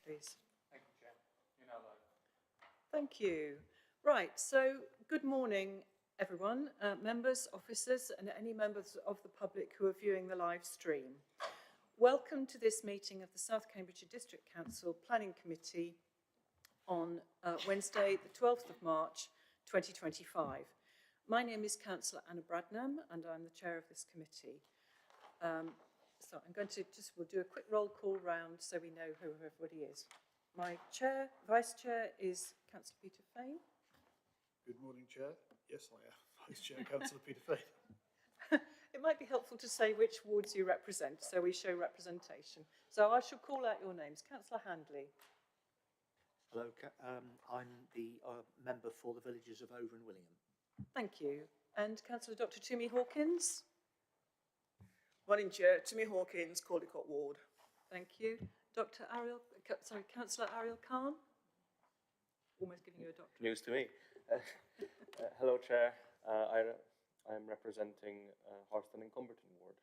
please. Thank you, Chair. You're now live. Thank you. Right, so good morning, everyone, members, officers, and any members of the public who are viewing the live stream. Welcome to this meeting of the South Cambridgeshire District Council Planning Committee on Wednesday, the 12th of March, 2025. My name is Councillor Anna Bradnam, and I'm the chair of this committee. So I'm going to we'll do a quick roll call round so we know who everybody is. My vice chair is Councillor Peter Fane. Good morning, Chair. Yes, I am Vice Chair, Councillor Peter Fane. It might be helpful to say which wards you represent, so we show representation. So I shall call out your names. Councillor Handley. Hello, I'm the member for the villages of Over and Willingham. Thank you. And Councillor Dr. Timmy Hawkins. Morning, Chair. Timmy Hawkins, Caldecott Ward. Thank you. Councillor Ariel Khan. Almost giving you a doctor. News to me. Hello, Chair. I'm representing Harston and Cumberton Ward.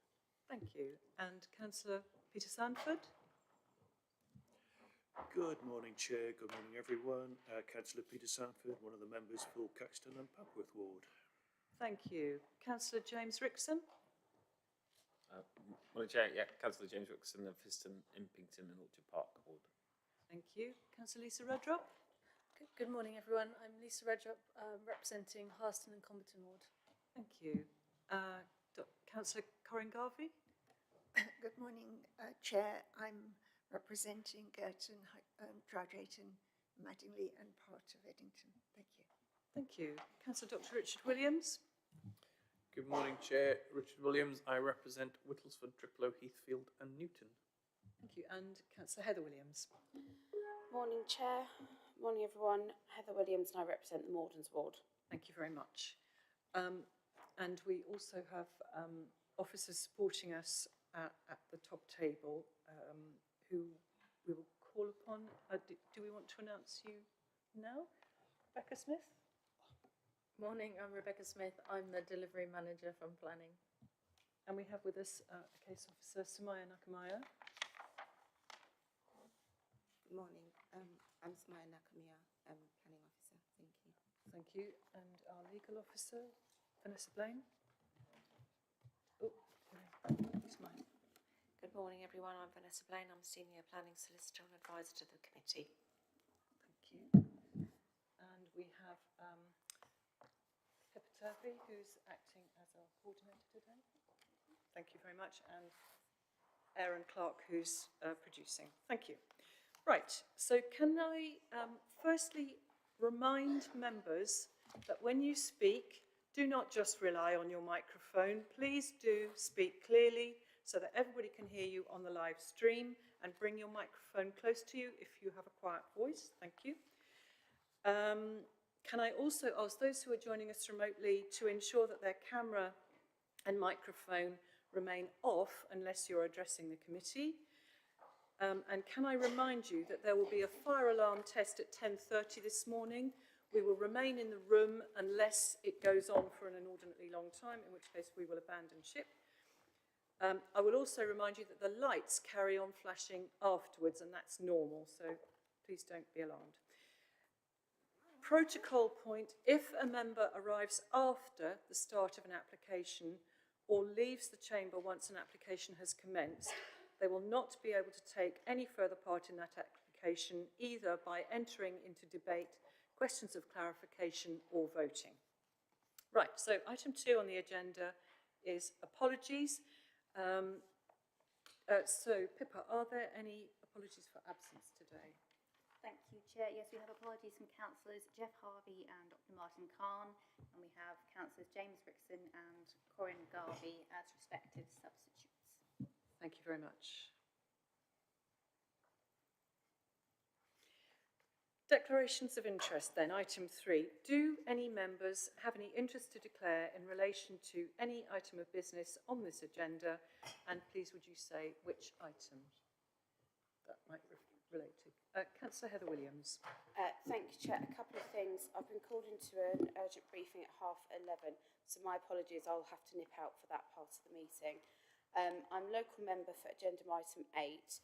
Thank you. And Councillor Peter Sanford. Good morning, Chair. Good morning, everyone. Councillor Peter Sanford, one of the members for Caxton and Papworth Ward. Thank you. Councillor James Rickson. Morning, Chair. Yeah, Councillor James Rickson of Histon, Impington and Orchard Park Ward. Thank you. Councillor Lisa Redrop. Good morning, everyone. I'm Lisa Redrop, representing Harston and Cumberton Ward. Thank you. Councillor Corinne Garvey. Good morning, Chair. I'm representing Girton, Drowdrayton, Madingley and part of Eddington. Thank you. Thank you. Councillor Dr. Richard Williams. Good morning, Chair. Richard Williams. I represent Whittlesford, Triplow, Heathfield and Newton. Thank you. And Councillor Heather Williams. Morning, Chair. Morning, everyone. Heather Williams and I represent the Mordens Ward. Thank you very much. And we also have officers supporting us at the top table who we will call upon. Do we want to announce you now? Rebecca Smith? Morning, I'm Rebecca Smith. I'm the delivery manager from planning. And we have with us a case officer, Sumaya Nakamaya. Good morning. I'm Sumaya Nakamaya, planning officer. Thank you. Thank you. And our legal officer, Vanessa Blaine. Oh, it's mine. Good morning, everyone. I'm Vanessa Blaine. I'm senior planning solicitor and advisor to the committee. Thank you. And we have Pippa Turvey, who's acting as our coordinator today. Thank you very much. And Aaron Clark, who's producing. Thank you. Right, so can I firstly remind members that when you speak, do not just rely on your microphone. Please do speak clearly so that everybody can hear you on the live stream, and bring your microphone close to you if you have a quiet voice. Thank you. Can I also ask those who are joining us remotely to ensure that their camera and microphone remain off unless you're addressing the committee? And can I remind you that there will be a fire alarm test at 10:30 this morning. We will remain in the room unless it goes on for an inordinately long time, in which case we will abandon ship. I will also remind you that the lights carry on flashing afterwards, and that's normal, so please don't be alarmed. Protocol point: if a member arrives after the start of an application or leaves the chamber once an application has commenced, they will not be able to take any further part in that application, either by entering into debate, questions of clarification or voting. Right, so item 2 on the agenda is apologies. So Pippa, are there any apologies for absence today? Thank you, Chair. Yes, we have apologies from councillors Jeff Harvey and Dr. Martin Khan, and we have councillors James Rickson and Corinne Garvey as respective substitutes. Thank you very much. Declarations of interest then, item 3. Do any members have any interest to declare in relation to any item of business on this agenda? And please would you say which item that might relate to? Councillor Heather Williams. Thank you, Chair. A couple of things. I've been called into an urgent briefing at 11:30, so my apologies, I'll have to nip out for that part of the meeting. I'm local member for agenda item 8.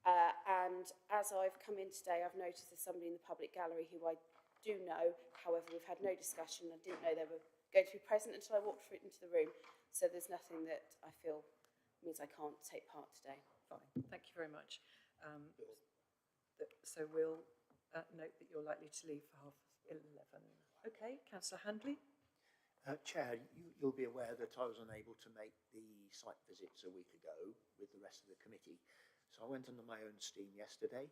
And as I've come in today, I've noticed there's somebody in the public gallery who I do know. However, we've had no discussion. I didn't know they were going to be present until I walked through into the room. So there's nothing that I feel means I can't take part today. Fine, thank you very much. So we'll note that you're likely to leave for 11:30. Okay, Councillor Handley. Chair, you'll be aware that I was unable to make the site visits a week ago with the rest of the committee. So I went under my own steam yesterday.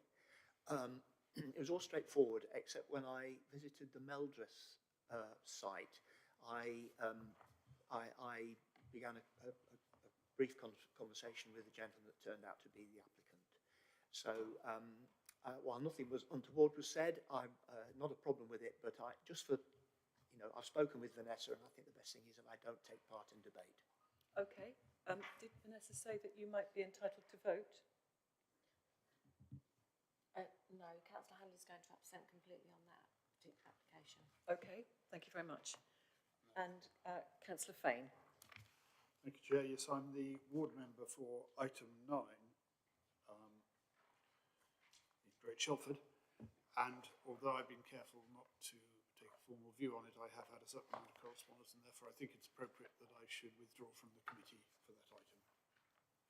It was all straightforward, except when I visited the Meldress site, I began a brief conversation with the gentleman that turned out to be the applicant. So while nothing was untoward was said, I'm not a problem with it, but just for, I've spoken with Vanessa, and I think the best thing is that I don't take part in debate. Okay. Did Vanessa say that you might be entitled to vote? No, Councillor Handley's going to absent completely on that particular application. Okay, thank you very much. And Councillor Fane. Thank you, Chair. Yes, I'm the ward member for item 9 in Great Shelford. And although I've been careful not to take a formal view on it, I have had a certain amount of correspondence, and therefore I think it's appropriate that I should withdraw from the committee for that item.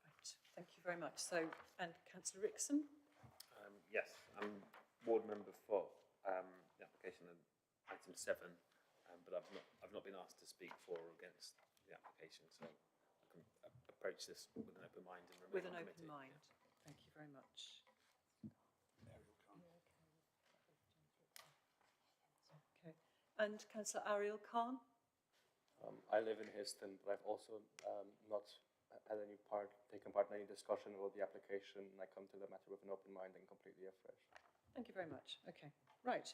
Right, thank you very much. So, and Councillor Rickson? Yes, I'm ward member for the application of item 7, but I've not been asked to speak for or against the application, so I can approach this with an open mind and remain With an on open committee. mind. Thank you very much. Okay. And Councillor Ariel Khan? I live in Histon, but I've also not had taken part in any discussion about the application, and I come to the matter with an open mind and completely afresh. Thank you very much. Okay, right.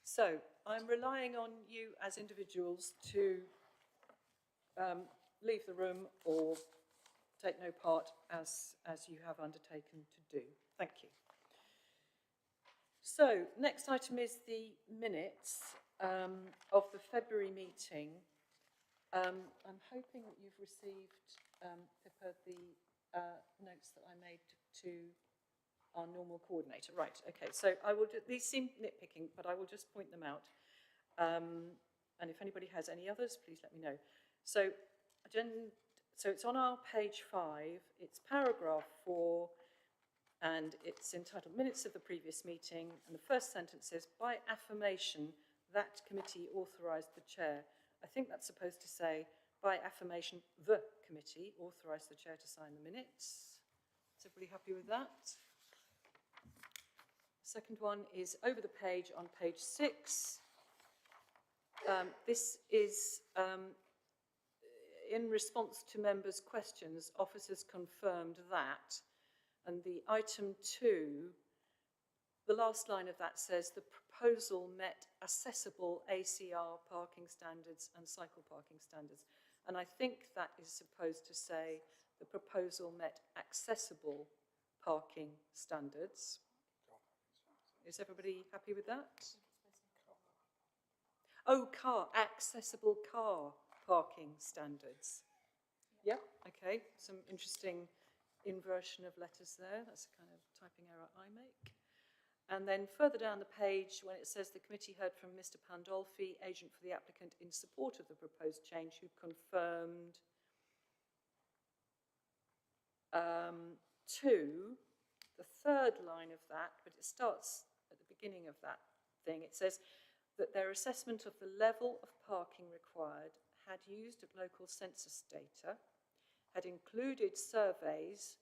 So I'm relying on you as individuals to leave the room or take no part as you have undertaken to do. Thank you. So next item is the minutes of the February meeting. I'm hoping that you've received, Pippa, the notes that I made to our normal coordinator. Right, okay, so these seem nitpicking, but I will just point them out. And if anybody has any others, please let me know. So it's on our page 5, it's paragraph 4, and it's entitled Minutes of the Previous Meeting, and the first sentence says, by affirmation, that committee authorised the chair. I think that's supposed to say, by affirmation, the committee authorised the chair to sign the minutes. Is everybody happy with that? Second one is over the page on page 6. This is in response to members' questions, officers confirmed that. And the item 2, the last line of that says the proposal met accessible ACR parking standards and cycle parking standards. And I think that is supposed to say the proposal met accessible parking standards. Is everybody happy with that? Oh, accessible car parking standards. Yep, okay, some interesting inversion of letters there. That's a kind of typing error I make. And then further down the page, when it says the committee heard from Mr. Pandolfi, agent for the applicant, in support of the proposed change, who confirmed 2, the third line of that, but it starts at the beginning of that thing. It says that their assessment of the level of parking required had used local census data, had included surveys,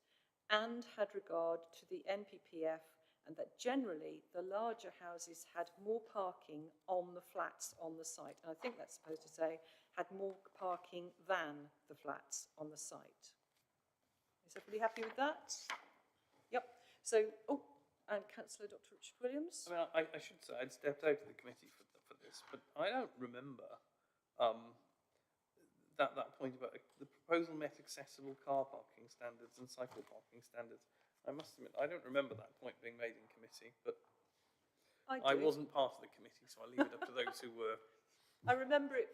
and had regard to the NPPF, and that generally the larger houses had more parking on the flats on the site. And I think that's supposed to say had more parking than the flats on the site. Is everybody happy with that? Yep. So, and Councillor Dr. Richard Williams. I mean, I should say I'd stepped out of the committee for this, but I don't remember that point about the proposal met accessible car parking standards and cycle parking standards. I must admit, I don't remember that point being made in committee, but I wasn't part of the committee, so I'll leave it up to those who were. I remember it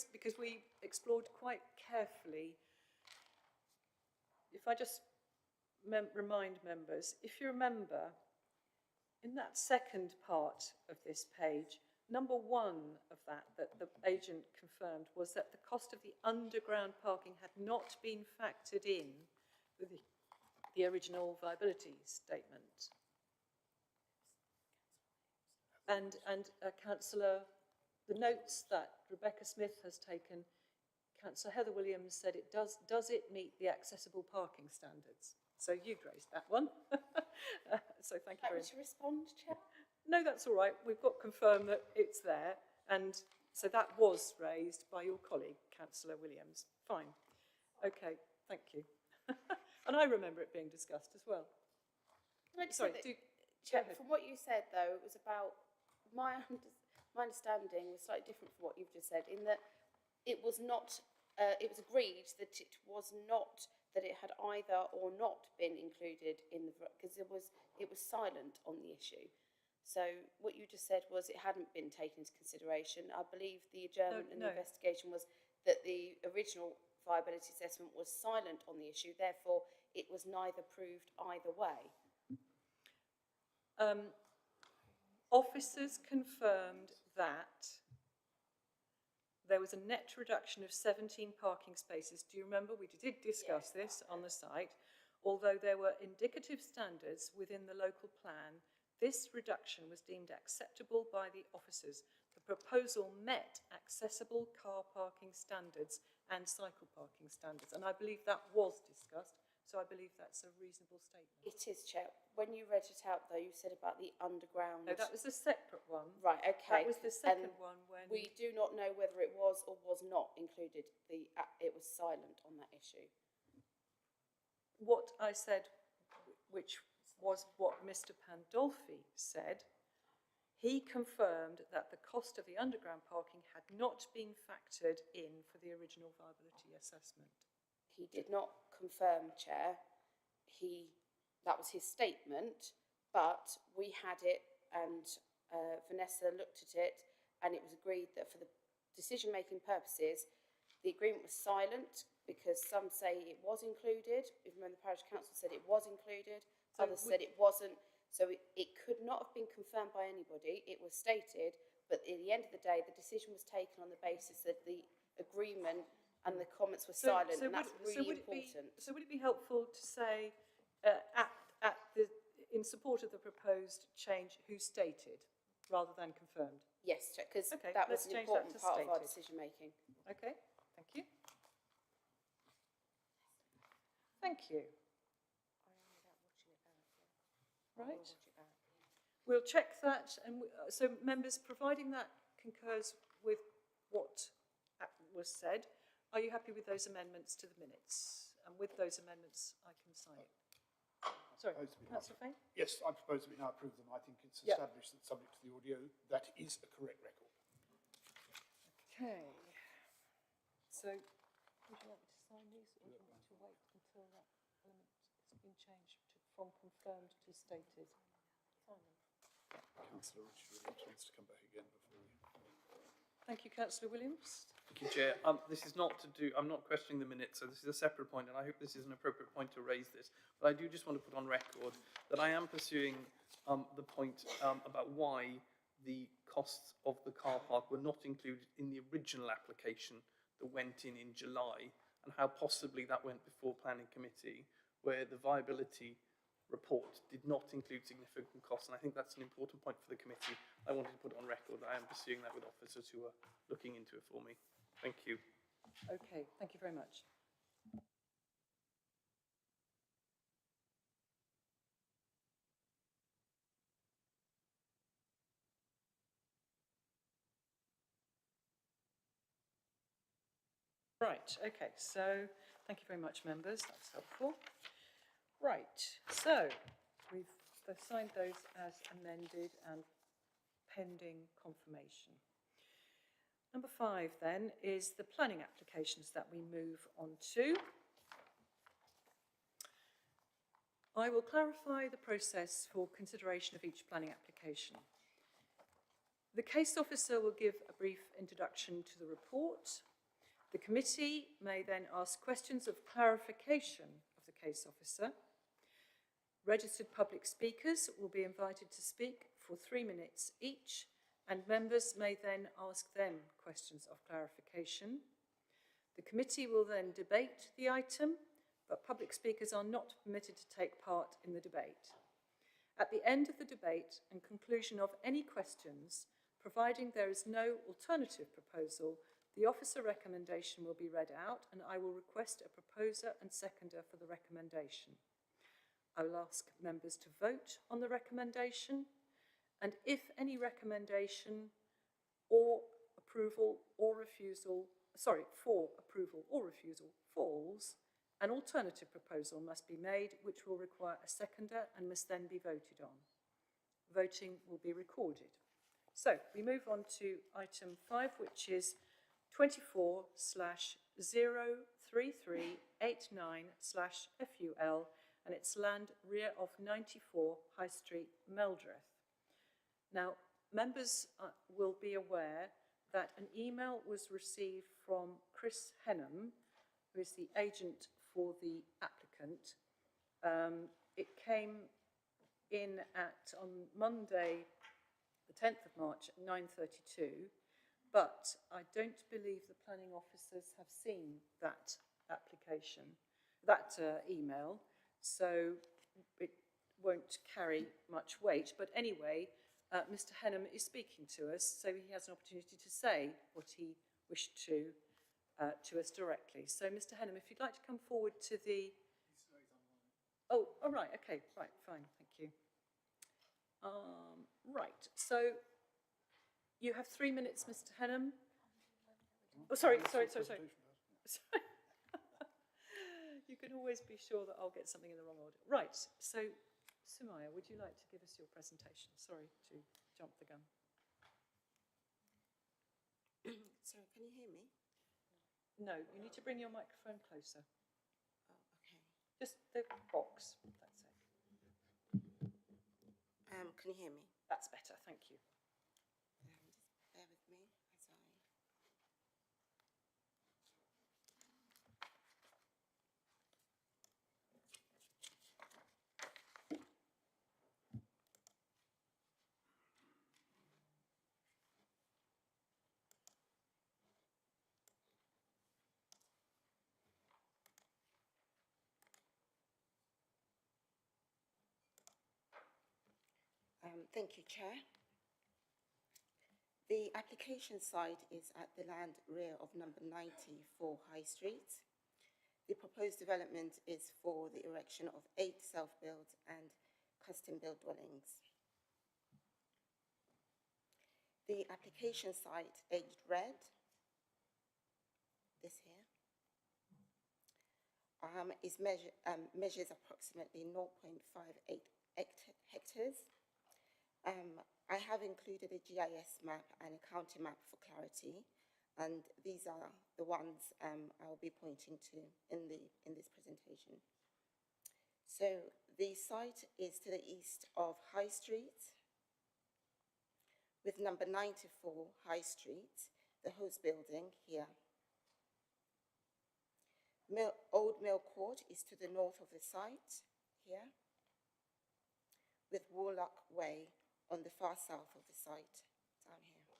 because we explored quite carefully. If I just remind members, if you remember, in that second part of this page, number 1 of that the agent confirmed was that the cost of the underground parking had not been factored in with the original viability statement. And Councillor, the notes that Rebecca Smith has taken, Councillor Heather Williams said it does it meet the accessible parking standards? So you've raised that one. So thank you very much. To respond, Chair? No, that's all right. We've got confirmed that it's there. And so that was raised by your colleague, Councillor Williams. Fine. Okay, thank you. And I remember it being discussed as well. Sorry, Chair, from what you said, though, it was about my understanding was slightly different from what you've just said, in that it was not, it was agreed that it was not, that it had either or not been included in the, because it was silent on the issue. So what you just said was it hadn't been taken into consideration. I believe the adjournment and the investigation was that the original viability assessment was silent on the issue, therefore it was neither proved either way. Officers confirmed that there was a net reduction of 17 parking spaces. Do you remember? We did discuss this on the site. Although there were indicative standards within the local plan, this reduction was deemed acceptable by the officers. The proposal met accessible car parking standards and cycle parking standards. And I believe that was discussed. So I believe that's a reasonable statement. It is, Chair. When you read it out, though, you said about the underground. No, that was a separate one. Right, okay. That was the second one when... We do not know whether it was or was not included. It was silent on that issue. What I said, which was what Mr. Pandolfi said, he confirmed that the cost of the underground parking had not been factored in for the original viability assessment. He did not confirm, Chair. That was his statement, but we had it and Vanessa looked at it, and it was agreed that for the decision-making purposes, the agreement was silent because some say it was included, even when the parish council said it was included, so others said it wasn't. So it could not have been confirmed by anybody. It was stated, but at the end of the day, the decision was taken on the basis that the agreement and the comments were silent, and that's really important. So would it be helpful to say, in support of the proposed change, who stated, rather than confirmed? Yes, because that was an important part of our decision-making. Okay, thank you. Thank you. Right. We'll check that, and so members, providing that concurs with what was said, are you happy with those amendments to the minutes? And with those amendments, I can sign it. Sorry, Councillor Fane? Yes, I propose that we now approve them. I think it's established that subject to the audio, that is a correct record. Okay. So, would you like me to sign these, or do you want to wait until that element has been changed from confirmed to stated? Sign them. Councillor Richard wants to come back again before we... Thank you, Councillor Williams. Thank you, Chair. This is not to do, I'm not questioning the minutes, so this is a separate point, and I hope this is an appropriate point to raise this. But I do just want to put on record that I am pursuing the point about why the costs of the car park were not included in the original application that went in July, and how possibly that went before Planning Committee, where the viability report did not include significant costs, and I think that's an important point for the committee. I wanted to put on record that I am pursuing that with officers who are looking into it for me. Thank you. Okay, thank you very much. Right, okay, so thank you very much, members, that's helpful. Right, so we've signed those as amended and pending confirmation. Number 5 then is the planning applications that we move on to. I will clarify the process for consideration of each planning application. The case officer will give a brief introduction to the report. The committee may then ask questions of clarification of the case officer. Registered public speakers will be invited to speak for 3 minutes each, and members may then ask them questions of clarification. The committee will then debate the item, but public speakers are not permitted to take part in the debate. At the end of the debate and conclusion of any questions, providing there is no alternative proposal, the officer recommendation will be read out, and I will request a proposer and seconder for the recommendation. I will ask members to vote on the recommendation, and if any recommendation or approval or refusal, for approval or refusal falls, an alternative proposal must be made, which will require a seconder and must then be voted on. Voting will be recorded. So we move on to item 5, which is 24/3389/FUL, and it's land rear of 94 High Street, Meldreth. Now, members will be aware that an email was received from Chris Henham, who is the agent for the applicant. It came in on Monday, the 10th of March at 9:32, but I don't believe the planning officers have seen that application, that email, so it won't carry much weight. But anyway, Mr. Henham is speaking to us, so he has an opportunity to say what he wished to us directly. So, Mr. Henham, if you'd like to come forward to the... Oh, right, okay, right, fine, thank you. Right, so you have 3 minutes, Mr. Henham. Oh, sorry. You can always be sure that I'll get something in the wrong order. Right, so Sumaya, would you like to give us your presentation? Sorry to jump the gun. Sorry, can you hear me? No, you need to bring your microphone closer. Oh, okay. Just the box, that's it. Can you hear me? That's better, thank you. Just bear with me as I... Thank you, Chair. The application site is at the land rear of number 94 High Street. The proposed development is for the erection of 8 self-built and custom-built dwellings. The application site, aged red, this here, measures approximately 0.58 hectares. I have included a GIS map and a county map for clarity, and these are the ones I'll be pointing to in this presentation. So the site is to the east of High Street, with number 94 High Street, the host building here. Old Mill Court is to the north of the site here, with Warlock Way on the far south of the site, down here.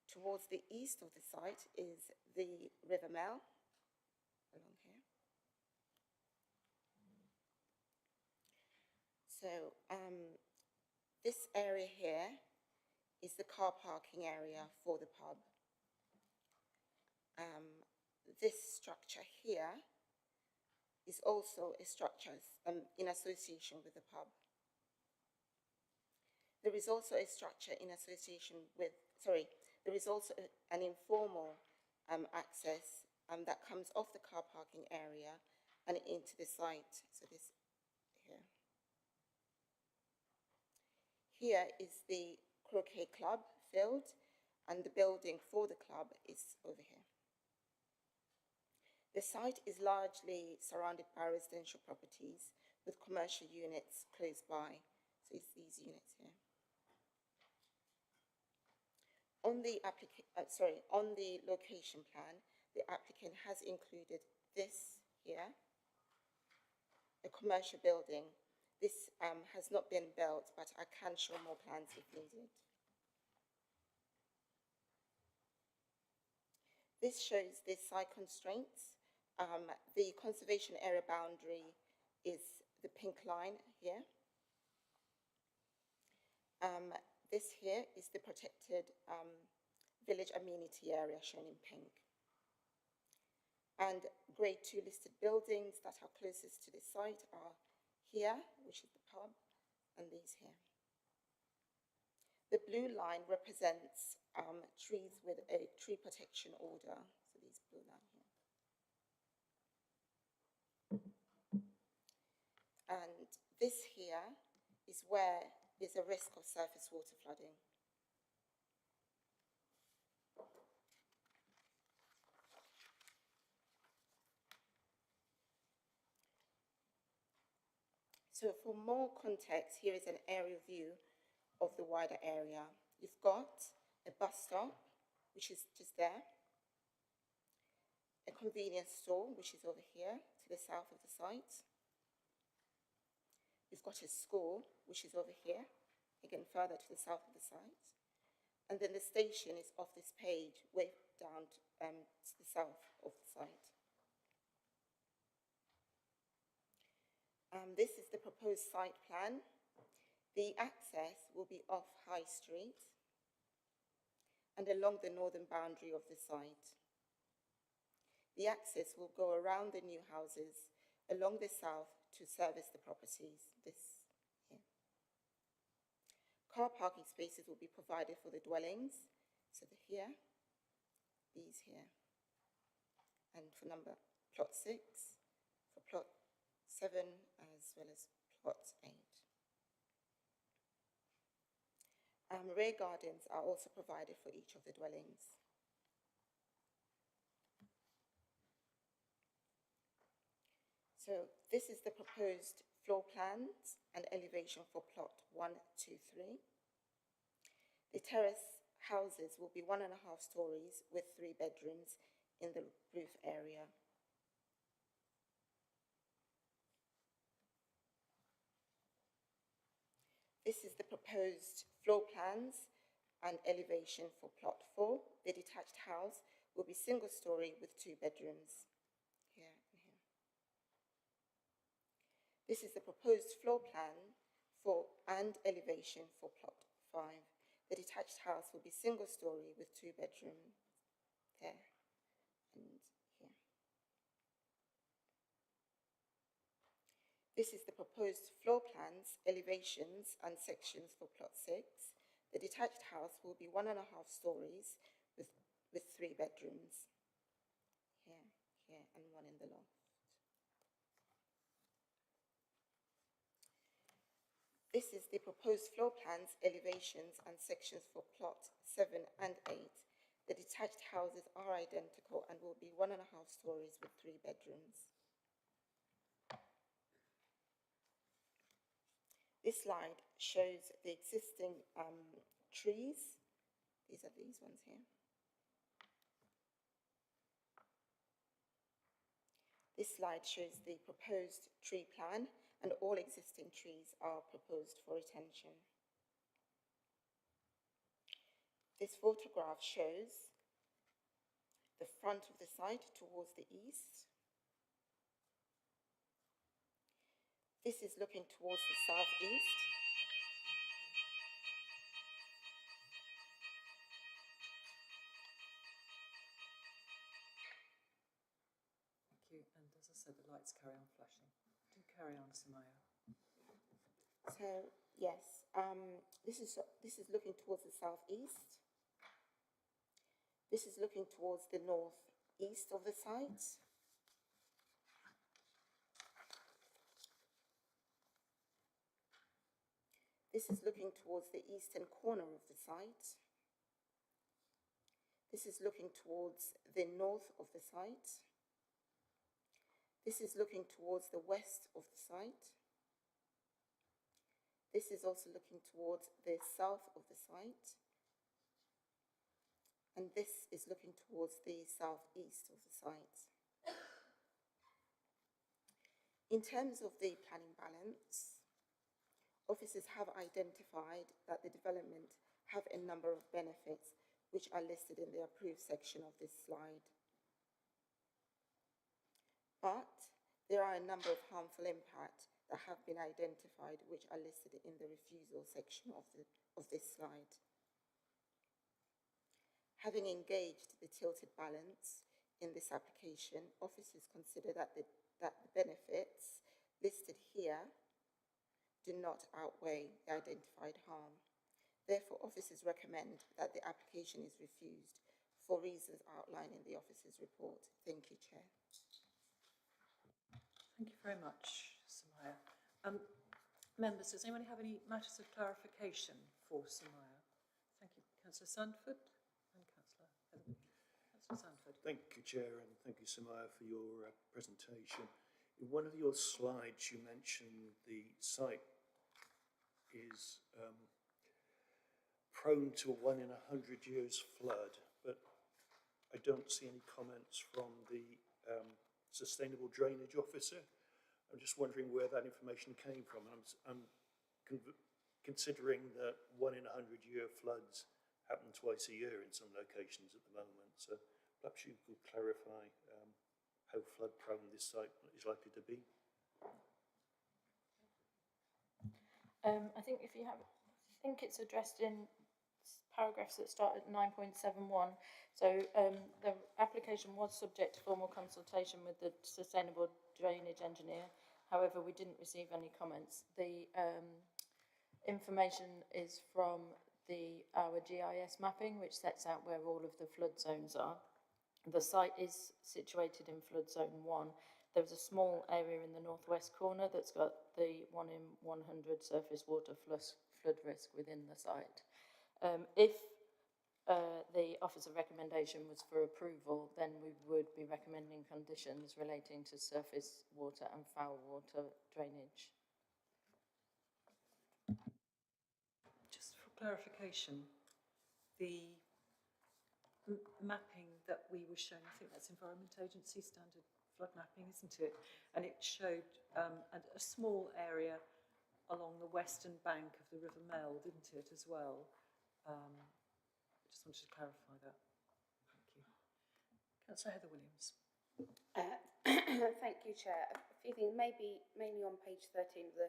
Towards the east of the site is the River Mell, along here. So this area here is the car parking area for the pub. This structure here is also a structure in association with the pub. There is also a structure in association with, there is also an informal access that comes off the car parking area and into the site. So this here. Here is the croquet club field, and the building for the club is over here. The site is largely surrounded by residential properties with commercial units close by. So it's these units here. On the location plan, the applicant has included this here, a commercial building. This has not been built, but I can show more plans if needed. This shows the site constraints. The conservation area boundary is the pink line here. This here is the protected village amenity area shown in pink. And grade 2 listed buildings that are closest to the site are here, which is the pub, and these here. The blue line represents trees with a tree protection order, so these blue line here. And this here is where there's a risk of surface water flooding. So for more context, here is an aerial view of the wider area. You've got a bus stop, which is just there, a convenience store, which is over here to the south of the site. You've got a school, which is over here, again further to the south of the site. And then the station is off this page, way down to the south of the site. This is the proposed site plan. The access will be off High Street and along the northern boundary of the site. The access will go around the new houses along the south to service the properties, this here. Car parking spaces will be provided for the dwellings, so the here, these here, and for plot 6, for plot 7, as well as plot 8. Rear gardens are also provided for each of the dwellings. So this is the proposed floor plans and elevation for plot 1, 2, 3. The terrace houses will be 1.5 stories with 3 bedrooms in the roof area. This is the proposed floor plans and elevation for plot 4. The detached house will be single story with 2 bedrooms here and here. This is the proposed floor plan and elevation for plot 5. The detached house will be single story with 2 bedrooms there and here. This is the proposed floor plans, elevations and sections for plot 6. The detached house will be 1.5 stories with 3 bedrooms here, here and 1 in the loft. This is the proposed floor plans, elevations and sections for plot 7 and 8. The detached houses are identical and will be 1.5 stories with 3 bedrooms. This slide shows the existing trees. These are these ones here. This slide shows the proposed tree plan, and all existing trees are proposed for retention. This photograph shows the front of the site towards the east. This is looking towards the southeast. Thank you. And as I said, the lights carry on flashing. Do carry on, Samaya. So yes, this is looking towards the southeast. This is looking towards the northeast of the site. This is looking towards the eastern corner of the site. This is looking towards the north of the site. This is looking towards the west of the site. This is also looking towards the south of the site. And this is looking towards the southeast of the site. In terms of the planning balance, officers have identified that the development have a number of benefits which are listed in the approved section of this slide. But there are a number of harmful impacts that have been identified which are listed in the refusal section of this slide. Having engaged the tilted balance in this application, officers consider that the benefits listed here do not outweigh the identified harm. Therefore, officers recommend that the application is refused for reasons outlined in the officer's report. Thank you, Chair. Thank you very much, Samaya. Members, does anyone have any matters of clarification for Samaya? Thank you. Councillor Sandford and Councillor Heatherwick. Councillor Sandford. Thank you, Chair, and thank you, Samaya, for your presentation. In one of your slides, you mentioned the site is prone to a 1 in 100 years flood, but I don't see any comments from the sustainable drainage officer. I'm just wondering where that information came from. I'm considering that 1 in 100 year floods happen twice a year in some locations at the moment. So perhaps you could clarify how flood prone this site is likely to be. I think if you have, I think it's addressed in paragraphs that start at 9.71. So the application was subject to formal consultation with the sustainable drainage engineer. However, we didn't receive any comments. The information is from our GIS mapping, which sets out where all of the flood zones are. The site is situated in flood zone 1. There's a small area in the northwest corner that's got the 1 in 100 surface water flood risk within the site. If the officer recommendation was for approval, then we would be recommending conditions relating to surface water and foul water drainage. Just for clarification, the mapping that we were shown, I think that's Environment Agency standard flood mapping, isn't it? And it showed a small area along the western bank of the River Mell, didn't it, as well? I just wanted to clarify that. Thank you. Councillor Heather Williams. Thank you, Chair. A few things, maybe mainly on page 13 of the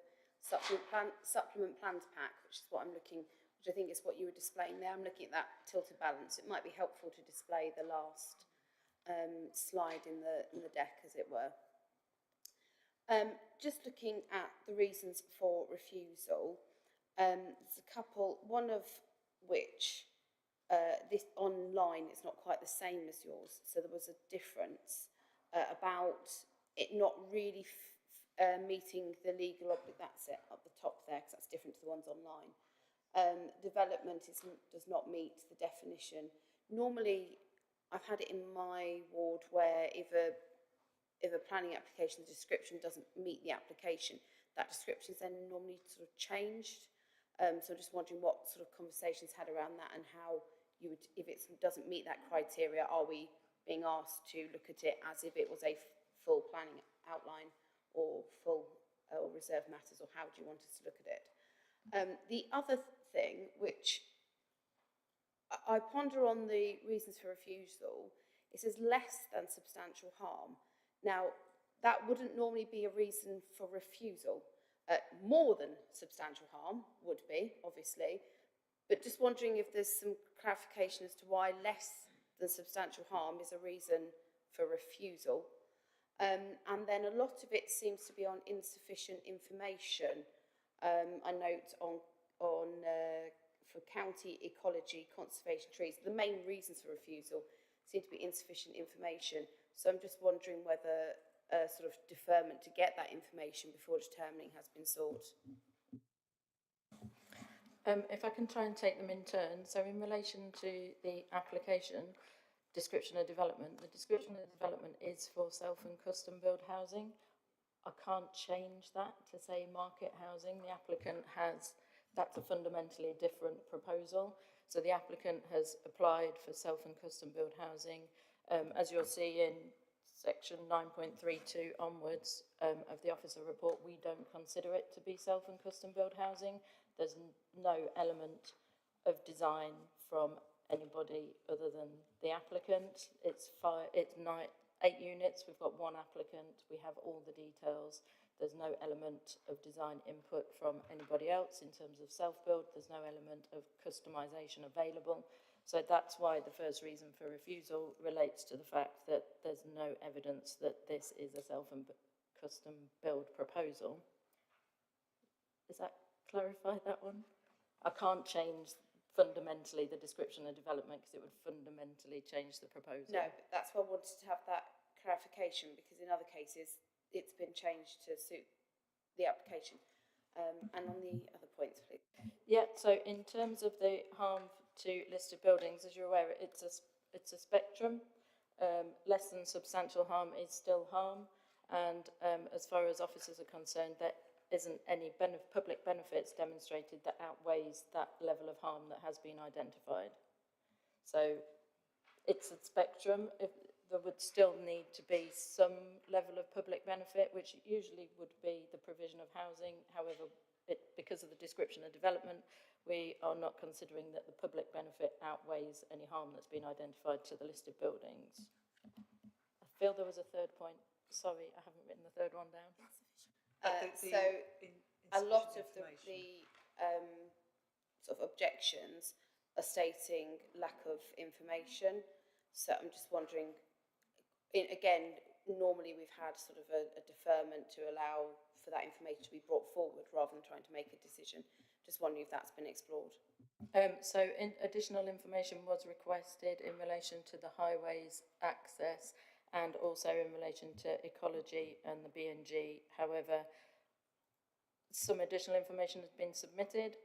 supplement plans pack, which is what I'm looking, which I think is what you were displaying there. I'm looking at that tilted balance. It might be helpful to display the last slide in the deck, as it were. Just looking at the reasons for refusal, there's a couple, one of which this online is not quite the same as yours, so there was a difference about it not really meeting the legal that's it up the top there, because that's different to the ones online. Development does not meet the definition. Normally, I've had it in my ward where if a planning application, the description doesn't meet the application, that description is then normally sort of changed. So I'm just wondering what sort of conversations had around that, and how you would, if it doesn't meet that criteria, are we being asked to look at it as if it was a full planning outline or full or reserve matters, or how do you want us to look at it? The other thing, which I ponder on the reasons for refusal, it says less than substantial harm. Now, that wouldn't normally be a reason for refusal. More than substantial harm would be, obviously, but just wondering if there's some clarification as to why less than substantial harm is a reason for refusal. And then a lot of it seems to be on insufficient information. I note on for county ecology conservation trees, the main reasons for refusal seem to be insufficient information. So I'm just wondering whether a sort of deferment to get that information before determining has been sought. If I can try and take them in turn. So in relation to the application, description of development, the description of development is for self and custom build housing. I can't change that to say market housing. The applicant has, that's a fundamentally different proposal. So the applicant has applied for self and custom build housing. As you'll see in section 9.32 onwards of the officer report, we don't consider it to be self and custom build housing. There's no element of design from anybody other than the applicant. It's 8 units. We've got one applicant. We have all the details. There's no element of design input from anybody else in terms of self-build. There's no element of customisation available. So that's why the first reason for refusal relates to the fact that there's no evidence that this is a self and custom build proposal. Does that clarify that one? I can't change fundamentally the description of development because it would fundamentally change the proposal. No, but that's why I wanted to have that clarification, because in other cases it's been changed to suit the application. And on the other points, please. Yeah, so in terms of the harm to listed buildings, as you're aware, it's a spectrum. Less than substantial harm is still harm, and as far as officers are concerned, there isn't any public benefits demonstrated that outweighs that level of harm that has been identified. So it's a spectrum. There would still need to be some level of public benefit, which usually would be the provision of housing. However, because of the description of development, we are not considering that the public benefit outweighs any harm that's been identified to the listed buildings. I feel there was a third point. Sorry, I haven't written the third one down. So a lot of the sort of objections are stating lack of information. So I'm just wondering, again, normally we've had sort of a deferment to allow for that information to be brought forward rather than trying to make a decision. Just wondering if that's been explored. So additional information was requested in relation to the highways access and also in relation to ecology and the B&G. However, some additional information has been submitted.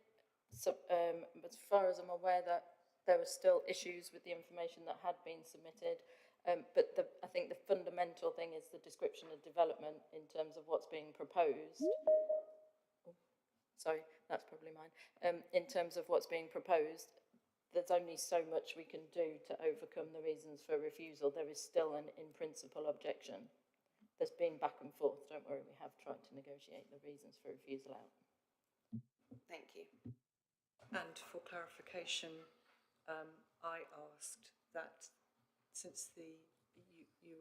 So, as far as I'm aware, that there were still issues with the information that had been submitted. But I think the fundamental thing is the description of development in terms of what's being proposed. Sorry, that's probably mine. In terms of what's being proposed, there's only so much we can do to overcome the reasons for refusal. There is still an in-principle objection. There's been back and forth. Don't worry, we have tried to negotiate the reasons for refusal out. Thank you. And for clarification, I asked that since you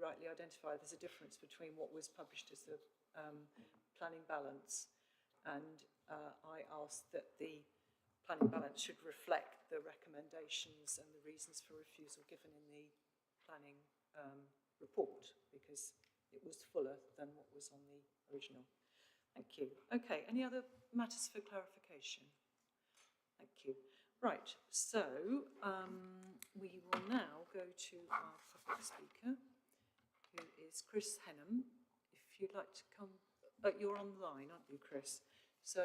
rightly identify there's a difference between what was published as the planning balance, and I asked that the planning balance should reflect the recommendations and the reasons for refusal given in the planning report, because it was fuller than what was on the original. Thank you. Okay, any other matters for clarification? Thank you. Right, so we will now go to our public speaker, who is Chris Henham. If you'd like to come, you're on the line, aren't you, Chris? So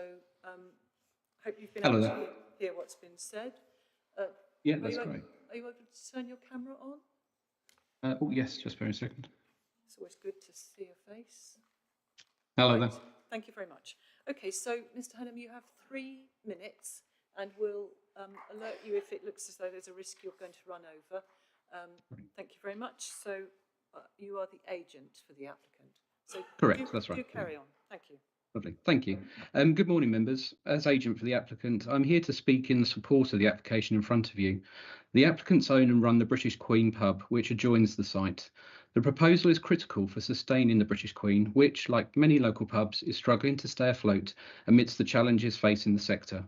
hope you've been able to hear what's been said. Yeah, that's great. Are you able to turn your camera on? Oh, yes, just for a second. It's always good to see your face. Hello there. Thank you very much. Okay, so Mr. Henham, you have 3 minutes, and we'll alert you if it looks as though there's a risk you're going to run over. Thank you very much. So you are the agent for the applicant. So correct, that's right. Do carry on. Thank you. Lovely, thank you. Good morning, members. As agent for the applicant, I'm here to speak in support of the application in front of you. The applicants own and run the British Queen pub, which adjoins the site. The proposal is critical for sustaining the British Queen, which, like many local pubs, is struggling to stay afloat amidst the challenges facing the sector.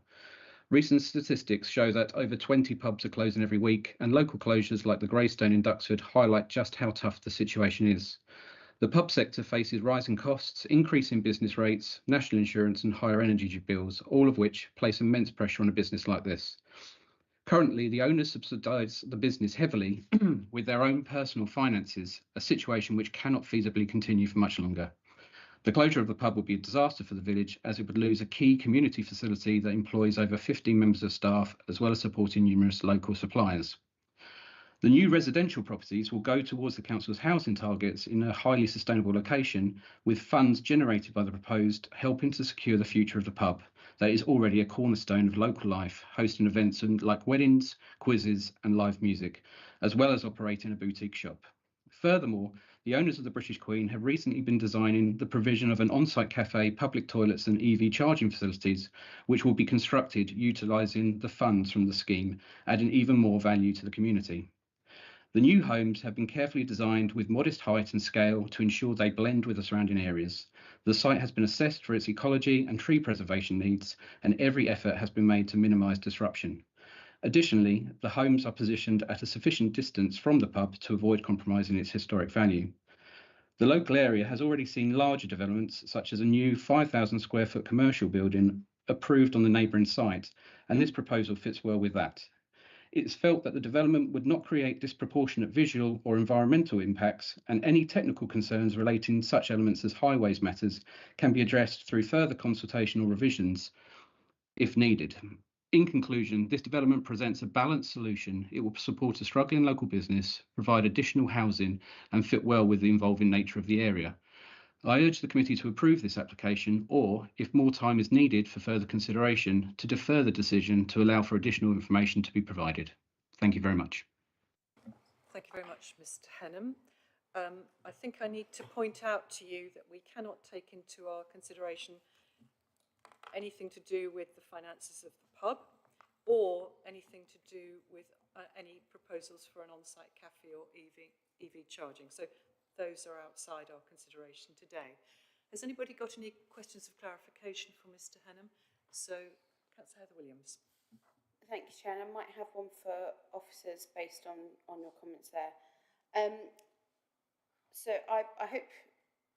Recent statistics show that over 20 pubs are closing every week, and local closures like the Greystone in Duxford highlight just how tough the situation is. The pub sector faces rising costs, increasing business rates, national insurance and higher energy bills, all of which place immense pressure on a business like this. Currently, the owners subsidise the business heavily with their own personal finances, a situation which cannot feasibly continue for much longer. The closure of the pub would be a disaster for the village, as it would lose a key community facility that employs over 15 members of staff, as well as supporting numerous local suppliers. The new residential properties will go towards the council's housing targets in a highly sustainable location, with funds generated by the proposed helping to secure the future of the pub that is already a cornerstone of local life, hosting events like weddings, quizzes and live music, as well as operating a boutique shop. Furthermore, the owners of the British Queen have recently been designing the provision of an on-site cafe, public toilets and EV charging facilities, which will be constructed utilising the funds from the scheme, adding even more value to the community. The new homes have been carefully designed with modest height and scale to ensure they blend with the surrounding areas. The site has been assessed for its ecology and tree preservation needs, and every effort has been made to minimise disruption. Additionally, the homes are positioned at a sufficient distance from the pub to avoid compromising its historic value. The local area has already seen larger developments, such as a new 5,000 square foot commercial building approved on the neighbouring site, and this proposal fits well with that. It's felt that the development would not create disproportionate visual or environmental impacts, and any technical concerns relating such elements as highways matters can be addressed through further consultation or revisions if needed. In conclusion, this development presents a balanced solution. It will support a struggling local business, provide additional housing, and fit well with the evolving nature of the area. I urge the committee to approve this application, or, if more time is needed for further consideration, to defer the decision to allow for additional information to be provided. Thank you very much. Thank you very much, Mr. Henham. I think I need to point out to you that we cannot take into our consideration anything to do with the finances of the pub or anything to do with any proposals for an on-site cafe or EV charging. So those are outside our consideration today. Has anybody got any questions of clarification for Mr. Henham? So, Councillor Heather Williams. Thank you, Chair. And I might have one for officers based on your comments there. So I hope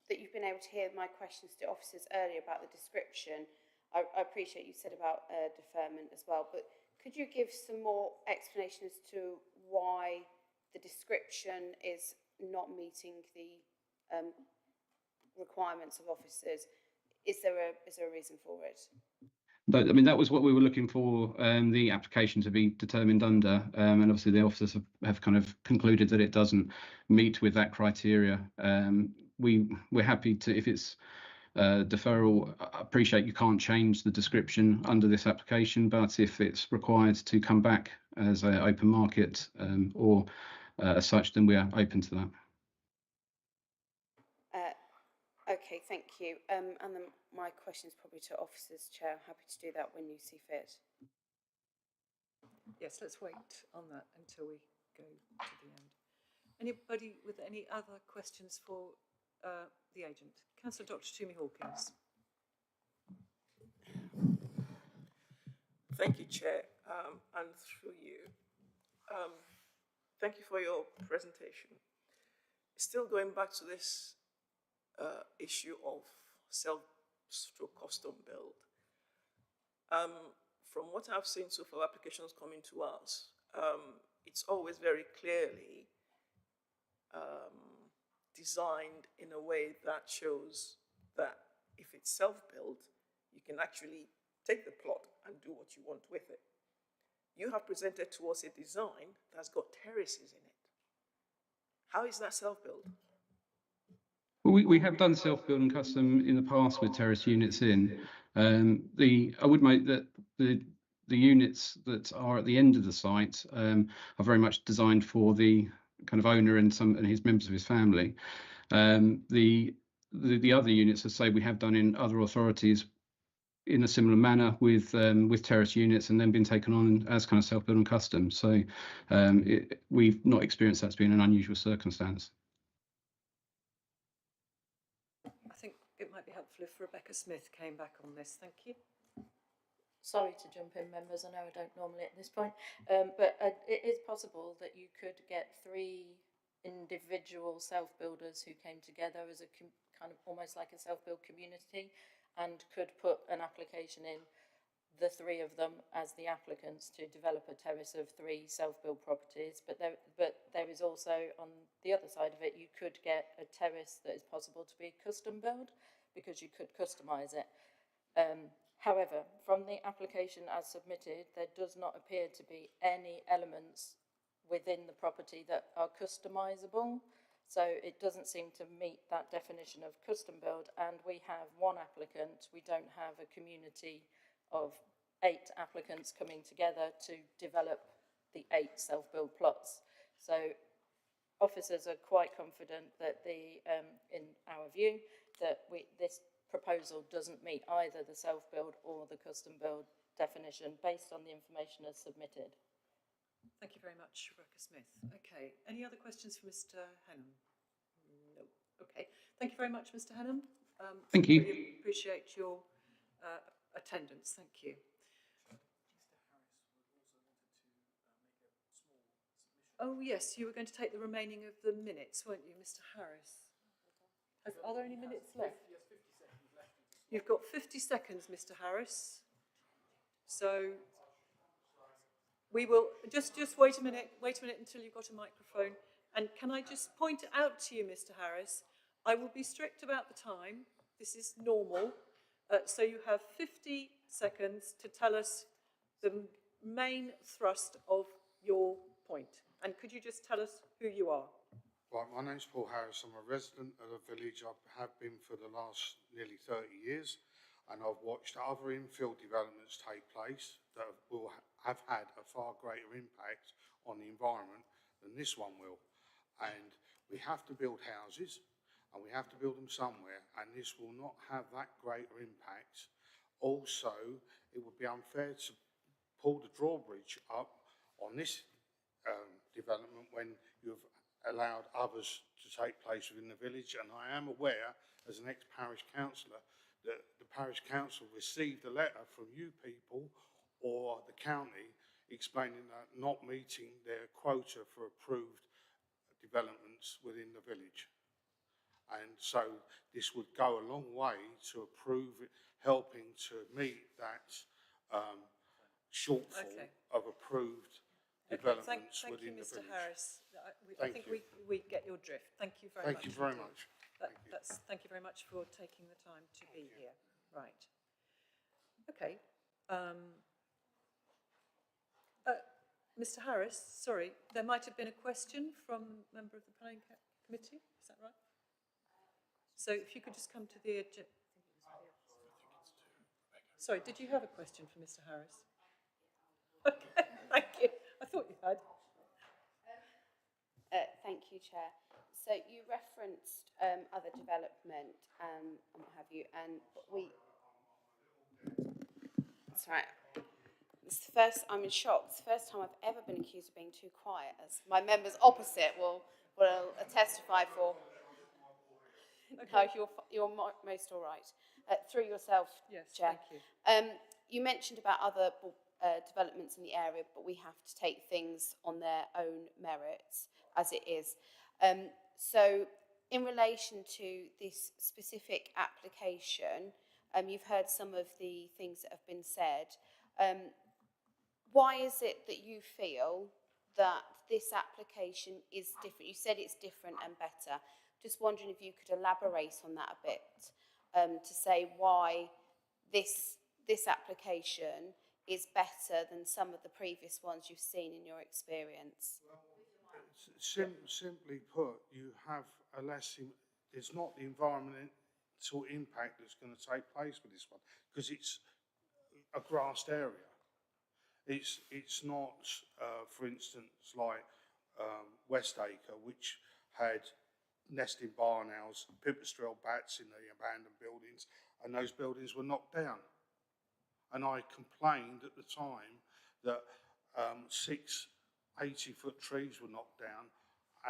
that you've been able to hear my questions to officers earlier about the description. I appreciate you said about deferment as well, but could you give some more explanation as to why the description is not meeting the requirements of officers? Is there a reason for it? But, I mean, that was what we were looking for the application to be determined under, and obviously the officers have kind of concluded that it doesn't meet with that criteria. We're happy to, if it's deferral, I appreciate you can't change the description under this application, but if it's required to come back as an open market or as such, then we are open to that. Okay, thank you. And then my question is probably to officers, Chair. I'm happy to do that when you see fit. Yes, let's wait on that until we go to the end. Anybody with any other questions for the agent? Councillor Dr. Toomey Hawkins. Thank you, Chair, and through you. Thank you for your presentation. Still going back to this issue of self-custom build. From what I've seen so far, applications coming to us, it's always very clearly designed in a way that shows that if it's self-built, you can actually take the plot and do what you want with it. You have presented to us a design that's got terraces in it. How is that self-built? Well, we have done self-build and custom in the past with terrace units in. I would make that the units that are at the end of the site are very much designed for the kind of owner and his members of his family. The other units, as I say, we have done in other authorities in a similar manner with terrace units, and then been taken on as kind of self-build and custom. So we've not experienced that as being an unusual circumstance. I think it might be helpful if Rebecca Smith came back on this. Thank you. Sorry to jump in, members. I know I don't normally at this point, but it is possible that you could get 3 individual self-builders who came together as a kind of almost like a self-build community, and could put an application in, the 3 of them as the applicants, to develop a terrace of 3 self-build properties. But there is also, on the other side of it, you could get a terrace that is possible to be custom build, because you could customise it. However, from the application as submitted, there does not appear to be any elements within the property that are customisable. So it doesn't seem to meet that definition of custom build, and we have 1 applicant. We don't have a community of 8 applicants coming together to develop the 8 self-build plots. So officers are quite confident that in our view, that this proposal doesn't meet either the self-build or the custom-build definition based on the information as submitted. Thank you very much, Rebecca Smith. Okay, any other questions for Mr. Henham? No. Okay, thank you very much, Mr. Henham. Thank you. Really appreciate your attendance. Thank you. Oh yes, you were going to take the remaining of the minutes, weren't you, Mr. Harris? Are there any minutes left? Yes, 50 seconds left. You've got 50 seconds, Mr. Harris. So we will just wait a minute until you've got a microphone. And can I just point out to you, Mr. Harris, I will be strict about the time. This is normal. So you have 50 seconds to tell us the main thrust of your point. And could you just tell us who you are? Right, my name's Paul Harris. I'm a resident of the village. I have been for the last nearly 30 years, and I've watched other infill developments take place that will have had a far greater impact on the environment than this one will. And we have to build houses, and we have to build them somewhere, and this will not have that greater impact. Also, it would be unfair to pull the drawbridge up on this development when you've allowed others to take place within the village. And I am aware, as an ex-parish councillor, that the parish council received a letter from you people or the county explaining that not meeting their quota for approved developments within the village. And so this would go a long way to helping to meet that shortfall of approved developments within the village. Thank you, Mr. Harris. I think we get your drift. Thank you very much. Thank you very much. Thank you very much for taking the time to be here. Right. Okay. Mr. Harris, sorry, there might have been a question from a member of the planning committee. Is that right? So if you could just come to the agenda. Sorry, did you have a question for Mr. Harris? Okay, thank you. I thought you had. Thank you, Chair. So you referenced other development and what have you, and that's right. I'm in shock. It's the first time I've ever been accused of being too quiet, as my members opposite will testify for. Okay. No, you're most all right. Through yourself, yes, Chair. Thank you. You mentioned about other developments in the area, but we have to take things on their own merits as it is. So in relation to this specific application, you've heard some of the things that have been said. Why is it that you feel that this application is different? You said it's different and better. Just wondering if you could elaborate on that a bit, to say why this application is better than some of the previous ones you've seen in your experience. Simply put, you have it's not the environmental impact that's going to take place with this one, because it's a grassed area. It's not, for instance, like Westacre, which had nesting barn owls, pipistrelle bats in the abandoned buildings, and those buildings were knocked down. And I complained at the time that 6 80-foot trees were knocked down,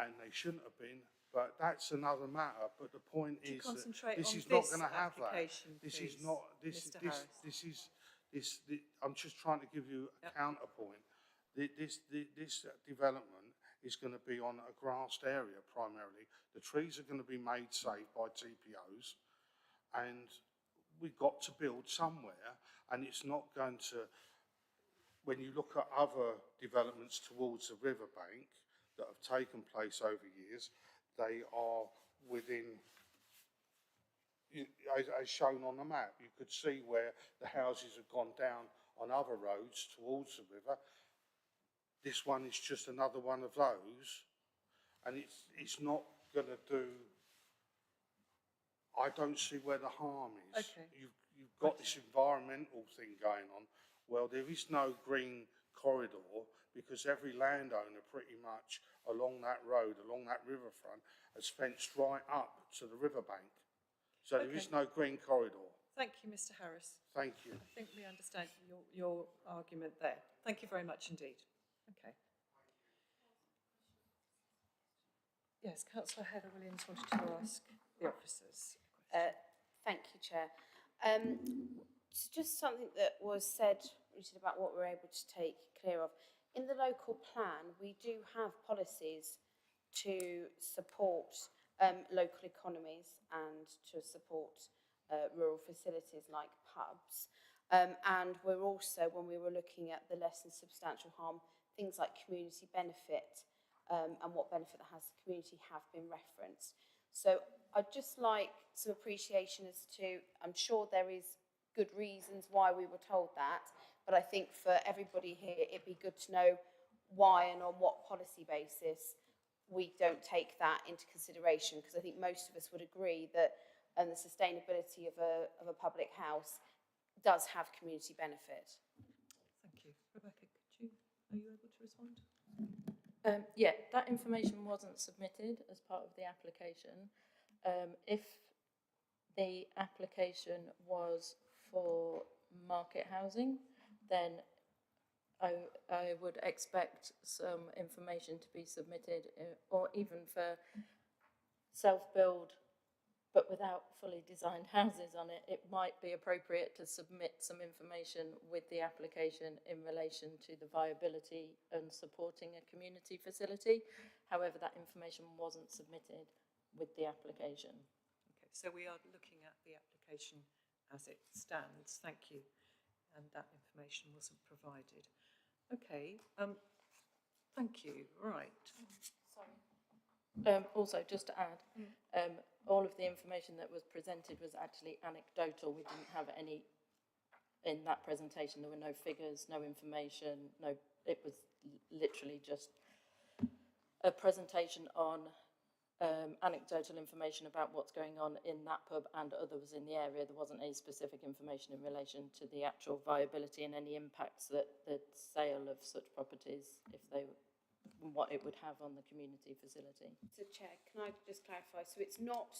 and they shouldn't have been. But that's another matter. But the point is that this is not going to have that. This is not. I'm just trying to give you a counterpoint. This development is going to be on a grassed area primarily. The trees are going to be made safe by TPOs, and we've got to build somewhere. And it's not going to. When you look at other developments towards the riverbank that have taken place over years, they are within, as shown on the map. You could see where the houses have gone down on other roads towards the river. This one is just another one of those, and it's not going to do. I don't see where the harm is. Okay. You've got this environmental thing going on. Well, there is no green corridor, because every landowner pretty much along that road, along that riverfront, has fenced right up to the riverbank. So there is no green corridor. Thank you, Mr. Harris. Thank you. I think we understand your argument there. Thank you very much indeed. Okay. Yes, Councillor Heather Williams wanted to ask the officers a question. Thank you, Chair. It's just something that was said about what we're able to take clear of. In the local plan, we do have policies to support local economies and to support rural facilities like pubs. And we're also, when we were looking at the less than substantial harm, things like community benefit and what benefit that has to the community have been referenced. So I'd just like some appreciation as to, I'm sure there is good reasons why we were told that, but I think for everybody here, it'd be good to know why and on what policy basis we don't take that into consideration, because I think most of us would agree that the sustainability of a public house does have community benefit. Thank you. Rebecca, are you able to respond? Yeah, that information wasn't submitted as part of the application. If the application was for market housing, then I would expect some information to be submitted, or even for self-build, but without fully designed houses on it, it might be appropriate to submit some information with the application in relation to the viability and supporting a community facility. However, that information wasn't submitted with the application. Okay, so we are looking at the application as it stands. Thank you. And that information wasn't provided. Okay, thank you. Right. Sorry. Also, just to add, all of the information that was presented was actually anecdotal. We didn't have any, in that presentation, there were no figures, no information, it was literally just a presentation on anecdotal information about what's going on in that pub and others in the area. There wasn't any specific information in relation to the actual viability and any impacts that the sale of such properties, what it would have on the community facility. So, Chair, can I just clarify? So it's not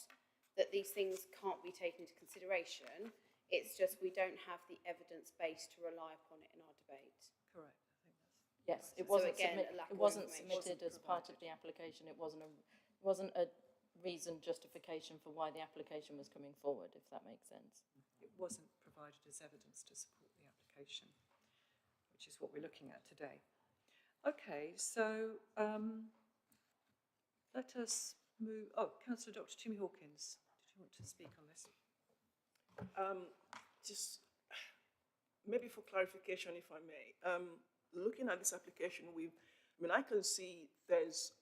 that these things can't be taken into consideration, it's just we don't have the evidence base to rely upon it in our debate. Correct. I think that's yes, it so wasn't, again, it wasn't submitted as part of the application. It wasn't a reason justification for why the application was coming forward, if that makes sense. It wasn't provided as evidence to support the application, which is what we're looking at today. Okay, so let us move. Oh, Councillor Dr. Timmy Hawkins, did you want to speak on this? Just maybe for clarification, if I may. Looking at this application, I can see there's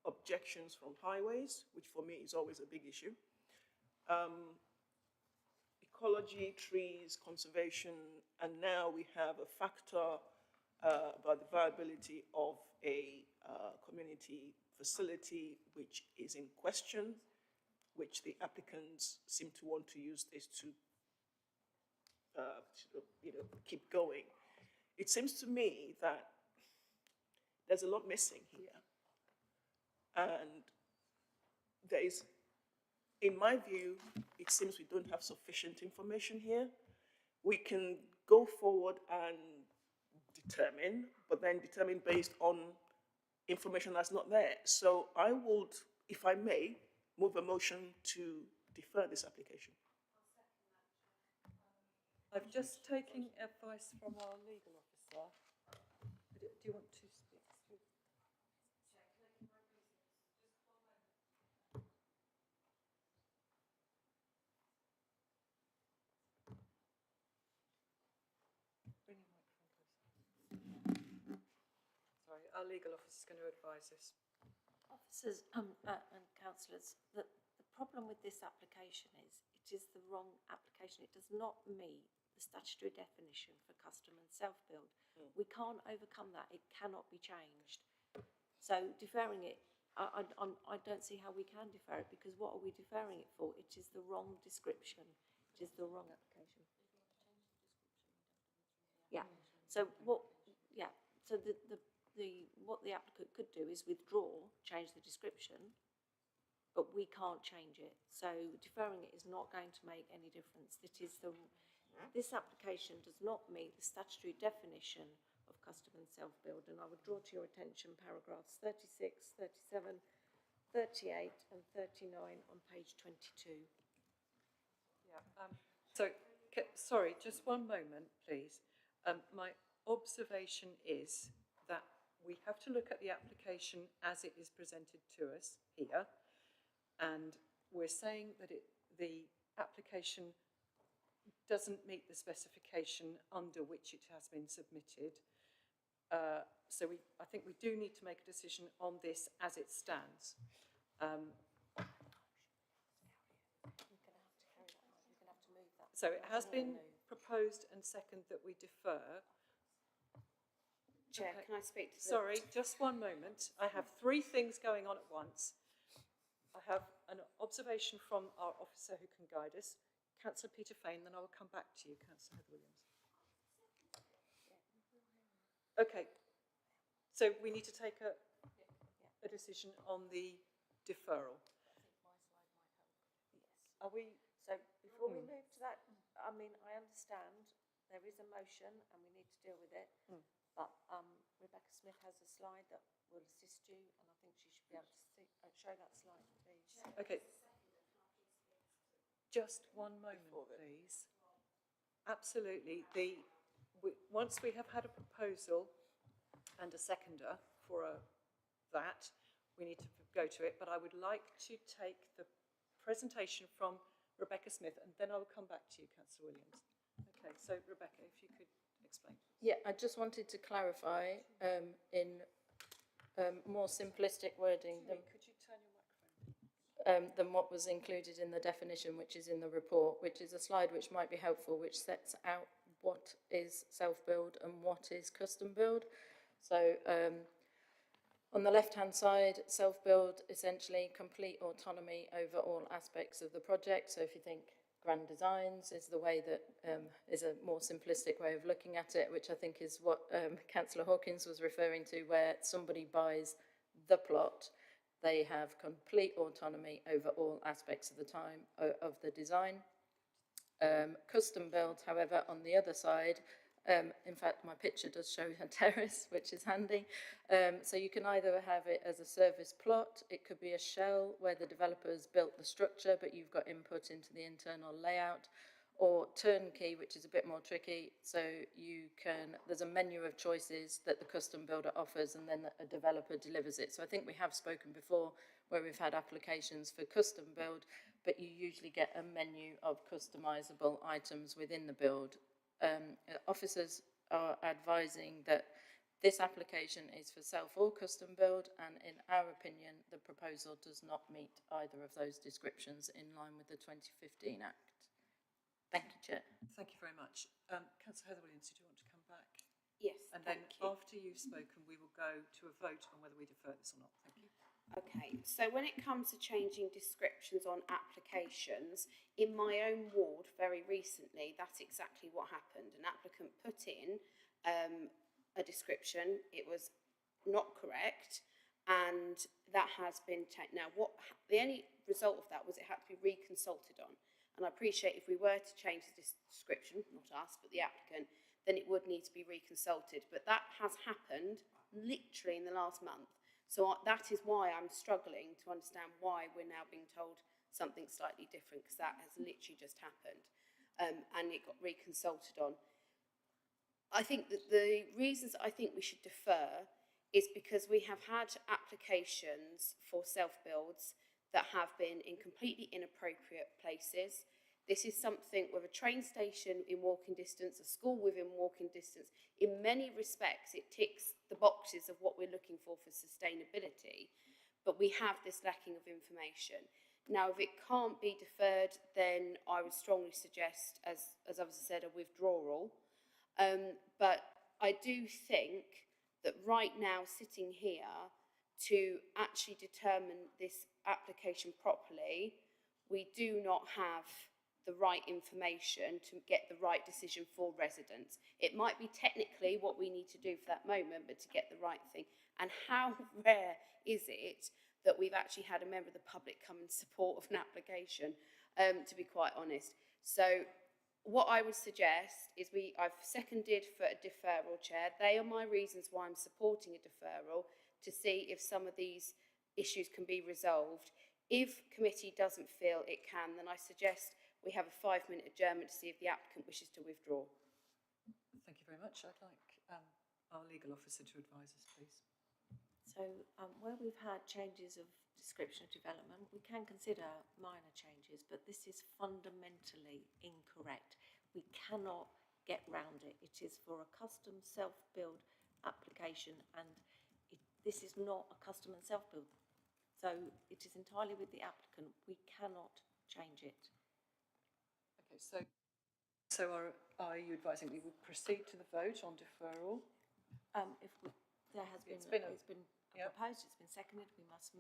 objections from highways, which for me is always a big issue. Ecology, trees, conservation, and now we have a factor about the viability of a community facility which is in question, which the applicants seem to want to use this to keep going. It seems to me that there's a lot missing here. And there is, in my view, it seems we don't have sufficient information here. We can go forward and determine, but then determine based on information that's not there. So I would, if I may, move a motion to defer this application. I've just taken advice from our legal officer. Do you want to speak through? Bring your microphone closer. Sorry, our legal officer is going to advise us. Officers and councillors, the problem with this application is it is the wrong application. It does not meet the statutory definition for custom and self-build. We can't overcome that. It cannot be changed. So deferring it, I don't see how we can defer it, because what are we deferring it for? It is the wrong description. It is the wrong application. Yeah. So what yeah, so what the applicant could do is withdraw, change the description, but we can't change it. So deferring it is not going to make any difference. This application does not meet the statutory definition of custom and self-build, and I would draw to your attention paragraphs 36, 37, 38 and 39 on page 22. Yeah. Sorry, just one moment, please. My observation is that we have to look at the application as it is presented to us here, and we're saying that the application doesn't meet the specification under which it has been submitted. So I think we do need to make a decision on this as it stands. So it has been proposed and seconded that we defer. Chair, can I speak to Sorry, just one moment. I have three things going on at once. I have an observation from our officer who can guide us, Councillor Peter Fane, then I will come back to you, Councillor Heather Williams. Okay, so we need to take a decision on the deferral. Are we? So before we move to that, I mean, I understand there is a motion and we need to deal with it, but Rebecca Smith has a slide that will assist you, and I think she should be able to show that slide, please. Okay. Just one moment, please. Absolutely. Once we have had a proposal and a seconder for that, we need to go to it. But I would like to take the presentation from Rebecca Smith, and then I will come back to you, Councillor Williams. Okay, so Rebecca, if you could explain. Yeah, I just wanted to clarify in more simplistic wording Could you turn your microphone? Than what was included in the definition, which is in the report, which is a slide which might be helpful, which sets out what is self-build and what is custom build. So on the left-hand side, self-build, essentially complete autonomy over all aspects of the project. So if you think grand designs is the way that is a more simplistic way of looking at it, which I think is what Councillor Hawkins was referring to, where somebody buys the plot, they have complete autonomy over all aspects of the time of the design. Custom build, however, on the other side, in fact, my picture does show a terrace, which is handy. So you can either have it as a service plot, it could be a shell where the developers built the structure, but you've got input into the internal layout, or turnkey, which is a bit more tricky. So there's a menu of choices that the custom builder offers, and then a developer delivers it. So I think we have spoken before where we've had applications for custom build, but you usually get a menu of customizable items within the build. Officers are advising that this application is for self or custom build, and in our opinion, the proposal does not meet either of those descriptions in line with the 2015 Act. Thank you, Chair. Thank you very much. Councillor Heather Williams, did you want to come back? Yes, and then after you've spoken, we will go to a vote on whether we defer this or not. Thank you. Okay, so when it comes to changing descriptions on applications, in my own ward very recently, that's exactly what happened. An applicant put in a description, it was not correct, and that has been taken. Now, the only result of that was it had to be reconsulted on. And I appreciate if we were to change the description, not us, but the applicant, then it would need to be reconsulted. But that has happened literally in the last month. So that is why I'm struggling to understand why we're now being told something slightly different, because that has literally just happened. And it got reconsulted on. I think that the reasons I think we should defer is because we have had applications for self-builds that have been in completely inappropriate places. This is something with a train station in walking distance, a school within walking distance. In many respects, it ticks the boxes of what we're looking for sustainability, but we have this lacking of information. Now, if it can't be deferred, then I would strongly suggest, as I've said, a withdrawal. But I do think that right now, sitting here, to actually determine this application properly, we do not have the right information to get the right decision for residents. It might be technically what we need to do for that moment, but to get the right thing. And how rare is it that we've actually had a member of the public come in support of an application, to be quite honest. So what I would suggest is I've seconded for a deferral, Chair. They are my reasons why I'm supporting a deferral, to see if some of these issues can be resolved. If committee doesn't feel it can, then I suggest we have a 5-minute adjournment to see if the applicant wishes to withdraw. Thank you very much. I'd like our legal officer to advise us, please. So where we've had changes of description of development, we can consider minor changes, but this is fundamentally incorrect. We cannot get round it. It is for a custom self-build application, and this is not a custom and self-build. So it is entirely with the applicant. We cannot change it. Okay, so are you advising we would proceed to the vote on deferral? There has been, it's been yep. proposed, it's been seconded. We must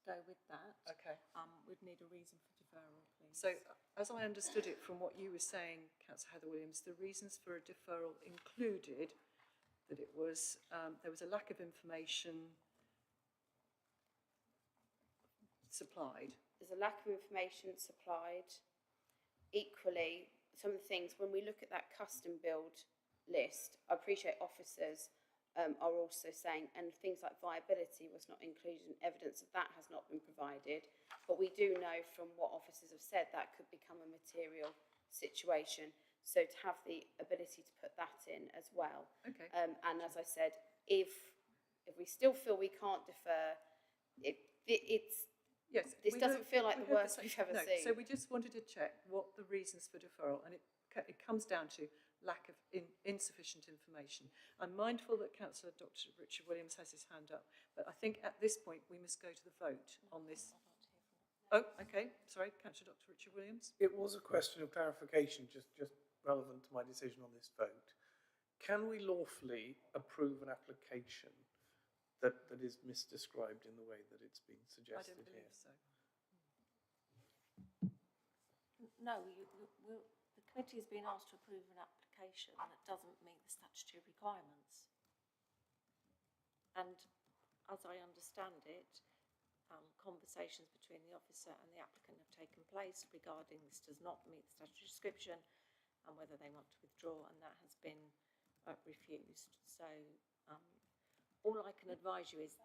go with that. Okay. We'd need a reason for deferral, please. So, as I understood it from what you were saying, Councillor Heather Williams, the reasons for a deferral included that it was there was a lack of information supplied. There's a lack of information supplied. Equally, some of the things, when we look at that custom build list, I appreciate officers are also saying, and things like viability was not included, and evidence of that has not been provided. But we do know from what officers have said that could become a material situation. So to have the ability to put that in as well. Okay. And as I said, if we still feel we can't defer, it's yes, this doesn't feel like the worst we've ever seen. So we just wanted to check what the reasons for deferral, and it comes down to lack of insufficient information. I'm mindful that Councillor Dr. Richard Williams has his hand up, but I think at this point we must go to the vote on this. Oh, okay. Sorry, Councillor Dr. Richard Williams. It was a question of clarification, just relevant to my decision on this vote. Can we lawfully approve an application that is misdescribed in the way that it's been suggested I don't believe here? so. No, the committee has been asked to approve an application that doesn't meet the statutory requirements. And as I understand it, conversations between the officer and the applicant have taken place regarding this does not meet the statutory description and whether they want to withdraw, and that has been refused. So all I can advise you is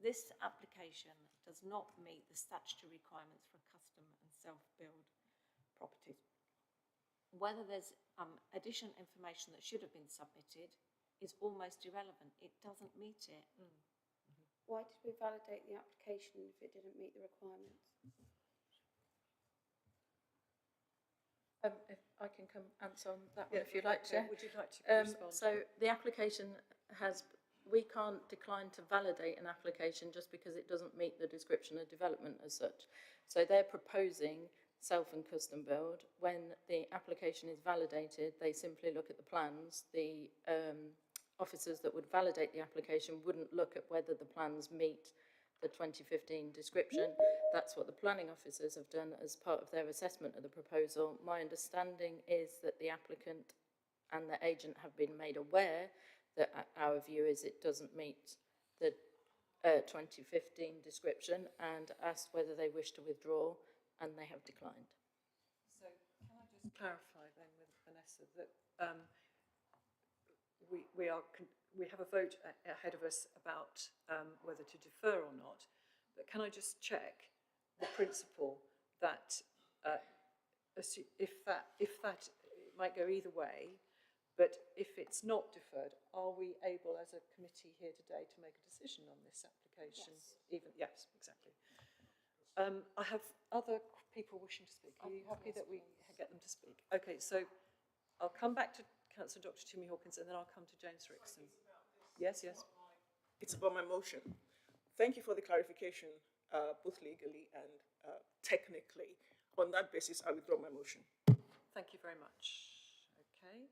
this application does not meet the statutory requirements for custom and self-build properties. Whether there's additional information that should have been submitted is almost irrelevant. It doesn't meet it. Mm. Why did we validate the application if it didn't meet the requirements? If I can come answer on that one if you'd like to. Would you like to respond? So the application we can't decline to validate an application just because it doesn't meet the description of development as such. So they're proposing self and custom build. When the application is validated, they simply look at the plans. The officers that would validate the application wouldn't look at whether the plans meet the 2015 description. That's what the planning officers have done as part of their assessment of the proposal. My understanding is that the applicant and the agent have been made aware that our view is it doesn't meet the 2015 description and asked whether they wish to withdraw, and they have declined. So can I just clarify then with Vanessa that we have a vote ahead of us about whether to defer or not, but can I just check the principle that if that it might go either way, but if it's not deferred, are we able as a committee here today to make a decision on this application? Yes. Yes, exactly. I have other people wishing to speak. Are you happy that we get them to speak? Okay, so I'll come back to Councillor Dr. Timmy Hawkins and then I'll come to James Rickson. Yes, yes. It's about my motion. Thank you for the clarification, both legally and technically. On that basis, I withdraw my motion. Thank you very much. Okay.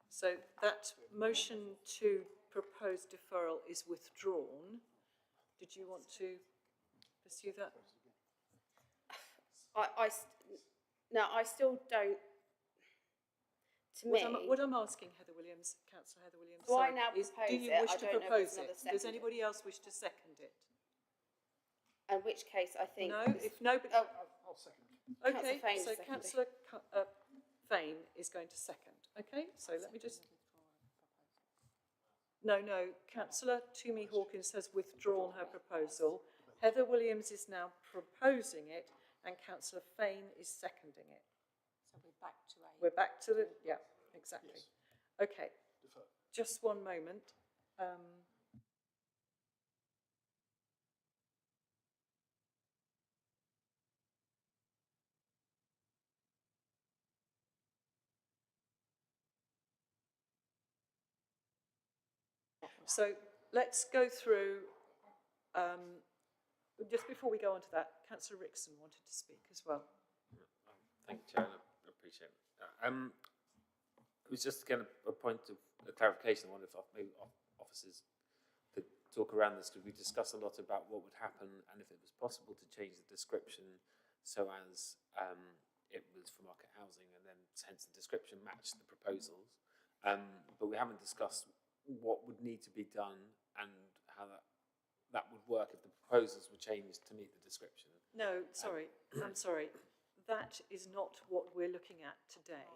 So that motion to propose deferral is withdrawn. Did you want to pursue that? I still don't. To me, what I'm asking Heather Williams, Councillor Heather Williams, so I now is, propose do you it. wish I to don't know propose if another it? Does seconder. anybody else wish to second it? In which case, I think. No, if nobody. Oh, I'll second. Okay, Fane so is seconding. Councillor Fane is going to second. Okay, so let me just. No, Councillor Toomey Hawkins has withdrawn her proposal. Heather Williams is now proposing it, and Councillor Fane is seconding it. So we're back to A. We're back to the, yeah, exactly. Yes. Okay, Defer. just one moment. So let's go through, just before we go on to that, Councillor Rickson wanted to speak as well. Thank you, Chair. I appreciate it. It was just again a point of clarification. I wonder if maybe officers could talk around this, because we discussed a lot about what would happen and if it was possible to change the description so as it was for market housing, and then hence the description matched the proposals. But we haven't discussed what would need to be done and how that would work if the proposals were changed to meet the description. No, sorry, I'm sorry. That is not what we're looking at today.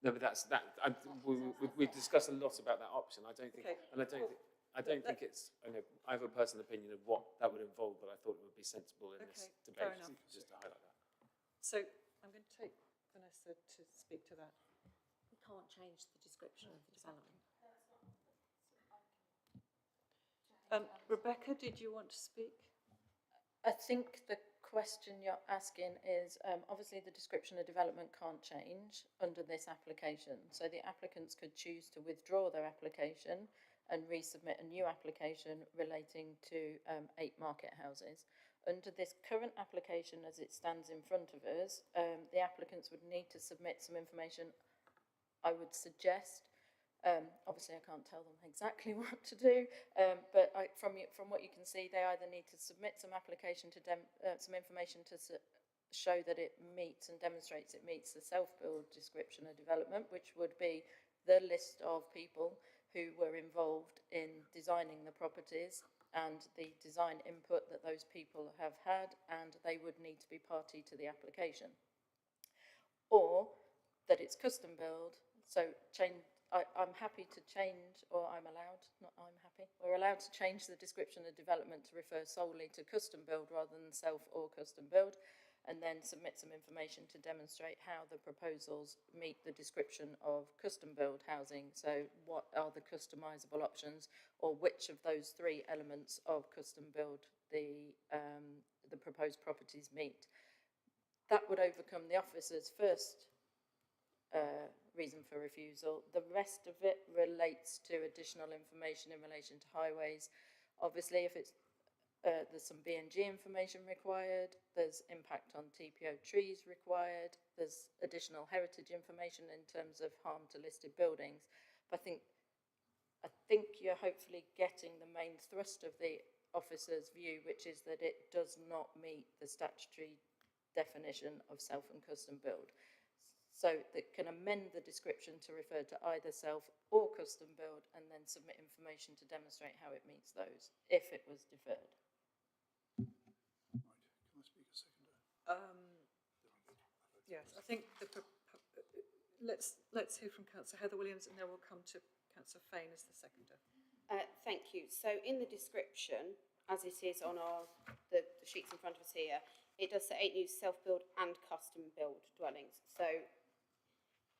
No, but that's that. We discussed a lot about that option. I don't think, Okay. and I don't think it's. I know I have a personal opinion of what that would involve, but I thought it would be sensible in this fair debate enough. just to highlight that. So I'm going to take Vanessa to speak to that. We can't change the description of the development. Rebecca, did you want to speak? I think the question you're asking is, obviously the description of development can't change under this application. So the applicants could choose to withdraw their application and resubmit a new application relating to 8 market houses. Under this current application as it stands in front of us, the applicants would need to submit some information. I would suggest, obviously I can't tell them exactly what to do, but from what you can see, they either need to submit some application to some information to show that it meets and demonstrates it meets the self-build description of development, which would be the list of people who were involved in designing the properties and the design input that those people have had, and they would need to be party to the application. Or that it's custom build, so I'm happy to change, or I'm allowed, not I'm happy, we're allowed to change the description of development to refer solely to custom build rather than self or custom build, and then submit some information to demonstrate how the proposals meet the description of custom build housing. So what are the customisable options, or which of those 3 elements of custom build the proposed properties meet. That would overcome the officer's first reason for refusal. The rest of it relates to additional information in relation to highways. Obviously, if it's there's some B&G information required, there's impact on TPO trees required, there's additional heritage information in terms of harm to listed buildings. But I think you're hopefully getting the main thrust of the officer's view, which is that it does not meet the statutory definition of self and custom build. So that can amend the description to refer to either self or custom build, and then submit information to demonstrate how it meets those, if it was deferred. Right. Can I speak a second? Yes, I think let's hear from Councillor Heather Williams, and then we'll come to Councillor Fane as the seconder. Thank you. So in the description, as it is on the sheets in front of us here, it does say 8 new self-build and custom-build dwellings. So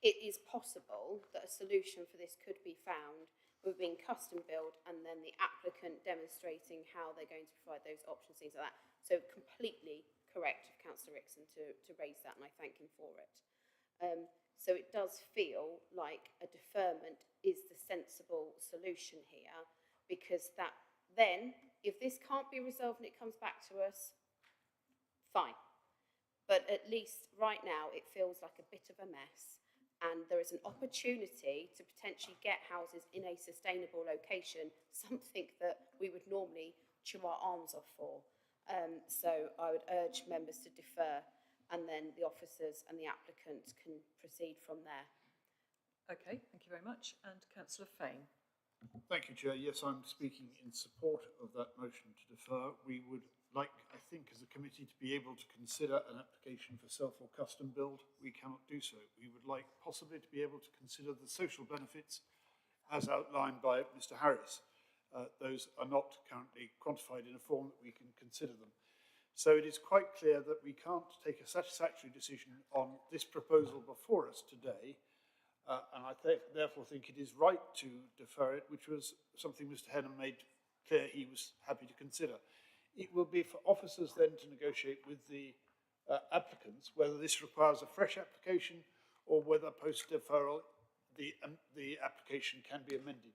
it is possible that a solution for this could be found with being custom-build and then the applicant demonstrating how they're going to provide those options, things like that. So completely correct of Councillor Rickson to raise that, and I thank him for it. So it does feel like a deferment is the sensible solution here, because that then, if this can't be resolved and it comes back to us, fine. But at least right now it feels like a bit of a mess, and there is an opportunity to potentially get houses in a sustainable location, something that we would normally chew our arms off for. So I would urge members to defer. and then the officers and the applicant can proceed from there. Okay, thank you very much. And Councillor Fane. Thank you, Chair. Yes, I'm speaking in support of that motion to defer. We would like, I think, as a committee to be able to consider an application for self or custom build. We cannot do so. We would like possibly to be able to consider the social benefits as outlined by Mr. Harris. Those are not currently quantified in a form that we can consider them. So it is quite clear that we can't take a satisfactory decision on this proposal before us today. And I therefore think it is right to defer it, which was something Mr. Henham made clear he was happy to consider. It will be for officers then to negotiate with the applicants whether this requires a fresh application or whether post-deferral the application can be amended.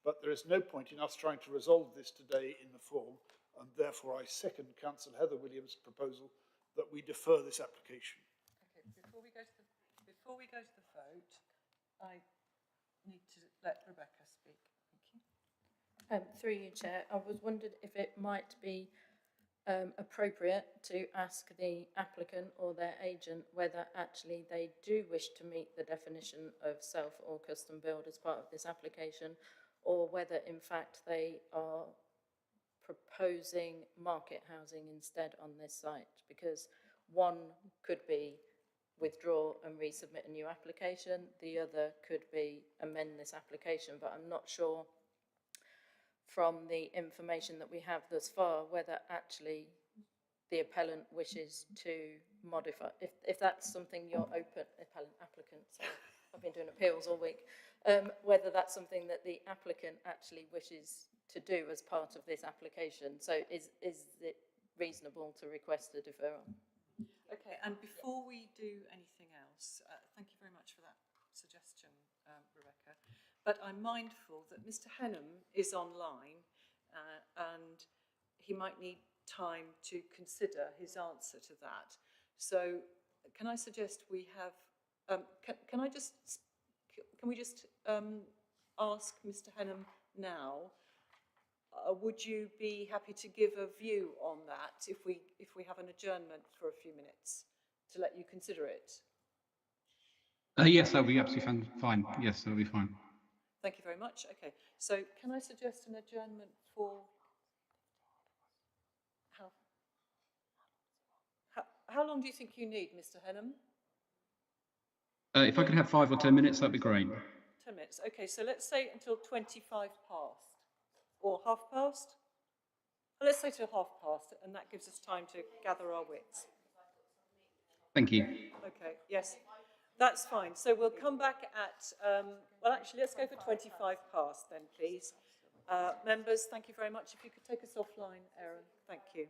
But there is no point in us trying to resolve this today in the form, and therefore I second Councillor Heather Williams' proposal that we defer this application. Okay, before we go to the vote, I need to let Rebecca speak. Thank you. Through you, Chair, I was wondered if it might be appropriate to ask the applicant or their agent whether actually they do wish to meet the definition of self or custom build as part of this application, or whether in fact they are proposing market housing instead on this site, because one could be withdraw and resubmit a new application, the other could be amend this application, but I'm not sure from the information that we have thus far whether actually the appellant wishes to modify, if that's something you're open, applicant, sorry, I've been doing appeals all week, whether that's something that the applicant actually wishes to do as part of this application. So is it reasonable to request a deferral? Okay, and before we do anything else, thank you very much for that suggestion, Rebecca. But I'm mindful that Mr. Henham is online and he might need time to consider his answer to that. So can I suggest we have, can we just ask Mr. Henham now, would you be happy to give a view on that if we have an adjournment for a few minutes to let you consider it? Yes, that'll be absolutely fine. Yes, that'll be fine. Thank you very much. Okay, so can I suggest an adjournment for how long do you think you need, Mr. Henham? If I could have 5 or 10 minutes, that'd be great. 10 minutes. Okay, so let's say until 25 past. Or half past? Let's say till half past, and that gives us time to gather our wits. Thank you. Okay, yes, that's fine. So we'll come back at, well, actually, let's go for 25 past then, please. Members, thank you very much. If you could take us offline, Aaron, thank you.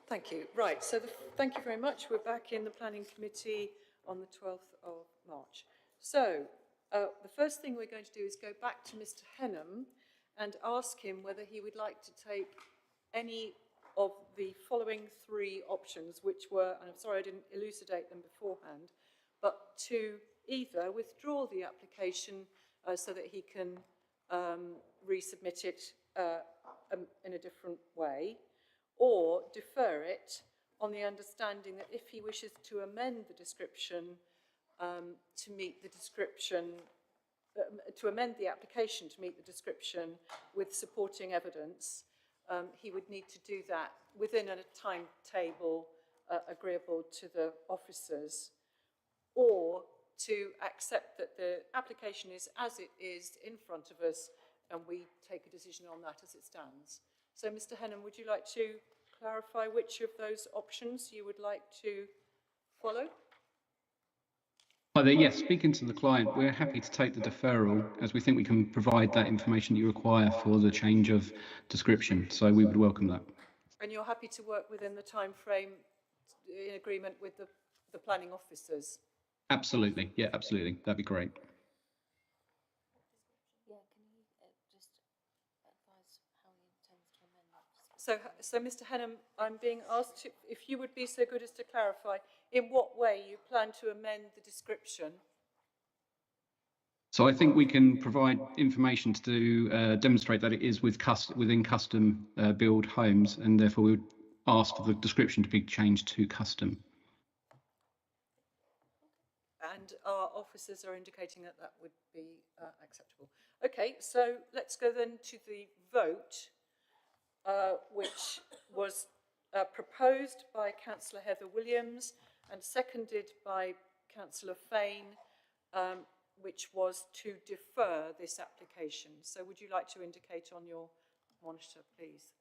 Thank you. Right, so thank you very much. We're back in the Planning Committee on the 12th of March. So the first thing we're going to do is go back to Mr. Henham and ask him whether he would like to take any of the following three options, which were, and I'm sorry I didn't elucidate them beforehand, but to either withdraw the application so that he can resubmit it in a different way, or defer it on the understanding that if he wishes to amend the description to meet the description, to amend the application to meet the description with supporting evidence, he would need to do that within a timetable agreeable to the officers, or to accept that the application is as it is in front of us and we take a decision on that as it stands. So, Mr. Henham, would you like to clarify which of those options you would like to follow? Hi there, yes, speaking to the client, we're happy to take the deferral as we think we can provide that information that you require for the change of description, so we would welcome that. And you're happy to work within the time frame in agreement with the planning officers? Absolutely, yeah, absolutely, that'd be great. Yeah, can you just advise how he intends to amend that? So Mr. Henham, I'm being asked if you would be so good as to clarify in what way you plan to amend the description. So I think we can provide information to demonstrate that it is within custom build homes, and therefore we would ask for the description to be changed to custom. And our officers are indicating that that would be acceptable. Okay, so let's go then to the vote, which was proposed by Councillor Heather Williams and seconded by Councillor Fain, which was to defer this application. So would you like to indicate on your monitor, please?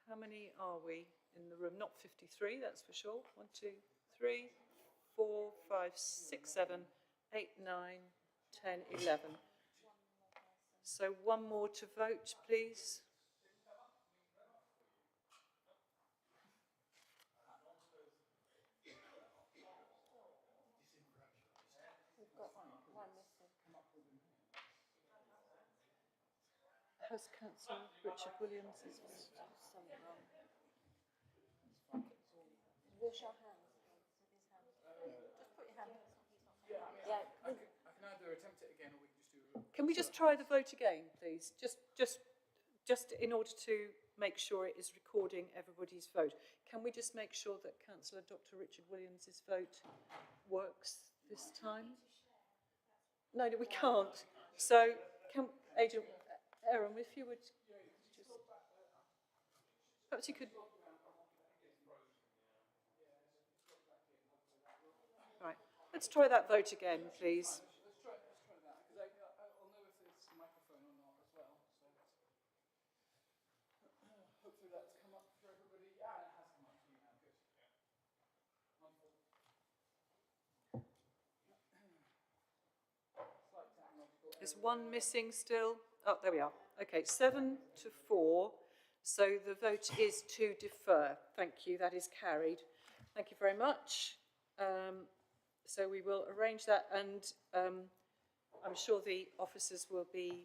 How many are we in the room? Not 53, that's for sure. 1, 2, 3, 4, 5, 6, 7, 8, 9, 10, 11. So one more to vote, please. We've got one missing. Has Councillor Richard Williams Something wrong. Wash our hands with his hands. Just put your hand. Yeah. I can either attempt it again, or we can just do. Can we just try the vote again, please? Just in order to make sure it is recording everybody's vote. Can we just make sure that Councillor Dr. Richard Williams's vote works this time? No, we can't. So, Agent Aaron, if you would just, perhaps you could. Right. Let's try that vote again, please. Let's try that, because I'll know if it's the microphone or not as well. So hopefully that's come up for everybody. Yeah, it has come up for you now. Good. Yeah. Wonderful. Slight technological error. There's one missing still. Oh, there we are. Okay, 7 to 4. So the vote is to defer. Thank you. That is carried. Thank you very much. So we will arrange that, and I'm sure the officers will be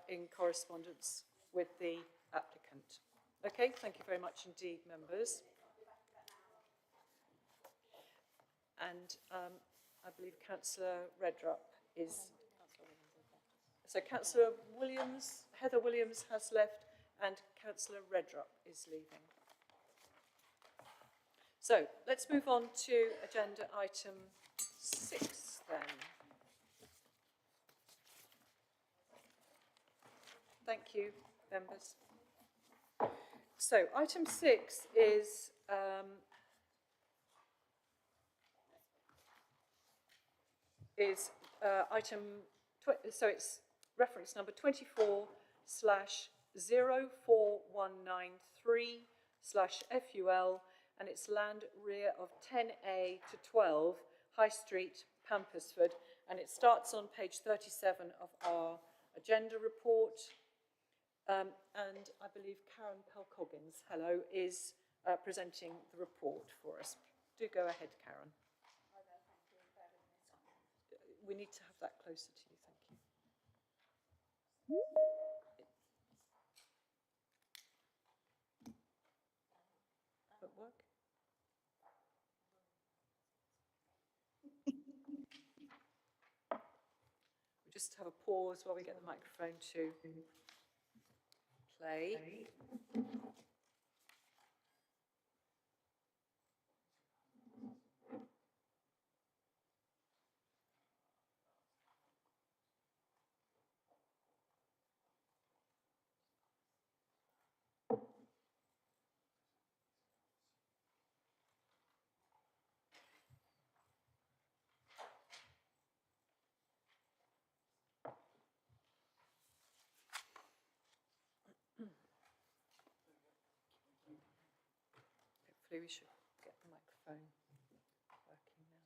in correspondence with the applicant. Okay, thank you very much indeed, members. And I believe Councillor Redrup is... So Councillor Williams, Heather Williams has left, and Councillor Redrup is leaving. So let's move on to agenda item 6 then. Thank you, members. So item 6 is so it's reference number 24/04193/FUL, and it's land rear of 10A to 12 High Street, Pampersford, and it starts on page 37 of our agenda report. And I believe Karen Pell-Coggins, hello, is presenting the report for us. Do go ahead, Karen. We need to have that closer to you, thank you. At work? We just have a pause while we get the microphone to play. Hopefully we should get the microphone working now.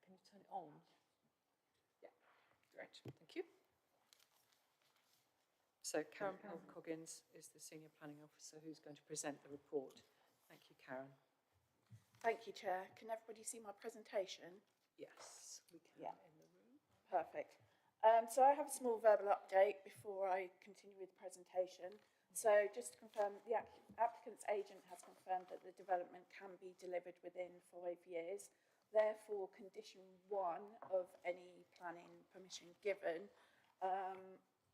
Can you turn it on? Yeah, great, thank you. So Karen Pell-Coggins is the Senior Planning Officer who's going to present the report. Thank you, Karen. Thank you, Chair. Can everybody see my presentation? Yes, we can in the room. Perfect. So I have a small verbal update before I continue with the presentation. So just to confirm, the applicant's agent has confirmed that the development can be delivered within 5 years. Therefore, condition 1 of any planning permission given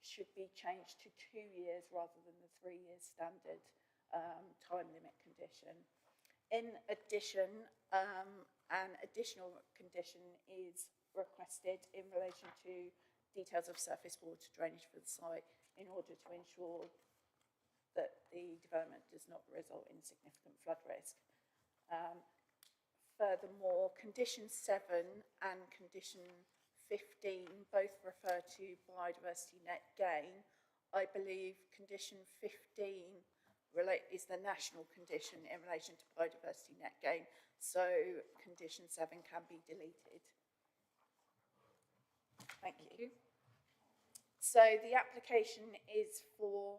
should be changed to 2 years rather than the 3 years standard time limit condition. In addition, an additional condition is requested in relation to details of surface water drainage for the site in order to ensure that the development does not result in significant flood risk. Furthermore, condition 7 and condition 15 both refer to biodiversity net gain. I believe condition 15 is the national condition in relation to biodiversity net gain, so condition 7 can be deleted. Thank you. So the application is for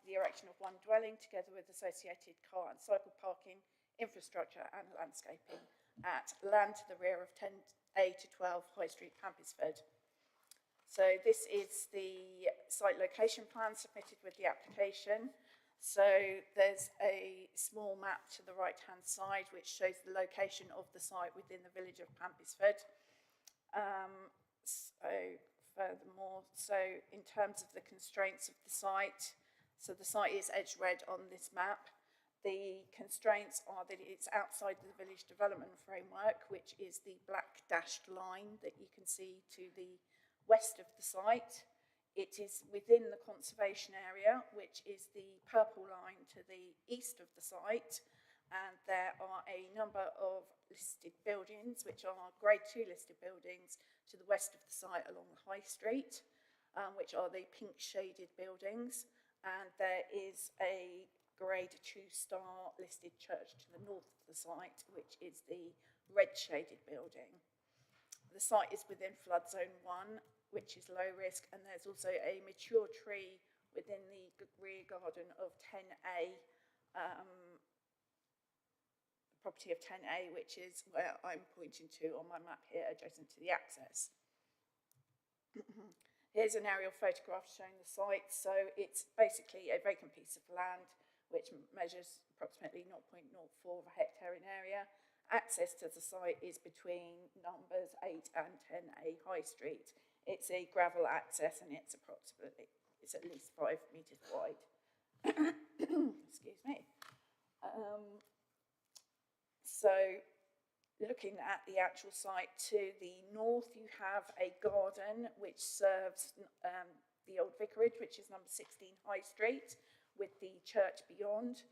the erection of 1 dwelling together with associated car and cycle parking, infrastructure and landscaping at land to the rear of 10A to 12 High Street, Pampersford. So this is the site location plan submitted with the application. So there's a small map to the right-hand side which shows the location of the site within the village of Pampersford. Furthermore, so in terms of the constraints of the site, so the site is edge red on this map. The constraints are that it's outside the village development framework, which is the black dashed line that you can see to the west of the site. It is within the conservation area, which is the purple line to the east of the site. And there are a number of listed buildings, which are grade 2 listed buildings to the west of the site along the High Street, which are the pink shaded buildings. And there is a grade 2 star listed church to the north of the site, which is the red shaded building. The site is within flood zone 1, which is low risk, and there's also a mature tree within the rear garden of 10A, property of 10A, which is where I'm pointing to on my map here, adjacent to the access. Here's an aerial photograph showing the site. So it's basically a vacant piece of land which measures approximately 0.04 of a hectare in area. Access to the site is between numbers 8 and 10A High Street. It's a gravel access and it's at least 5 metres wide. Excuse me. So looking at the actual site to the north, you have a garden which serves the old vicarage, which is number 16 High Street, with the church beyond.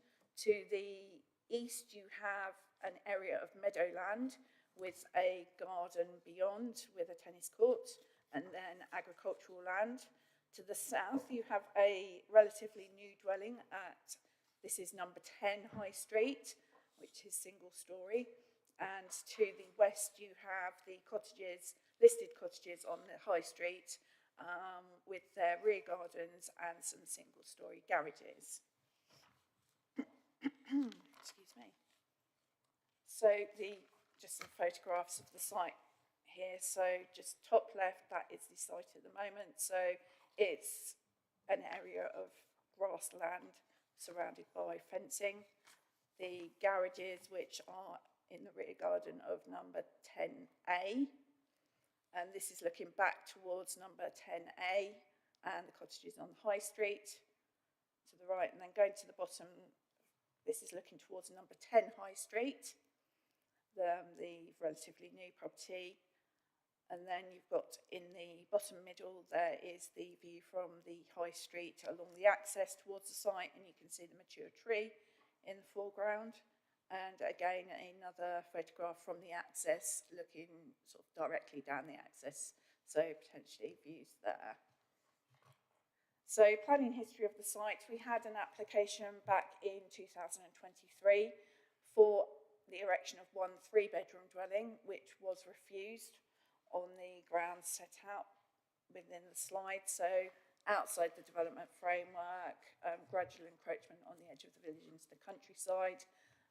To the east, you have an area of meadowland with a garden beyond with a tennis court and then agricultural land. To the south, you have a relatively new dwelling this is number 10 High Street, which is single storey. And to the west, you have the cottages, listed cottages on the high street, with their rear gardens and some single storey garages. Excuse me. So just some photographs of the site here. So just top left, that is the site at the moment. So it's an area of grassland surrounded by fencing. The garages, which are in the rear garden of number 10A, and this is looking back towards number 10A, and the cottages on the high street to the right, and then going to the bottom, this is looking towards number 10 High Street, the relatively new property. And then you've got in the bottom middle, there is the view from the high street along the access towards the site, and you can see the mature tree in the foreground. And again, another photograph from the access looking sort of directly down the access, so potentially views there. So planning history of the site, we had an application back in 2023 for the erection of one 3-bedroom dwelling, which was refused on the grounds set out within the slide. So outside the development framework, gradual encroachment on the edge of the village into the countryside,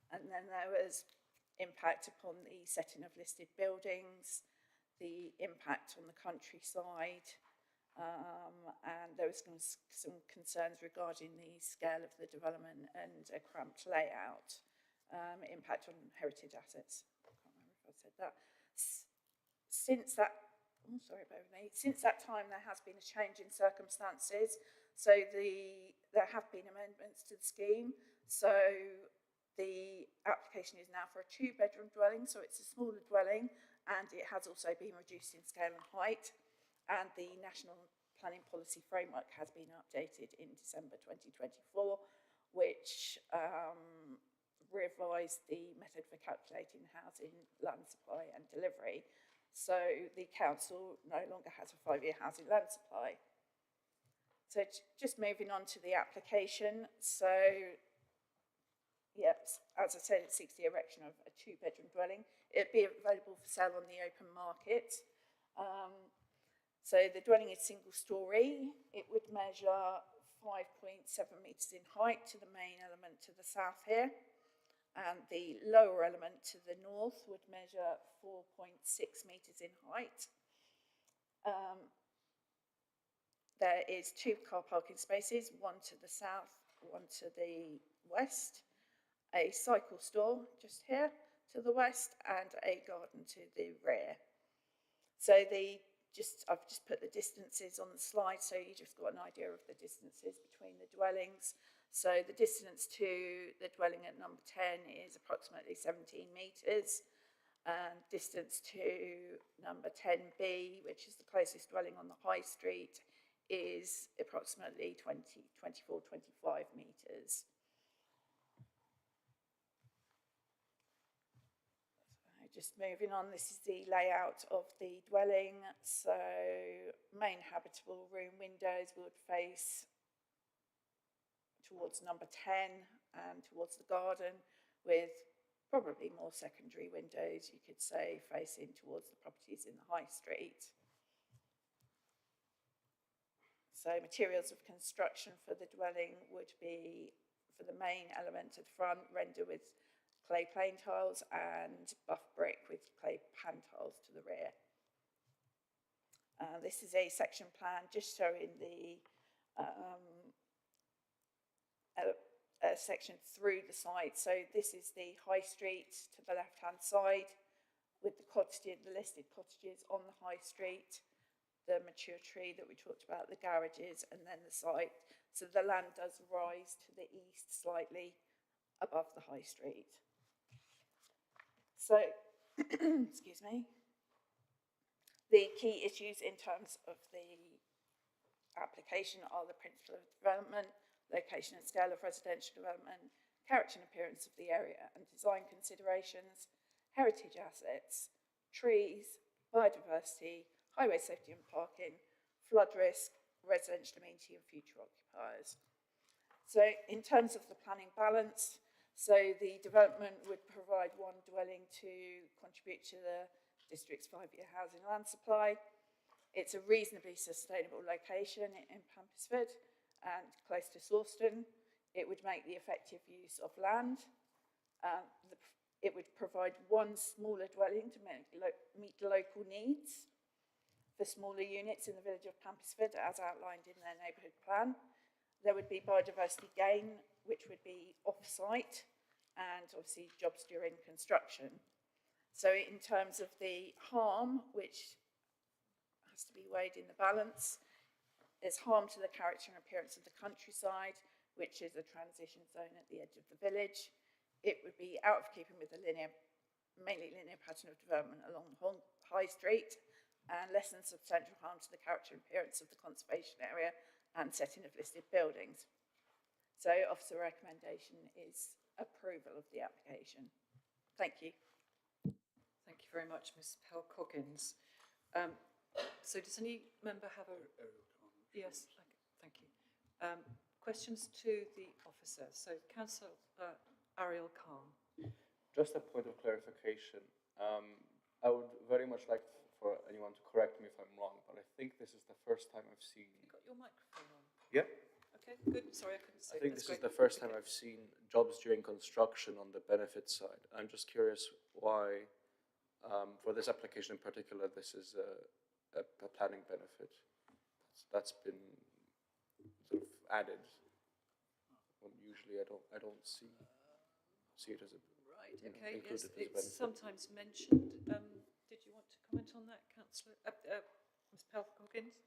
and then there was impact upon the setting of listed buildings, the impact on the countryside, and there was some concerns regarding the scale of the development and a cramped layout, impact on heritage assets. I can't remember if I said that. Since that time, there has been a change in circumstances. So there have been amendments to the scheme. So the application is now for a 2-bedroom dwelling. So it's a smaller dwelling, and it has also been reduced in scale and height. And the National Planning Policy Framework has been updated in December 2024, which revised the method for calculating housing, land supply and delivery. So the council no longer has a 5-year housing land supply. So just moving on to the application. So, yes, as I said, it seeks the erection of a 2-bedroom dwelling. It'd be available for sale on the open market. So the dwelling is single storey. It would measure 5.7 metres in height to the main element to the south here. And the lower element to the north would measure 4.6 metres in height. There is 2 car parking spaces, one to the south, one to the west, a cycle store just here to the west, and a garden to the rear. So I've just put the distances on the slide, so you just got an idea of the distances between the dwellings. So the distance to the dwelling at number 10 is approximately 17 metres, and distance to number 10B, which is the closest dwelling on the high street, is approximately 24, 25 metres. Just moving on, this is the layout of the dwelling. So main habitable room windows would face towards number 10 and towards the garden, with probably more secondary windows, you could say, facing towards the properties in the high street. So materials of construction for the dwelling would be, for the main element at the front, render with clay plain tiles and buff brick with clay pan tiles to the rear. This is a section plan just showing the section through the site. So this is the high street to the left-hand side, with the listed cottages on the high street, the mature tree that we talked about, the garages, and then the site. So the land does rise to the east slightly above the high street. So, excuse me, the key issues in terms of the application are the principle of development, location and scale of residential development, character and appearance of the area and design considerations, heritage assets, trees, biodiversity, highway safety and parking, flood risk, residential amenity and future occupiers. So in terms of the planning balance, So the development would provide one dwelling to contribute to the district's 5-year housing land supply. It's a reasonably sustainable location in Pampisford and close to Sawston. It would make the effective use of land. It would provide one smaller dwelling to meet local needs for smaller units in the village of Pampisford, as outlined in their neighbourhood plan. There would be biodiversity gain, which would be off-site, and obviously jobs during construction. So in terms of the harm, which has to be weighed in the balance, there's harm to the character and appearance of the countryside, which is a transition zone at the edge of the village. It would be out of keeping with the mainly linear pattern of development along the High Street, and lessen substantial harm to the character and appearance of the conservation area and setting of listed buildings. So officer recommendation is approval of the application. Thank you. Thank you very much, Ms Pell-Coggins. So does any member have a... Yes, thank you. Questions to the officer. So Councillor Ariel Khan. Just a point of clarification. I would very much like for anyone to correct me if I'm wrong, but I think this is the first time I've seen... You got your microphone on? Yeah. Okay, good. Sorry, I couldn't see. I think this is the first time I've seen jobs during construction on the benefit side. I'm just curious why, for this application in particular, this is a planning benefit. That's been sort of added. When usually I don't see it as a right. You know, Okay. Yes, included as a it's benefit. sometimes mentioned. Did you want to comment on that, Councillor Ms Pell-Coggins?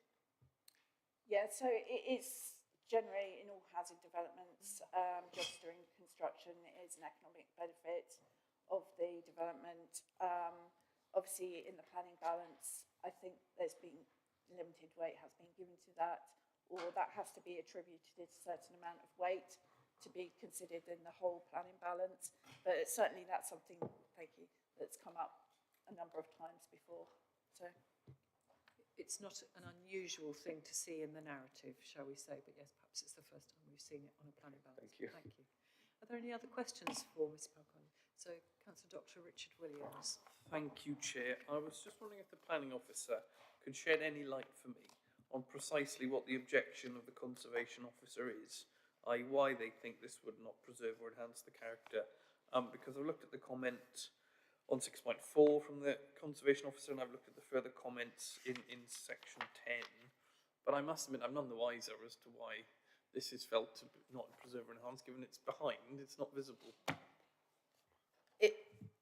Yeah. So it is generally in all housing developments, jobs during construction is an economic benefit of the development. Obviously, in the planning balance, I think there's been limited weight has been given to that, or that has to be attributed a certain amount of weight to be considered in the whole planning balance. But certainly that's something, thank you, that's come up a number of times before. So it's not an unusual thing to see in the narrative, shall we say, but yes, perhaps it's the first time we've seen it on a planning balance. Thank you. Thank you. Are there any other questions for Ms Pell-Coggins? So, Councillor Dr Richard Williams. Thank you, Chair. I was just wondering if the planning officer could shed any light for me on precisely what the objection of the conservation officer is, i.e. why they think this would not preserve or enhance the character. Because I've looked at the comment on 6.4 from the conservation officer, and I've looked at the further comments in section 10, but I must admit I'm none the wiser as to why this is felt to not preserve or enhance, given it's behind, it's not visible.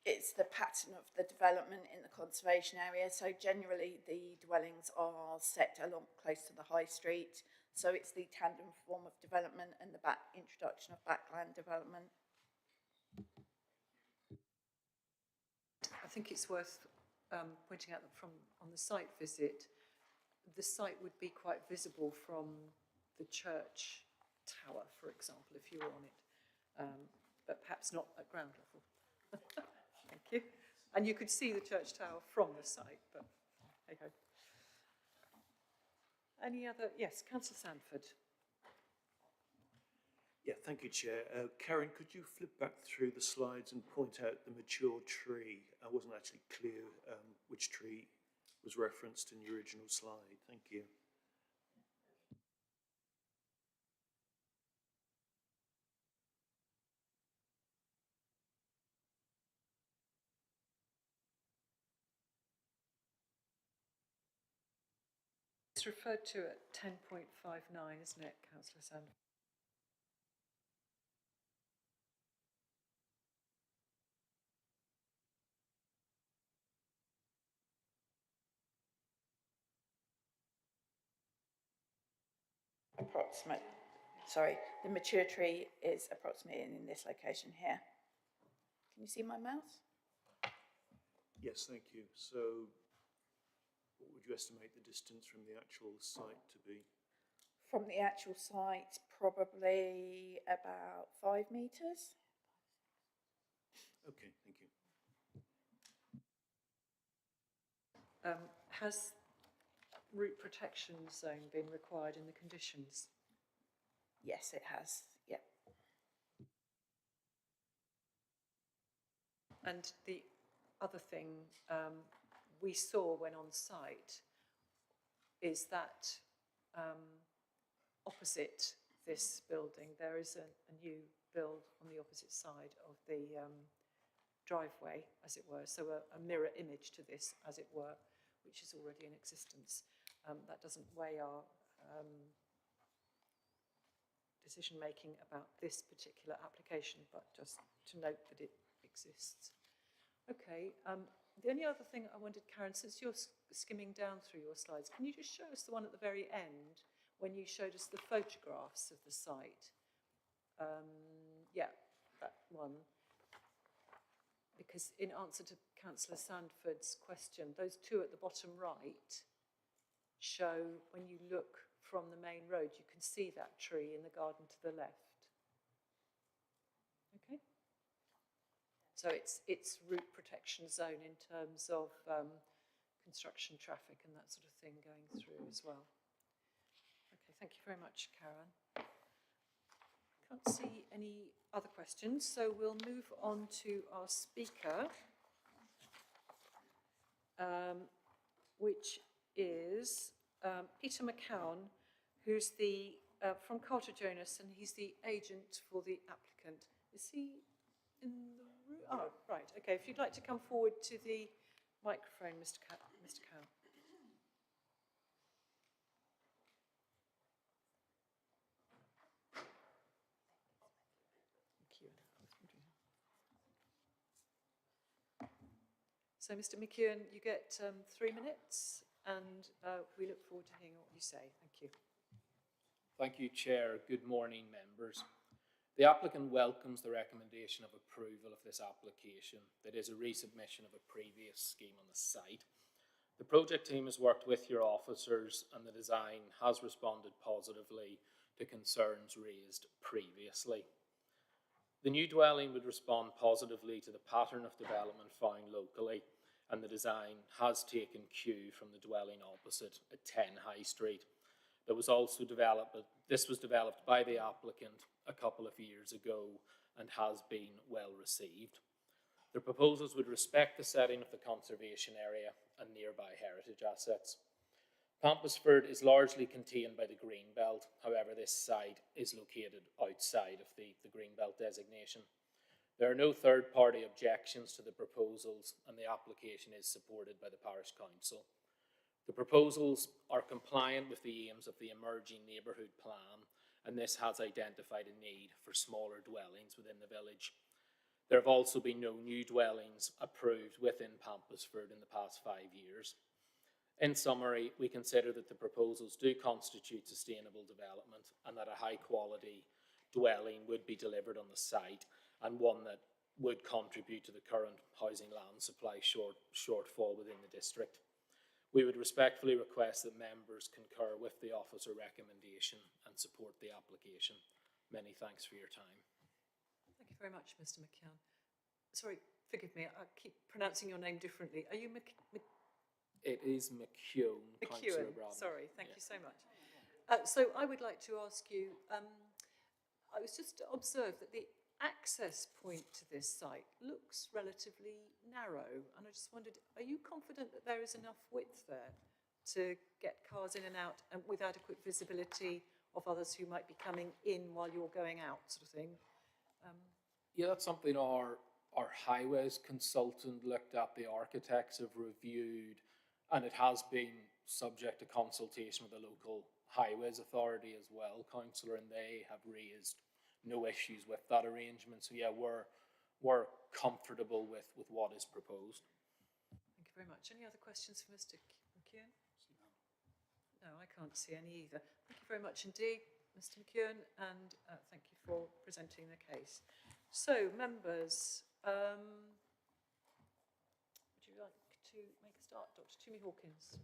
It's the pattern of the development in the conservation area. So generally the dwellings are set along close to the high street. So it's the tandem form of development and the introduction of backland development. I think it's worth pointing out that on the site visit, the site would be quite visible from the church tower, for example, if you were on it, but perhaps not at ground level. Thank you. And you could see the church tower from the site, but hey ho. Any other? Yes, Councillor Sandford. Yeah, thank you, Chair. Karen, could you flip back through the slides and point out the mature tree? I wasn't actually clear which tree was referenced in the original slide. Thank you. It's referred to at 10.59, isn't it, Councillor Sandford? The mature tree is approximately in this location here. Can you see my mouse? Yes, thank you. So what would you estimate the distance from the actual site to be? From the actual site, probably about 5 metres. Okay, thank you. Has root protection zone been required in the conditions? Yes, it has. Yeah. And the other thing we saw when on site is that opposite this building, there is a new build on the opposite side of the driveway, as it were, so a mirror image to this, as it were, which is already in existence. That doesn't weigh our decision-making about this particular application, but just to note that it exists. Okay, the only other thing I wanted, Karen, since you're skimming down through your slides, can you just show us the one at the very end when you showed us the photographs of the site? Yeah, that one. Because in answer to Councillor Sandford's question, those two at the bottom right show, when you look from the main road, you can see that tree in the garden to the left. Okay? So it's route protection zone in terms of construction traffic and that sort of thing going through as well. Okay, thank you very much, Karen. Can't see any other questions, so we'll move on to our speaker, which is Peter McCown, who's from Carter Jonas, and he's the agent for the applicant. Is he in the room? Oh, right. Okay. If you'd like to come forward to the microphone, Mr. Cowan. So, Mr. McEwen, you get 3 minutes, and we look forward to hearing what you say. Thank you. Thank you, Chair. Good morning, members. The applicant welcomes the recommendation of approval of this application that is a resubmission of a previous scheme on the site. The project team has worked with your officers, and the design has responded positively to concerns raised previously. The new dwelling would respond positively to the pattern of development found locally, and the design has taken cue from the dwelling opposite at 10 High Street. This was developed by the applicant a couple of years ago and has been well received. The proposals would respect the setting of the conservation area and nearby heritage assets. Pampusford is largely contained by the Greenbelt, however this site is located outside of the Greenbelt designation. There are no third-party objections to the proposals, and the application is supported by the Parish Council. The proposals are compliant with the aims of the emerging neighbourhood plan, and this has identified a need for smaller dwellings within the village. There have also been no new dwellings approved within Pampusford in the past 5 years. In summary, we consider that the proposals do constitute sustainable development and that a high-quality dwelling would be delivered on the site, and one that would contribute to the current housing land supply shortfall within the district. We would respectfully request that members concur with the officer recommendation and support the application. Many thanks for your time. Thank you very much, Mr. McKeown. Sorry, forgive me, I keep pronouncing your name differently. Are you It is McEwen. Sorry, thank you so much. So I would like to ask you, I was just observed that the access point to this site looks relatively narrow, and I just wondered, are you confident that there is enough width there to get cars in and out and with adequate visibility of others who might be coming in while you're going out, sort of thing? Yeah, that's something our highways consultant looked at, the architects have reviewed, and it has been subject to consultation with the local highways authority as well, councillor, and they have raised no issues with that arrangement. So yeah, we're comfortable with what is proposed. Thank you very much. Any other questions for Mr. McEwen? No, I can't see any either. Thank you very much indeed, Mr. McEwen, and thank you for presenting the case. So, members, would you like to make a start, Dr. Toomey Hawkins?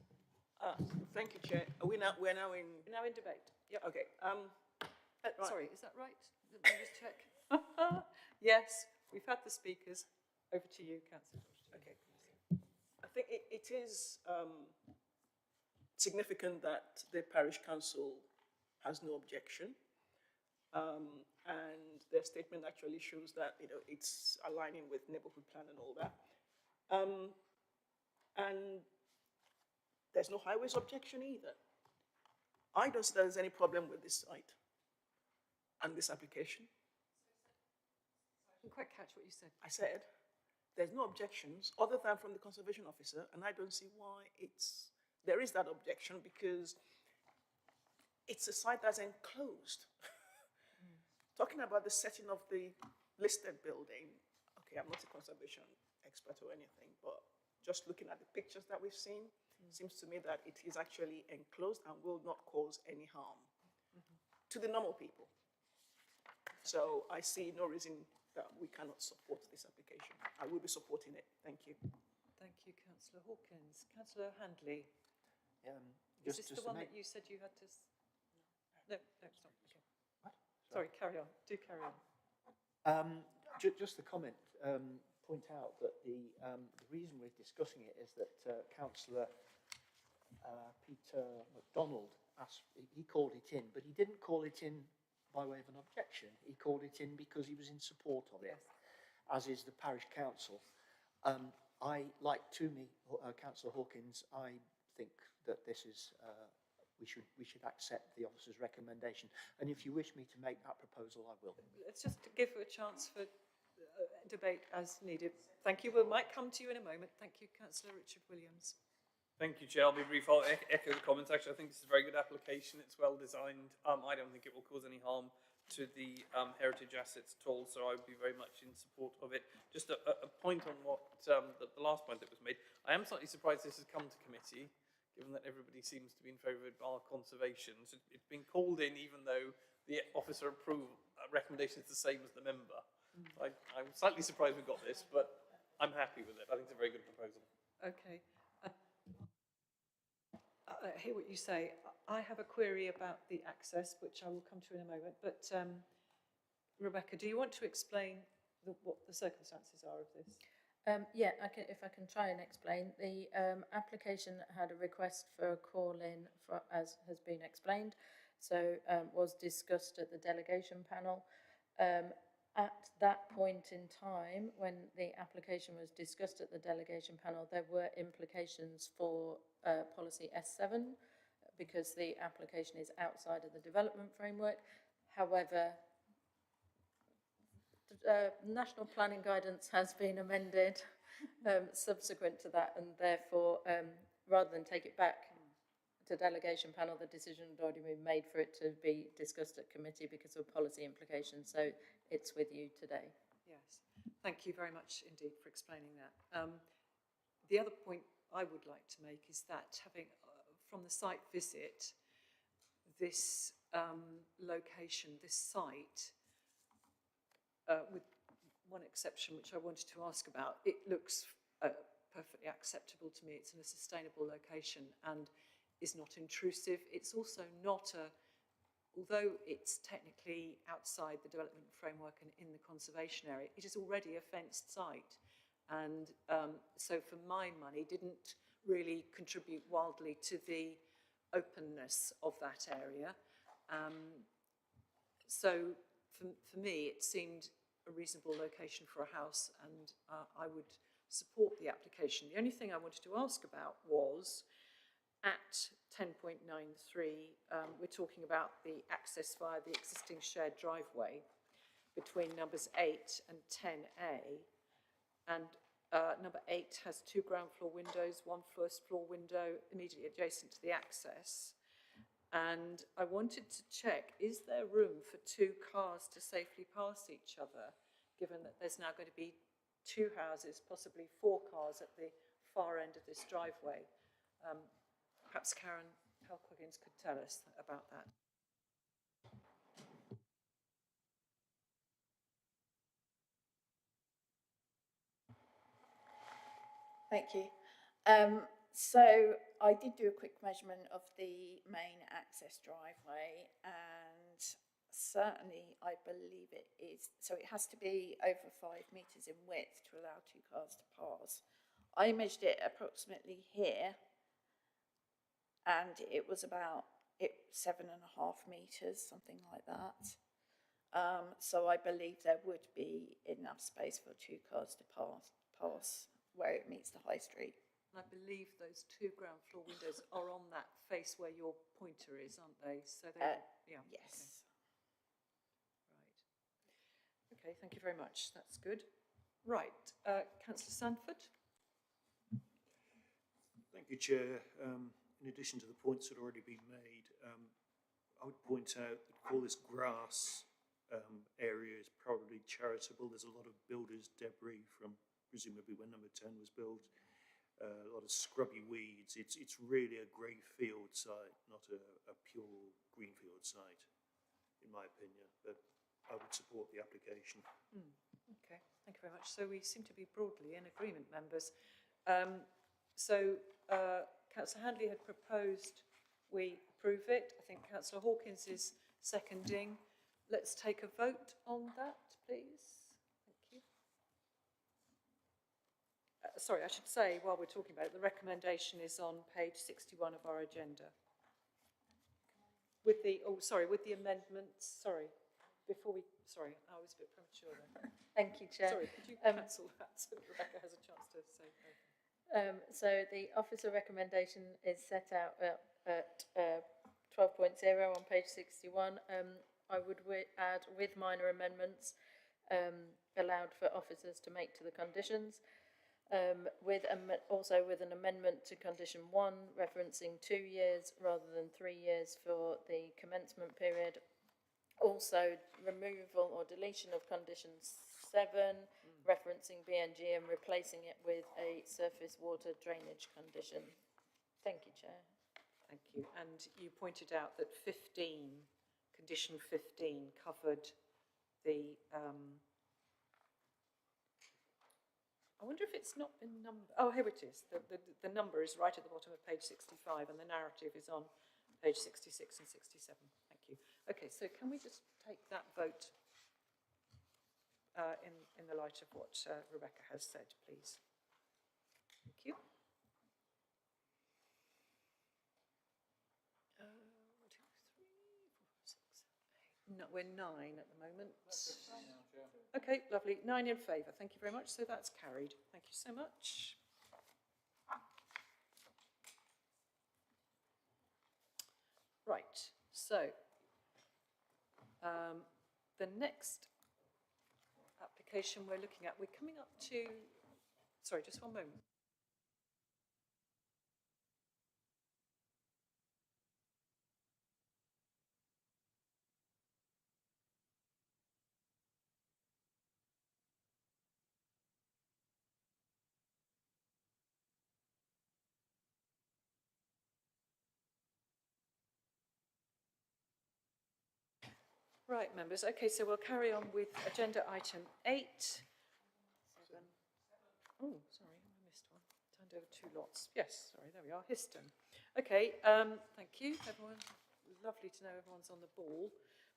Thank you, Chair. We're now in debate. Yep. Okay. Right. Sorry, is that right? Let me just check. Yes, we've had the speakers. Over to you, Councillor. Okay. I think it is significant that the Parish Council has no objection. and their statement actually shows that, it's aligning with neighborhood plan and all that. And there's no highways objection either. I don't see that there's any problem with this site and this application. I didn't quite catch what you said. I said, there's no objections other than from the conservation officer, and I don't see why there is that objection, because it's a site that's enclosed. Talking about the setting of the listed building, okay, I'm not a conservation expert or anything, but just looking at the pictures that we've seen, seems to me that it is actually enclosed and will not cause any harm to the normal people. So I see no reason that we cannot support this application. I will be supporting it. Thank you. Thank you, Councillor Hawkins. Councillor Handley. Is this Just the one that you said you had to... No, it's not. Okay. What? Sorry, carry on. Do carry on. Just a comment, point out that the reason we're discussing it is that Councillor Peter MacDonald he called it in, but he didn't call it in by way of an objection. He called it in because he was in support of it, as is the parish council. Like Toomey, Councillor Hawkins, I think that this is, we should accept the officer's recommendation. And if you wish me to make that proposal, I will. Let's just give a chance for debate as needed. Thank you. We might come to you in a moment. Thank you, Councillor Richard Williams. Thank you, Chair. I'll be brief. I'll echo the comments. Actually, I think this is a very good application. It's well designed. I don't think it will cause any harm to the heritage assets at all, so I would be very much in support of it. Just a point on what the last point that was made. I am slightly surprised this has come to committee, given that everybody seems to be in favour of bar conservation. So it's been called in even though the officer recommendation is the same as the member. I'm slightly surprised we've got this, but I'm happy with it. I think it's a very good proposal. Okay. I hear what you say. I have a query about the access, which I will come to in a moment. But Rebecca, do you want to explain what the circumstances are of this? Yeah, if I can try and explain. The application had a request for a call-in, as has been explained, so was discussed at the delegation panel. At that point in time, when the application was discussed at the delegation panel, there were implications for policy S7 because the application is outside of the development framework. However, national planning guidance has been amended subsequent to that, and therefore, rather than take it back to delegation panel, the decision had already been made for it to be discussed at committee because of policy implications. So it's with you today. Yes, thank you very much indeed for explaining that. The other point I would like to make is that having, from the site visit, this location, this site, with one exception which I wanted to ask about, it looks perfectly acceptable to me. It's in a sustainable location and is not intrusive. It's also not although it's technically outside the development framework and in the conservation area, it is already a fenced site. And so for my money, didn't really contribute wildly to the openness of that area. So for me, it seemed a reasonable location for a house, and I would support the application. The only thing I wanted to ask about was at 10.93, we're talking about the access via the existing shared driveway between numbers 8 and 10A. And number 8 has 2 ground floor windows, 1 first floor window immediately adjacent to the access. And I wanted to check, is there room for 2 cars to safely pass each other, given that there's now going to be 2 houses, possibly 4 cars at the far end of this driveway? Perhaps Karen Halcoggins could tell us about that. Thank you. So I did do a quick measurement of the main access driveway, and certainly I believe it is, so it has to be over 5 metres in width to allow 2 cars to pass. I measured it approximately here, and it was about 7.5 metres, something like that. So I believe there would be enough space for 2 cars to pass where it meets the high street. And I believe those 2 ground floor windows are on that face where your pointer is, aren't they? So they, yeah. Yes. Okay. Okay, thank you very much. That's good. Right, Councillor Sandford. Thank you, Chair. In addition to the points that have already been made, I would point out that all this grass area is probably charitable. There's a lot of builders' debris from presumably when number 10 was built. A lot of scrubby weeds. It's really a grey field site, not a pure greenfield site, in my opinion. But I would support the application. Okay, thank you very much. So we seem to be broadly in agreement, members. Councillor Handley had proposed we approve it. I think Councillor Hawkins is seconding. Let's take a vote on that, please. Thank you. Sorry, I should say, while we're talking about it, the recommendation is on page 61 of our agenda. With the, with the amendments, sorry, I was a bit premature there. Thank you, Chair. Sorry, could you cancel that so that Rebecca has a chance to say anything? So the officer recommendation is set out at 12.0 on page 61. I would add with minor amendments allowed for officers to make to the conditions. Also with an amendment to condition 1 referencing 2 years rather than 3 years for the commencement period. Also removal or deletion of condition 7 referencing BNG and replacing it with a surface water drainage condition. Thank you, Chair. Thank you. And you pointed out that condition 15 covered the I wonder if it's not been numbered. Oh, here it is. The number is right at the bottom of page 65 and the narrative is on page 66 and 67. Thank you. Okay, so can we just take that vote in the light of what Rebecca has said, please? Thank you. 1, 2, 3, 4, 5, 6, 7, 8. No, we're 9 at the moment. Okay, lovely. 9 in favour. Thank you very much. So that's carried. Thank you so much. Right. So the next application we're looking at, we're coming up to. Sorry, just one moment. Right, members. Okay, so we'll carry on with agenda item 8. 7. Oh, sorry, I missed one. Turned over 2 lots. Yes, sorry, there we are. Histon. Okay, thank you, everyone. Lovely to know everyone's on the ball.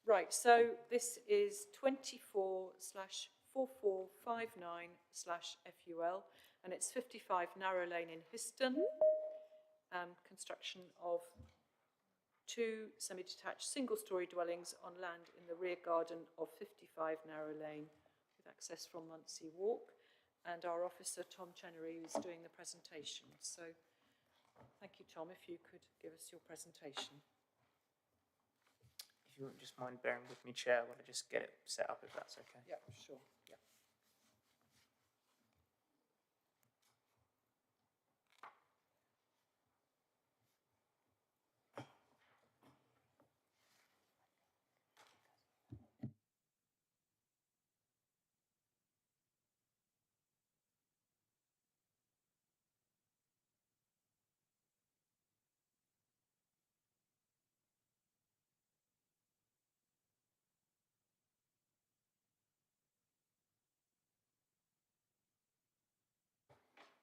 Right, so this is 24/4459/FUL, and it's 55 Narrow Lane in Histon. Construction of 2 semi-detached single-storey dwellings on land in the rear garden of 55 Narrow Lane with access from Muncie Walk. And our officer, Tom Chenery, is doing the presentation. So thank you, Tom, if you could give us your presentation. If you wouldn't just mind bearing with me, Chair, while I just get it set up, if that's okay. Yeah, sure. Yeah.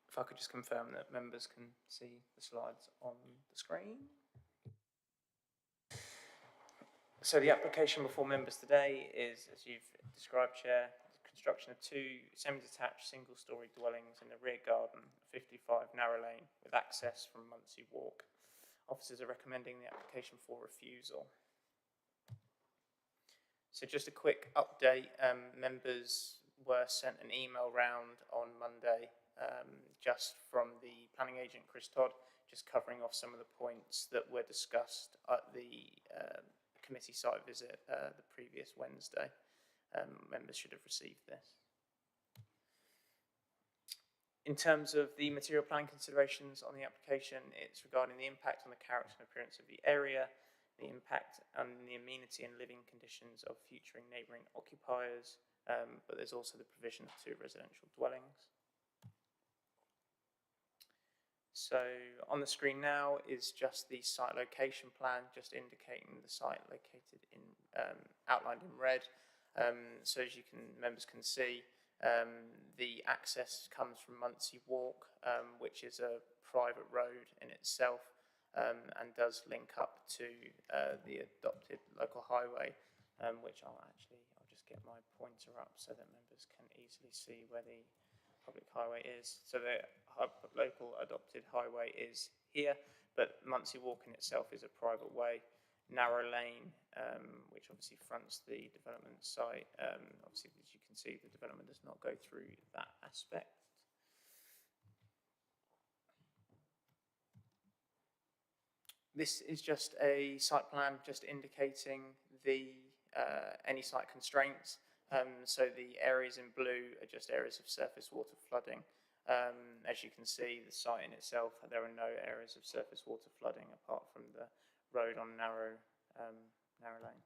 If I could just confirm that members can see the slides on the screen. So the application before members today is, as you've described, Chair, the construction of 2 semi-detached single-storey dwellings in the rear garden of 55 Narrow Lane with access from Muncie Walk. Officers are recommending the application for refusal. So just a quick update, members were sent an email round on Monday just from the planning agent, Chris Todd, just covering off some of the points that were discussed at the committee site visit the previous Wednesday. Members should have received this. In terms of the material plan considerations on the application, it's regarding the impact on the character and appearance of the area, the impact on the amenity and living conditions of future neighbouring occupiers, but there's also the provision of 2 residential dwellings. So on the screen now is just the site location plan, just indicating the site located in outlined in red. So as members can see, the access comes from Muncie Walk, which is a private road in itself, and does link up to the adopted local highway, which I'll just get my pointer up so that members can easily see where the public highway is. So the local adopted highway is here, but Muncie Walk in itself is a private way. Narrow lane, which obviously fronts the development site. Obviously, as you can see, the development does not go through that aspect. This is just a site plan, just indicating the any site constraints. So the areas in blue are just areas of surface water flooding. As you can see, the site in itself, there are no areas of surface water flooding apart from the road on narrow lane.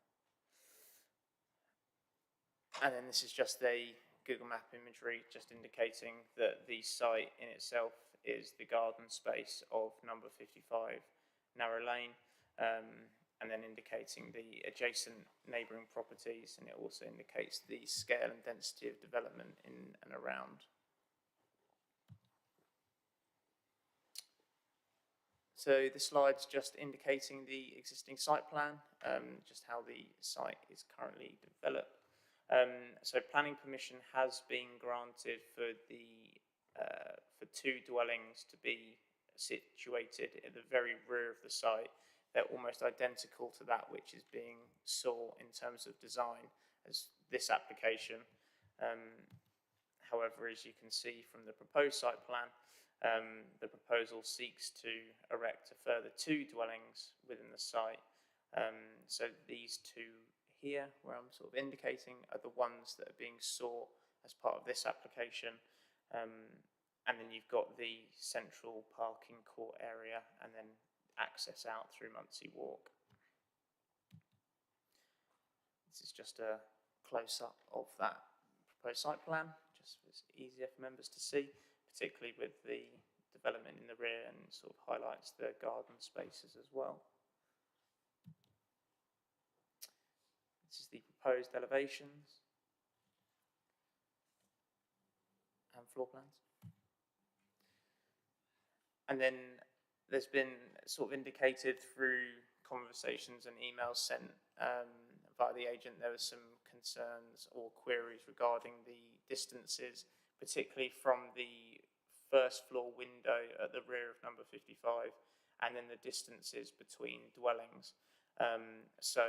And then this is just a Google Map imagery, just indicating that the site in itself is the garden space of number 55 narrow lane, and then indicating the adjacent neighbouring properties, and it also indicates the scale and density of development in and around. So the slide's just indicating the existing site plan, just how the site is currently developed. So planning permission has been granted for for 2 dwellings to be situated at the very rear of the site. They're almost identical to that which is being sought in terms of design as this application. However, as you can see from the proposed site plan, the proposal seeks to erect a further 2 dwellings within the site. So these 2 here, where I'm sort of indicating, are the ones that are being sought as part of this application. And then you've got the central parking court area and then access out through Muncie Walk. This is just a close-up of that proposed site plan, just so it's easier for members to see, particularly with the development in the rear, and sort of highlights the garden spaces as well. This is the proposed elevations and floor plans. And then there's been sort of indicated through conversations and emails sent via the agent, there were some concerns or queries regarding the distances, particularly from the first floor window at the rear of number 55, and then the distances between dwellings. So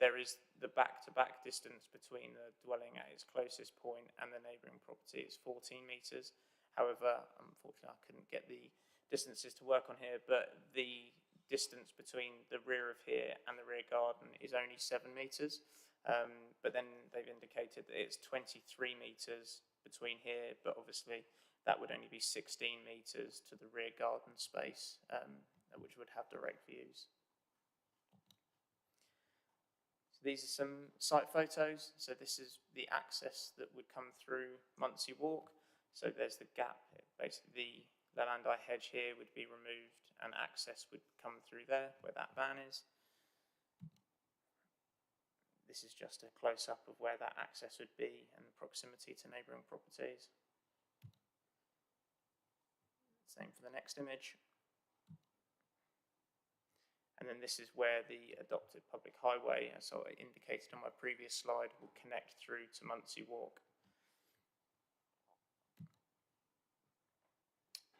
there is the back-to-back distance between the dwelling at its closest point and the neighbouring property is 14 metres. However, unfortunately, I couldn't get the distances to work on here, but the distance between the rear of here and the rear garden is only 7 metres. But then they've indicated that it's 23 metres between here, but obviously that would only be 16 metres to the rear garden space, which would have direct views. So these are some site photos. So this is the access that would come through Muncie Walk. So there's the gap, basically the Lelandai hedge here would be removed and access would come through there where that van is. This is just a close-up of where that access would be and proximity to neighbouring properties. Same for the next image. And then this is where the adopted public highway, as I indicated on my previous slide, will connect through to Muncie Walk.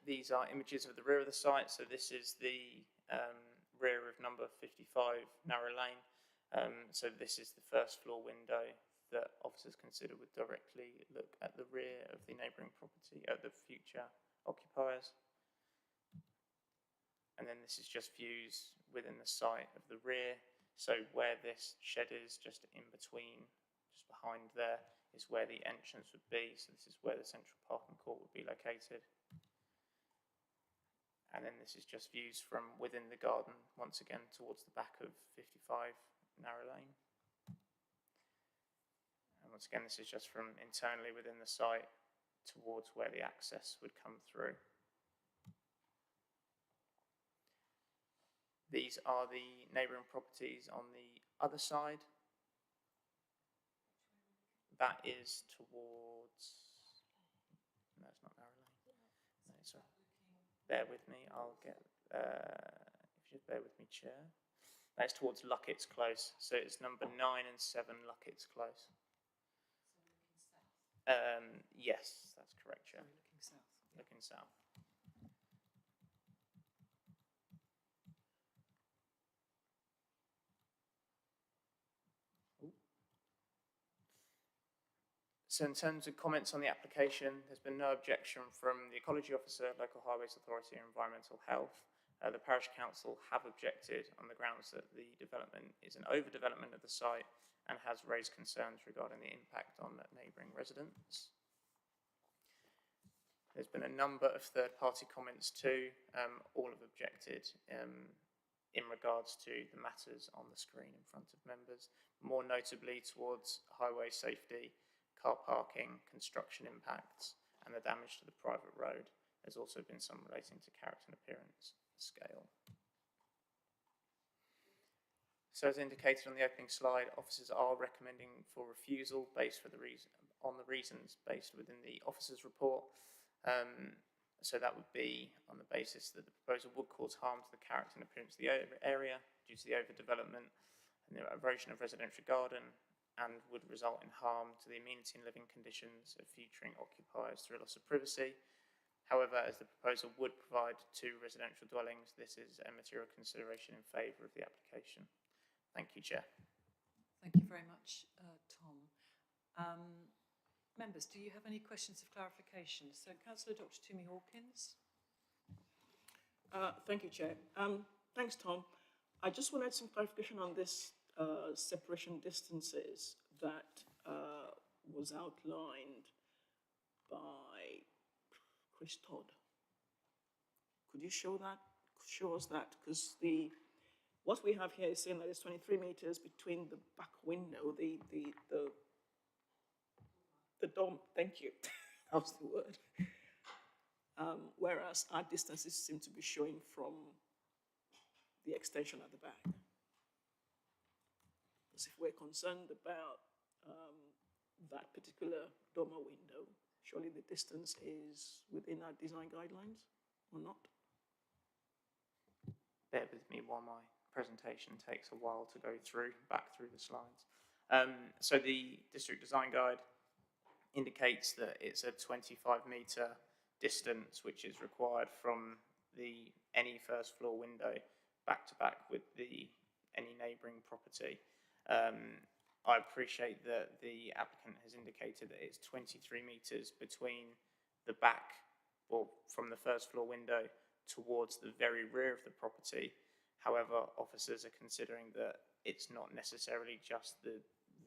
These are images of the rear of the site. So this is the rear of number 55 narrow lane. So this is the first floor window that officers consider would directly look at the rear of the neighbouring property, at the future occupiers. And then this is just views within the site of the rear. So where this shed is, just in between, just behind there, is where the entrance would be. So this is where the central parking court would be located. And then this is just views from within the garden, once again towards the back of 55 Narrow Lane. And once again, this is just from internally within the site towards where the access would come through. These are the neighbouring properties on the other side. That is towards, no, it's not Narrow Lane. No, sorry. Bear with me, I'll get, if you just bear with me, Chair. That's towards Luckett's Close. So it's number 9 and 7 Luckett's Close. Yes, that's correct, Chair. Looking south. Looking south. So in terms of comments on the application, there's been no objection from the Ecology Officer, Local Highways Authority and Environmental Health. The Parish Council have objected on the grounds that the development is an overdevelopment of the site and has raised concerns regarding the impact on neighbouring residents. There's been a number of third-party comments too. All have objected in regards to the matters on the screen in front of members, more notably towards highway safety, car parking, construction impacts, and the damage to the private road. There's also been some relating to character and appearance scale. So as indicated on the opening slide, officers are recommending for refusal based on the reasons based within the officer's report. So that would be on the basis that the proposal would cause harm to the character and appearance of the area due to the overdevelopment and the erosion of residential garden, and would result in harm to the amenity and living conditions of future occupiers through loss of privacy. However, as the proposal would provide 2 residential dwellings, this is a material consideration in favour of the application. Thank you, Chair. Thank you very much, Tom. Members, do you have any questions of clarification? So, Councillor Dr. Toomey Hawkins. Thank you, Chair. Thanks, Tom. I just wanted some clarification on this separation distances that was outlined by Chris Todd. Could you show us that? Because what we have here is saying that there's 23 meters between the back window, the dome. Thank you. That was the word. Whereas our distances seem to be showing from the extension at the back. Because if we're concerned about that particular dormer window, surely the distance is within our design guidelines, or not? Bear with me while my presentation takes a while to go back through the slides. So the District Design Guide indicates that it's a 25-metre distance which is required from any first floor window back to back with any neighbouring property. I appreciate that the applicant has indicated that it's 23 metres between the back, or from the first floor window towards the very rear of the property. However, officers are considering that it's not necessarily just the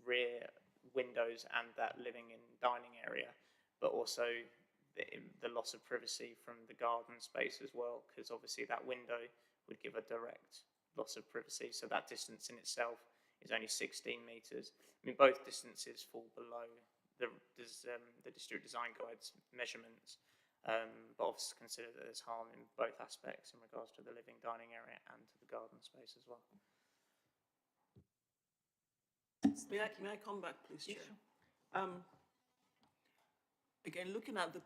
rear windows and that living and dining area, but also the loss of privacy from the garden space as well, because obviously that window would give a direct loss of privacy. So that distance in itself is only 16 metres. I mean, both distances fall below the District Design Guide's measurements, but officers consider that there's harm in both aspects in regards to the living dining area and to the garden space as well. May I come back, please, Chair? Again, looking at the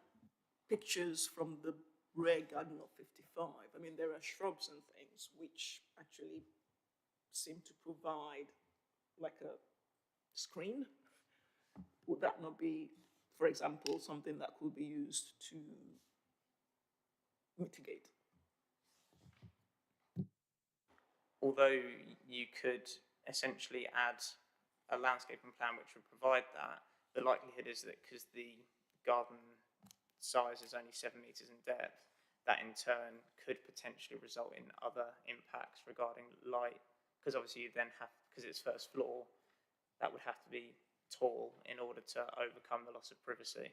pictures from the rear garden of 55, I mean, there are shrubs and things which actually seem to provide like a screen. Would that not be, for example, something that could be used to mitigate? Although you could essentially add a landscaping plan which would provide that, the likelihood is that because the garden size is only 7 metres in depth, that in turn could potentially result in other impacts regarding light, because obviously you then have, because it's first floor, that would have to be tall in order to overcome the loss of privacy.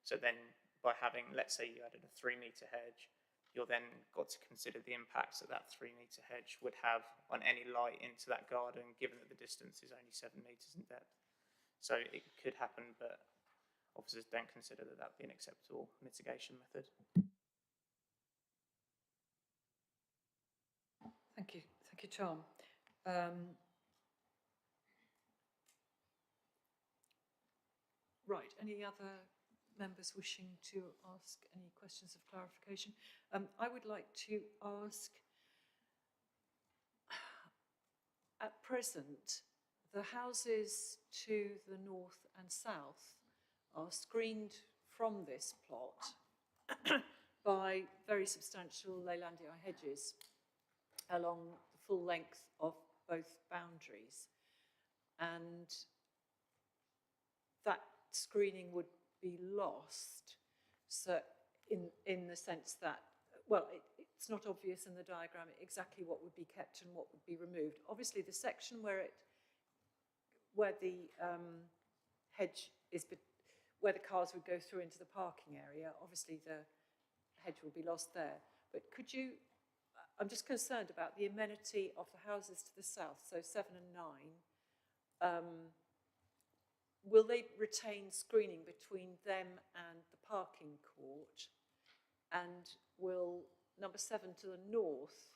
So then by having, let's say you added a 3 metre hedge, you're then got to consider the impacts that that 3 metre hedge would have on any light into that garden, given that the distance is only 7 metres in depth. So it could happen, but officers don't consider that that would be an acceptable mitigation method. Thank you, Tom. Right, any other members wishing to ask any questions of clarification? I would like to ask, at present, the houses to the north and south are screened from this plot by very substantial Leylandia hedges along the full length of both boundaries. And that screening would be lost, so in the sense that, well, it's not obvious in the diagram exactly what would be kept and what would be removed. Obviously, the section where the hedge is, where the cars would go through into the parking area, obviously the hedge will be lost there. But could you, I'm just concerned about the amenity of the houses to the south, so 7 and 9. Will they retain screening between them and the parking court? And will number 7 to the north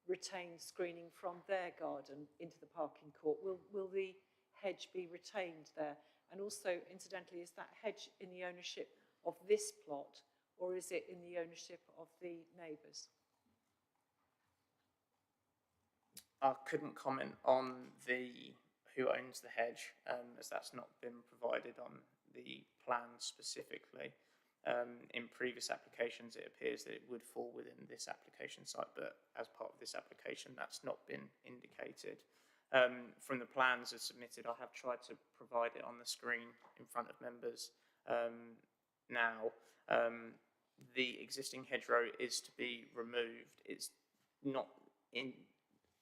retain screening from their garden into the parking court? Will the hedge be retained there? And also, incidentally, is that hedge in the ownership of this plot, or is it in the ownership of the neighbours? I couldn't comment on who owns the hedge, as that's not been provided on the plan specifically. In previous applications, it appears that it would fall within this application site, but as part of this application, that's not been indicated. From the plans as submitted, I have tried to provide it on the screen in front of members now. The existing hedgerow is to be removed. It's not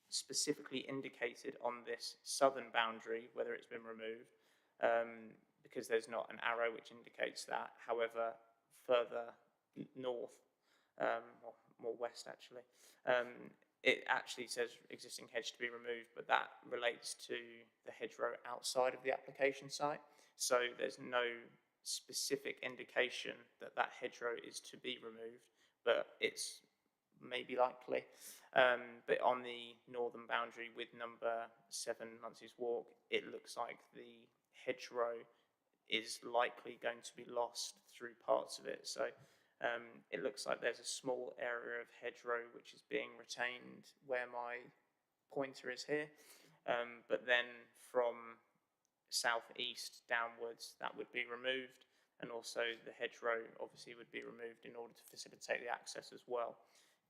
specifically indicated on this southern boundary whether it's been removed, because there's not an arrow which indicates that. However, further north, or more west actually, it actually says existing hedge to be removed, but that relates to the hedgerow outside of the application site. So there's no specific indication that that hedgerow is to be removed, but it's maybe likely. But on the northern boundary with number 7 Munsey's Walk, it looks like the hedgerow is likely going to be lost through parts of it. So it looks like there's a small area of hedgerow which is being retained where my pointer is here. But then from southeast downwards, that would be removed. And also the hedgerow obviously would be removed in order to facilitate the access as well.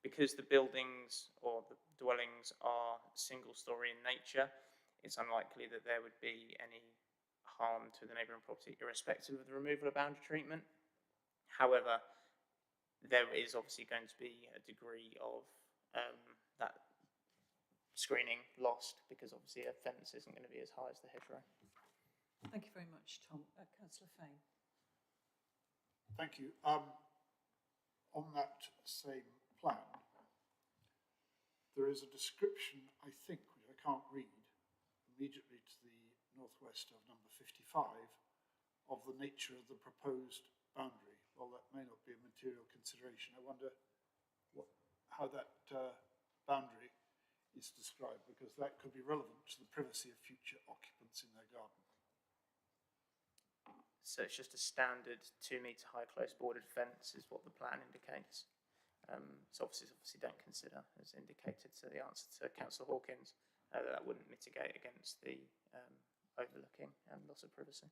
Because the buildings or the dwellings are single story in nature, it's unlikely that there would be any harm to the neighbouring property irrespective of the removal of boundary treatment. However, there is obviously going to be a degree of that screening lost, because obviously a fence isn't going to be as high as the hedgerow. Thank you very much, Tom. Councillor Fane. Thank you. On that same plan, there is a description, I think, which I can't read, immediately to the northwest of number 55, of the nature of the proposed boundary. Well, that may not be a material consideration. I wonder how that boundary is described, because that could be relevant to the privacy of future occupants in their garden. So it's just a standard 2 metre high close bordered fence is what the plan indicates. So officers obviously don't consider, as indicated to the answer to Councillor Hawkins, that wouldn't mitigate against the overlooking and loss of privacy.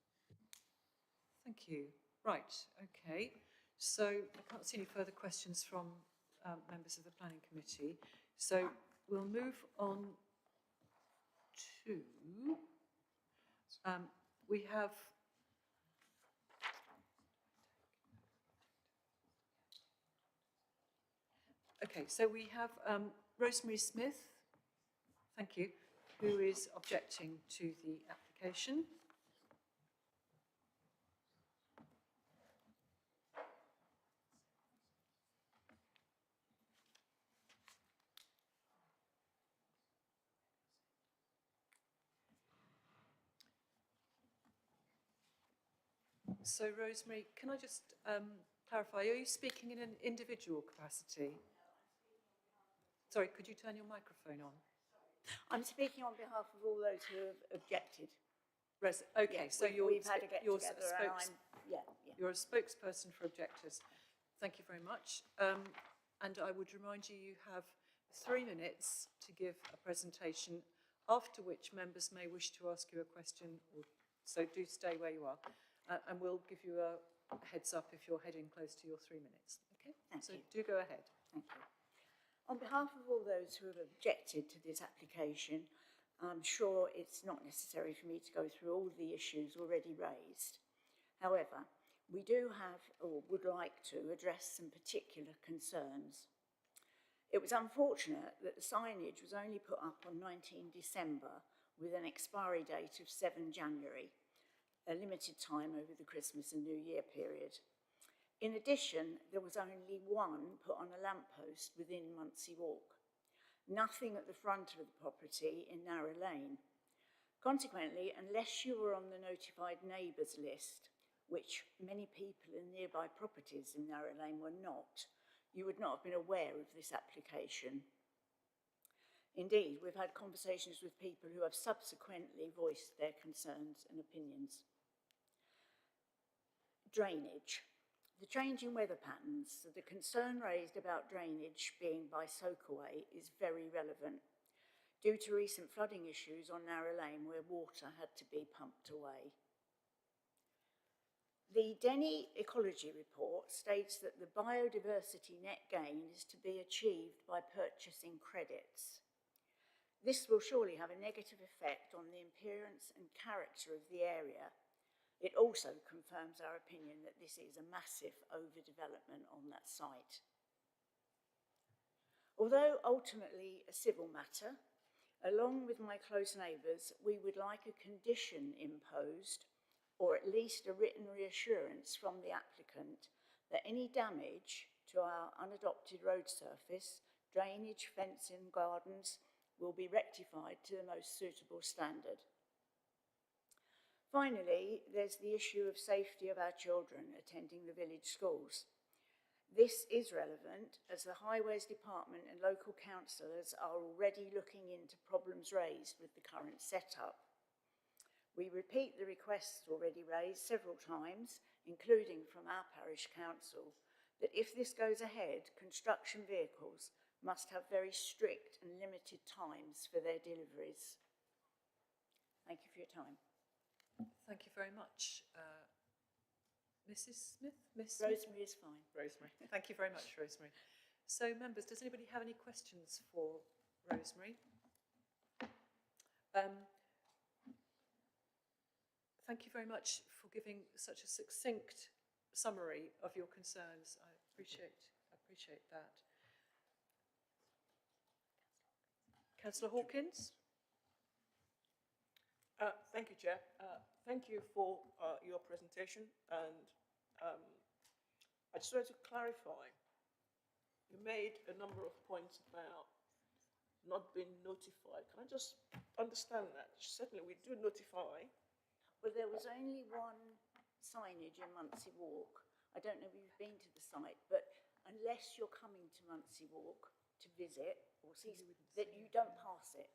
Thank you. Right, okay. So I can't see any further questions from members of the Planning Committee. So we'll move on to, we have okay, so we have Rosemary Smith, thank you, who is objecting to the application. So, Rosemary, can I just clarify, are you speaking in an individual capacity? Sorry, could you turn your microphone on? I'm speaking on behalf of all those who have objected. Okay, Yeah, so we've had a get together and I'm, you're a spokesperson for objectors. Thank you very much. And I would remind you, you have 3 minutes to give a presentation, after which members may wish to ask you a question, so do stay where you are. And we'll give you a heads up if you're heading close to your 3 minutes. Okay, so do go ahead. Thank you. On behalf of all those who have objected to this application, I'm sure it's not necessary for me to go through all the issues already raised. However, we do have, or would like to, address some particular concerns. It was unfortunate that the signage was only put up on 19 December with an expiry date of 7 January, a limited time over the Christmas and New Year period. In addition, there was only one put on a lamppost within Muncie Walk. Nothing at the front of the property in Narrow Lane. Consequently, unless you were on the notified neighbours list, which many people in nearby properties in Narrow Lane were not, you would not have been aware of this application. Indeed, we've had conversations with people who have subsequently voiced their concerns and opinions. Drainage. The changing weather patterns, the concern raised about drainage being by soakaway is very relevant due to recent flooding issues on Narrow Lane where water had to be pumped away. The Denny Ecology Report states that the biodiversity net gain is to be achieved by purchasing credits. This will surely have a negative effect on the appearance and character of the area. It also confirms our opinion that this is a massive overdevelopment on that site. Although ultimately a civil matter, along with my close neighbours, we would like a condition imposed, or at least a written reassurance from the applicant, that any damage to our unadopted road surface, drainage, fencing, gardens, will be rectified to the most suitable standard. Finally, there's the issue of safety of our children attending the village schools. This is relevant as the Highways Department and local councillors are already looking into problems raised with the current setup. We repeat the requests already raised several times, including from our parish council, that if this goes ahead, construction vehicles must have very strict and limited times for their deliveries. Thank you for your time. Thank you very much. Mrs. Smith? Miss Rosemary is fine. Rosemary. Thank you very much, Rosemary. So, members, does anybody have any questions for Rosemary? Thank you very much for giving such a succinct summary of your concerns. I appreciate that. Councillor Hawkins? Thank you, Chair. Thank you for your presentation, and I just wanted to clarify. You made a number of points about not being notified. Can I just understand that? Certainly, we do notify. Well, there was only one signage in Muncie Walk. I don't know if you've been to the site, but unless you're coming to Muncie Walk to visit or see, that you don't pass it.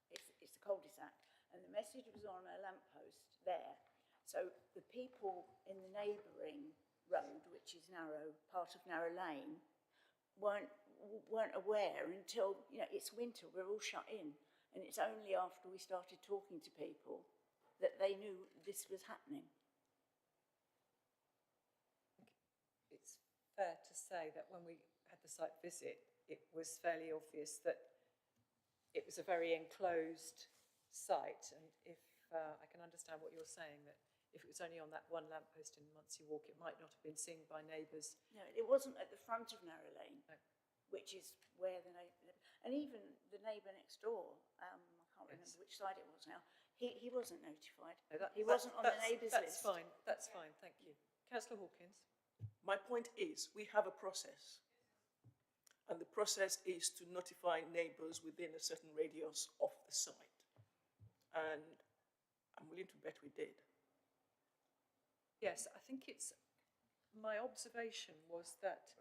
It's a cul-de-sac. And the message was on a lamppost there. So the people in the neighbouring road, which is part of Narrow Lane, weren't aware until, it's winter, we're all shut in. And it's only after we started talking to people that they knew this was happening. It's fair to say that when we had the site visit, it was fairly obvious that it was a very enclosed site, and if I can understand what you're saying, that if it was only on that one lamppost in Muncie Walk, it might not have been seen by neighbours. No, it wasn't at the front of Narrow Lane, No. which is where the neighbour, and even the neighbour next door, I can't remember which side it was now, he wasn't notified. No, He wasn't on the neighbours list. That's fine, that's fine, thank you. Councillor Hawkins. My point is, we have a process. And the process is to notify neighbours within a certain radius of the site. And I'm willing to bet we did. Yes, I think it's, my observation was that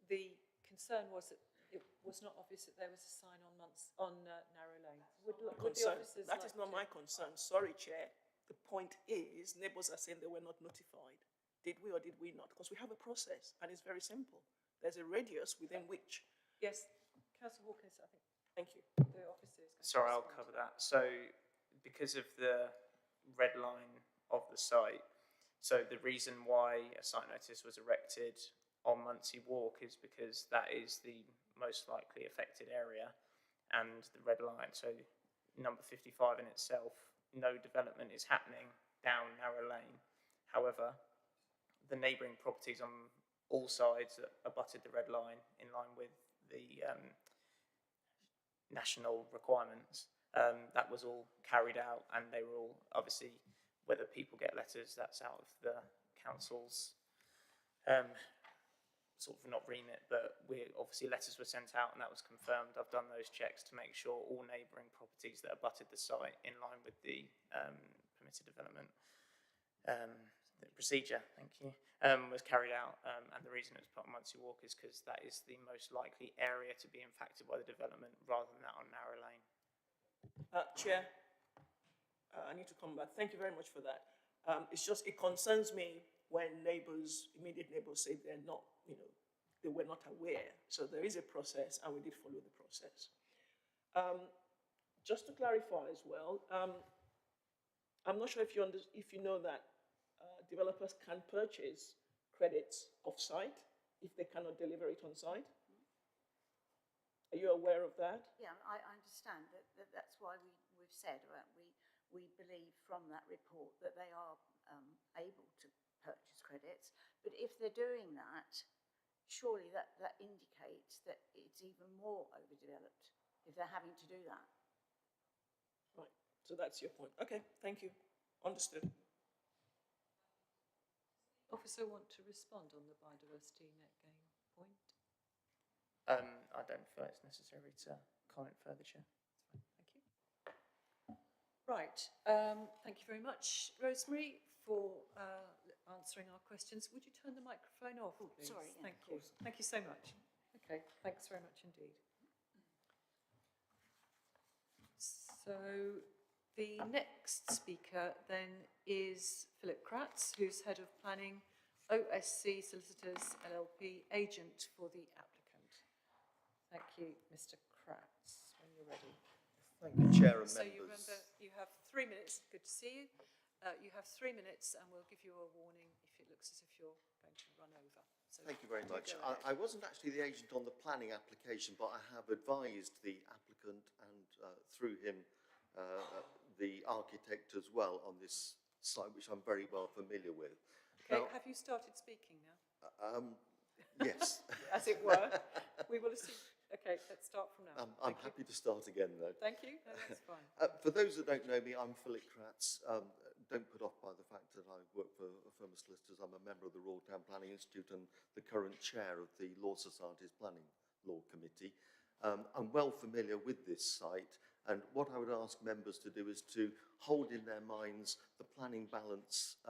the concern was that it was not obvious that there was a sign on Narrow Lane. Would the officers That is not my concern. Sorry, Chair. The point is, neighbours are saying they were not notified. Did we or did we not? Because we have a process, and it's very simple. There's a radius within which. Yes, Councillor Hawkins, I think. Thank you. The officer is going Sorry, to I'll cover that. So, because of the red line of the site, so the reason why a site notice was erected on Muncie Walk is because that is the most likely affected area, and the red line, so number 55 in itself, no development is happening down Narrow Lane. However, the neighbouring properties on all sides that abutted the red line in line with the national requirements, that was all carried out, and they were all, obviously, whether people get letters, that's out of the council's sort of not remit, but obviously letters were sent out and that was confirmed. I've done those checks to make sure all neighbouring properties that abutted the site in line with the permitted development the procedure, thank you, was carried out, and the reason it was put on Muncie Walk is because that is the most likely area to be impacted by the development rather than that on Narrow Lane. Chair, I need to come back. Thank you very much for that. It's just, it concerns me when neighbours, immediate neighbours say they're not, they were not aware. So there is a process, and we did follow the process. Just to clarify as well, I'm not sure if you know that developers can purchase credits off-site if they cannot deliver it on-site. Are you aware of that? Yeah, I understand that's why we've said we believe from that report that they are able to purchase credits. But if they're doing that, surely that indicates that it's even more overdeveloped if they're having to do that. Right, so that's your point. Okay, thank you. Understood. Officer want to respond on the biodiversity net gain point? I don't feel it's necessary to comment further, Chair. Thank you. Right, thank you very much, Rosemary, for answering our questions. Would you turn the microphone off, please? Sorry, yeah, thank you. Thank you so much. Okay, thanks very much indeed. So the next speaker then is Philip Kratz, who's Head of Planning, OSC Solicitors LLP, agent for the applicant. Thank you, Mr. Kratz, when you're ready. Thank you, Chair and so members. You remember, you have 3 minutes. Good to see you. You have 3 minutes, and we'll give you a warning if it looks as if you're going to run over. So thank you very much. I wasn't actually the agent on the planning application, but I have advised the applicant and through him the architect as well on this site, which I'm very well familiar with. Okay, now, have you started speaking now? Yes. As it were. We will assume. Okay, let's start from now. I'm happy to start again, though. Thank you. No, that's fine. For those that don't know me, I'm Philip Kratz. Don't put off by the fact that I work for a firm of solicitors. I'm a member of the Royal Town Planning Institute and the current chair of the Law Society's Planning Law Committee. I'm well familiar with this site, and what I would ask members to do is to hold in their minds the planning balance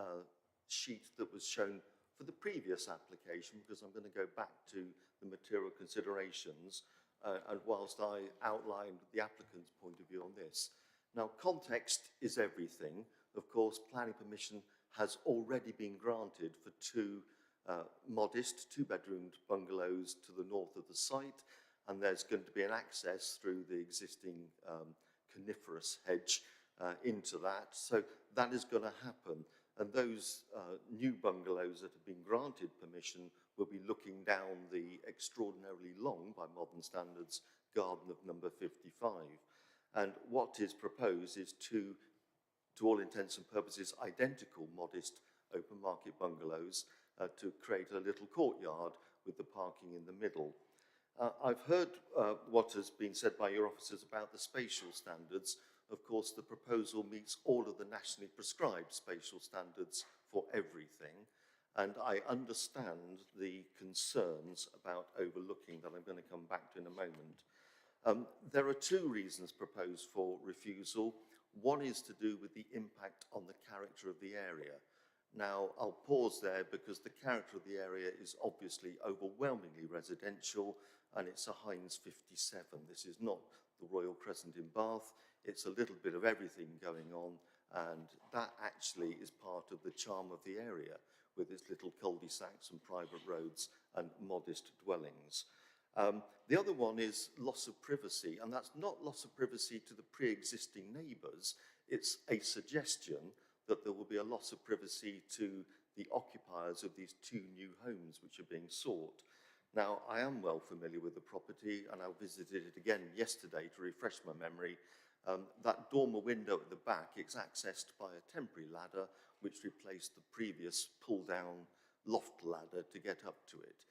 sheet that was shown for the previous application, because I'm going to go back to the material considerations, and whilst I outlined the applicant's point of view on this. Now, context is everything. Of course, planning permission has already been granted for two modest two-bedroomed bungalows to the north of the site, and there's going to be an access through the existing coniferous hedge into that. So that is going to happen. And those new bungalows that have been granted permission will be looking down the extraordinarily long, by modern standards, garden of number 55. And what is proposed is to all intents and purposes, identical modest open market bungalows to create a little courtyard with the parking in the middle. I've heard what has been said by your officers about the spatial standards. Of course, the proposal meets all of the nationally prescribed spatial standards for everything. And I understand the concerns about overlooking that I'm going to come back to in a moment. There are two reasons proposed for refusal. One is to do with the impact on the character of the area. Now, I'll pause there because the character of the area is obviously overwhelmingly residential, and it's a Heinz 57. This is not the Royal Crescent in Bath. It's a little bit of everything going on, and that actually is part of the charm of the area, with its little cul-de-sacs and private roads and modest dwellings. The other one is loss of privacy, and that's not loss of privacy to the pre-existing neighbours. It's a suggestion that there will be a loss of privacy to the occupiers of these two new homes which are being sought. Now, I am well familiar with the property, and I visited it again yesterday to refresh my memory. That dormer window at the back is accessed by a temporary ladder which replaced the previous pull-down loft ladder to get up to it.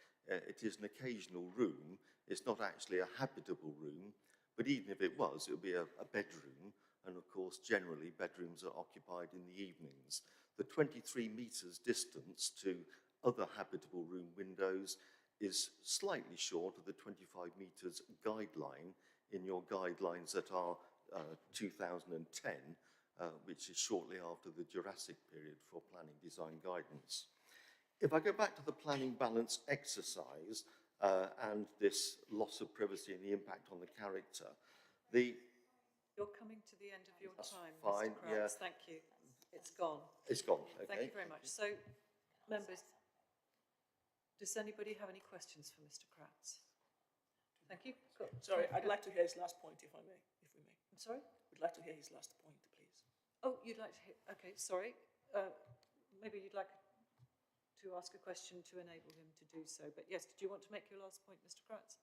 It is an occasional room. It's not actually a habitable room, but even if it was, it would be a bedroom. And of course, generally, bedrooms are occupied in the evenings. The 23 metres distance to other habitable room windows is slightly short of the 25 metres guideline in your guidelines that are 2010, which is shortly after the Jurassic period for planning design guidance. If I go back to the planning balance exercise and this loss of privacy and the impact on the character, You're coming to the end of your time, fine, Mr. Kratz. Thank you. It's gone. It's gone, okay. Thank you very much. So, members, does anybody have any questions for Mr. Kratz? Thank you. Sorry, I'd like to hear his last point, if I may, if we may. I'm sorry? We'd like to hear his last point, please. Oh, you'd like to hear, okay, sorry. Maybe you'd like to ask a question to enable him to do so. But yes, did you want to make your last point, Mr. Kratz?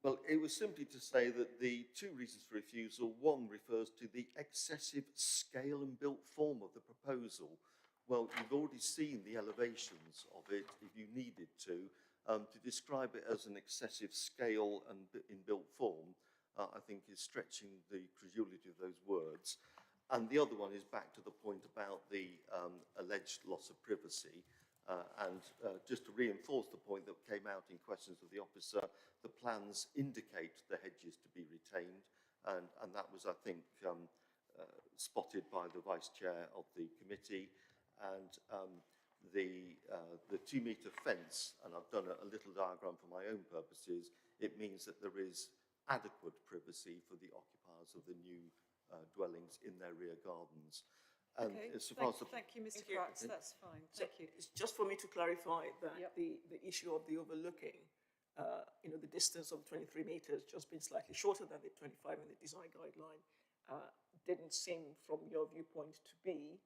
Well, it was simply to say that the two reasons for refusal, one refers to the excessive scale and built form of the proposal. Well, you've already seen the elevations of it, if you needed to describe it as an excessive scale and in built form, I think is stretching the credulity of those words. And the other one is back to the point about the alleged loss of privacy. Just to reinforce the point that came out in questions of the officer, the plans indicate the hedges to be retained, and that was, I think, spotted by the Vice Chair of the committee. And the 2 metre fence, and I've done a little diagram for my own purposes, it means that there is adequate privacy for the occupiers of the new dwellings in their rear gardens. And okay, thank you, Mr. Kratz, that's fine, thank you. It's just for me to clarify that the issue of the overlooking, the distance of 23 metres just being slightly shorter than the 25 in the design guideline didn't seem, from your viewpoint, to be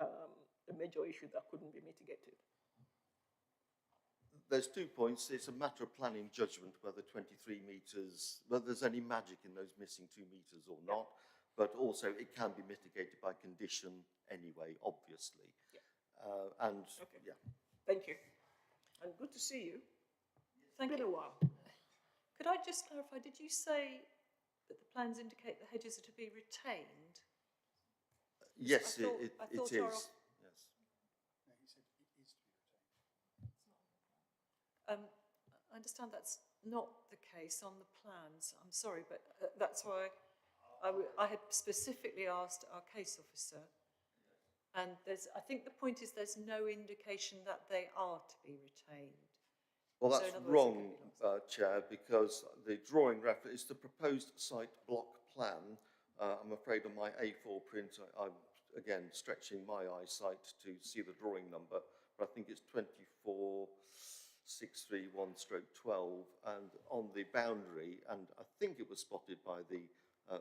a major issue that couldn't be mitigated. There's 2 points. It's a matter of planning judgment whether 23 metres, whether there's any magic in those missing 2 metres or not. But also it can be mitigated by condition anyway, obviously. Okay. Thank you. And good to see you. Thank you. It's been a while. Could I just clarify, did you say that the plans indicate the hedges are to be retained? Yes, it is. Yes. No, he said it is to be retained. I understand that's not the case on the plans. I'm sorry, but that's why I had specifically asked our case officer, and I think the point is there's no indication that they are to be retained. Well, that's wrong, Chair, because the drawing reference is the proposed site block plan. I'm afraid on my A4 print, I'm again stretching my eyesight to see the drawing number, but I think it's 24631/12, and on the boundary, and I think it was spotted by the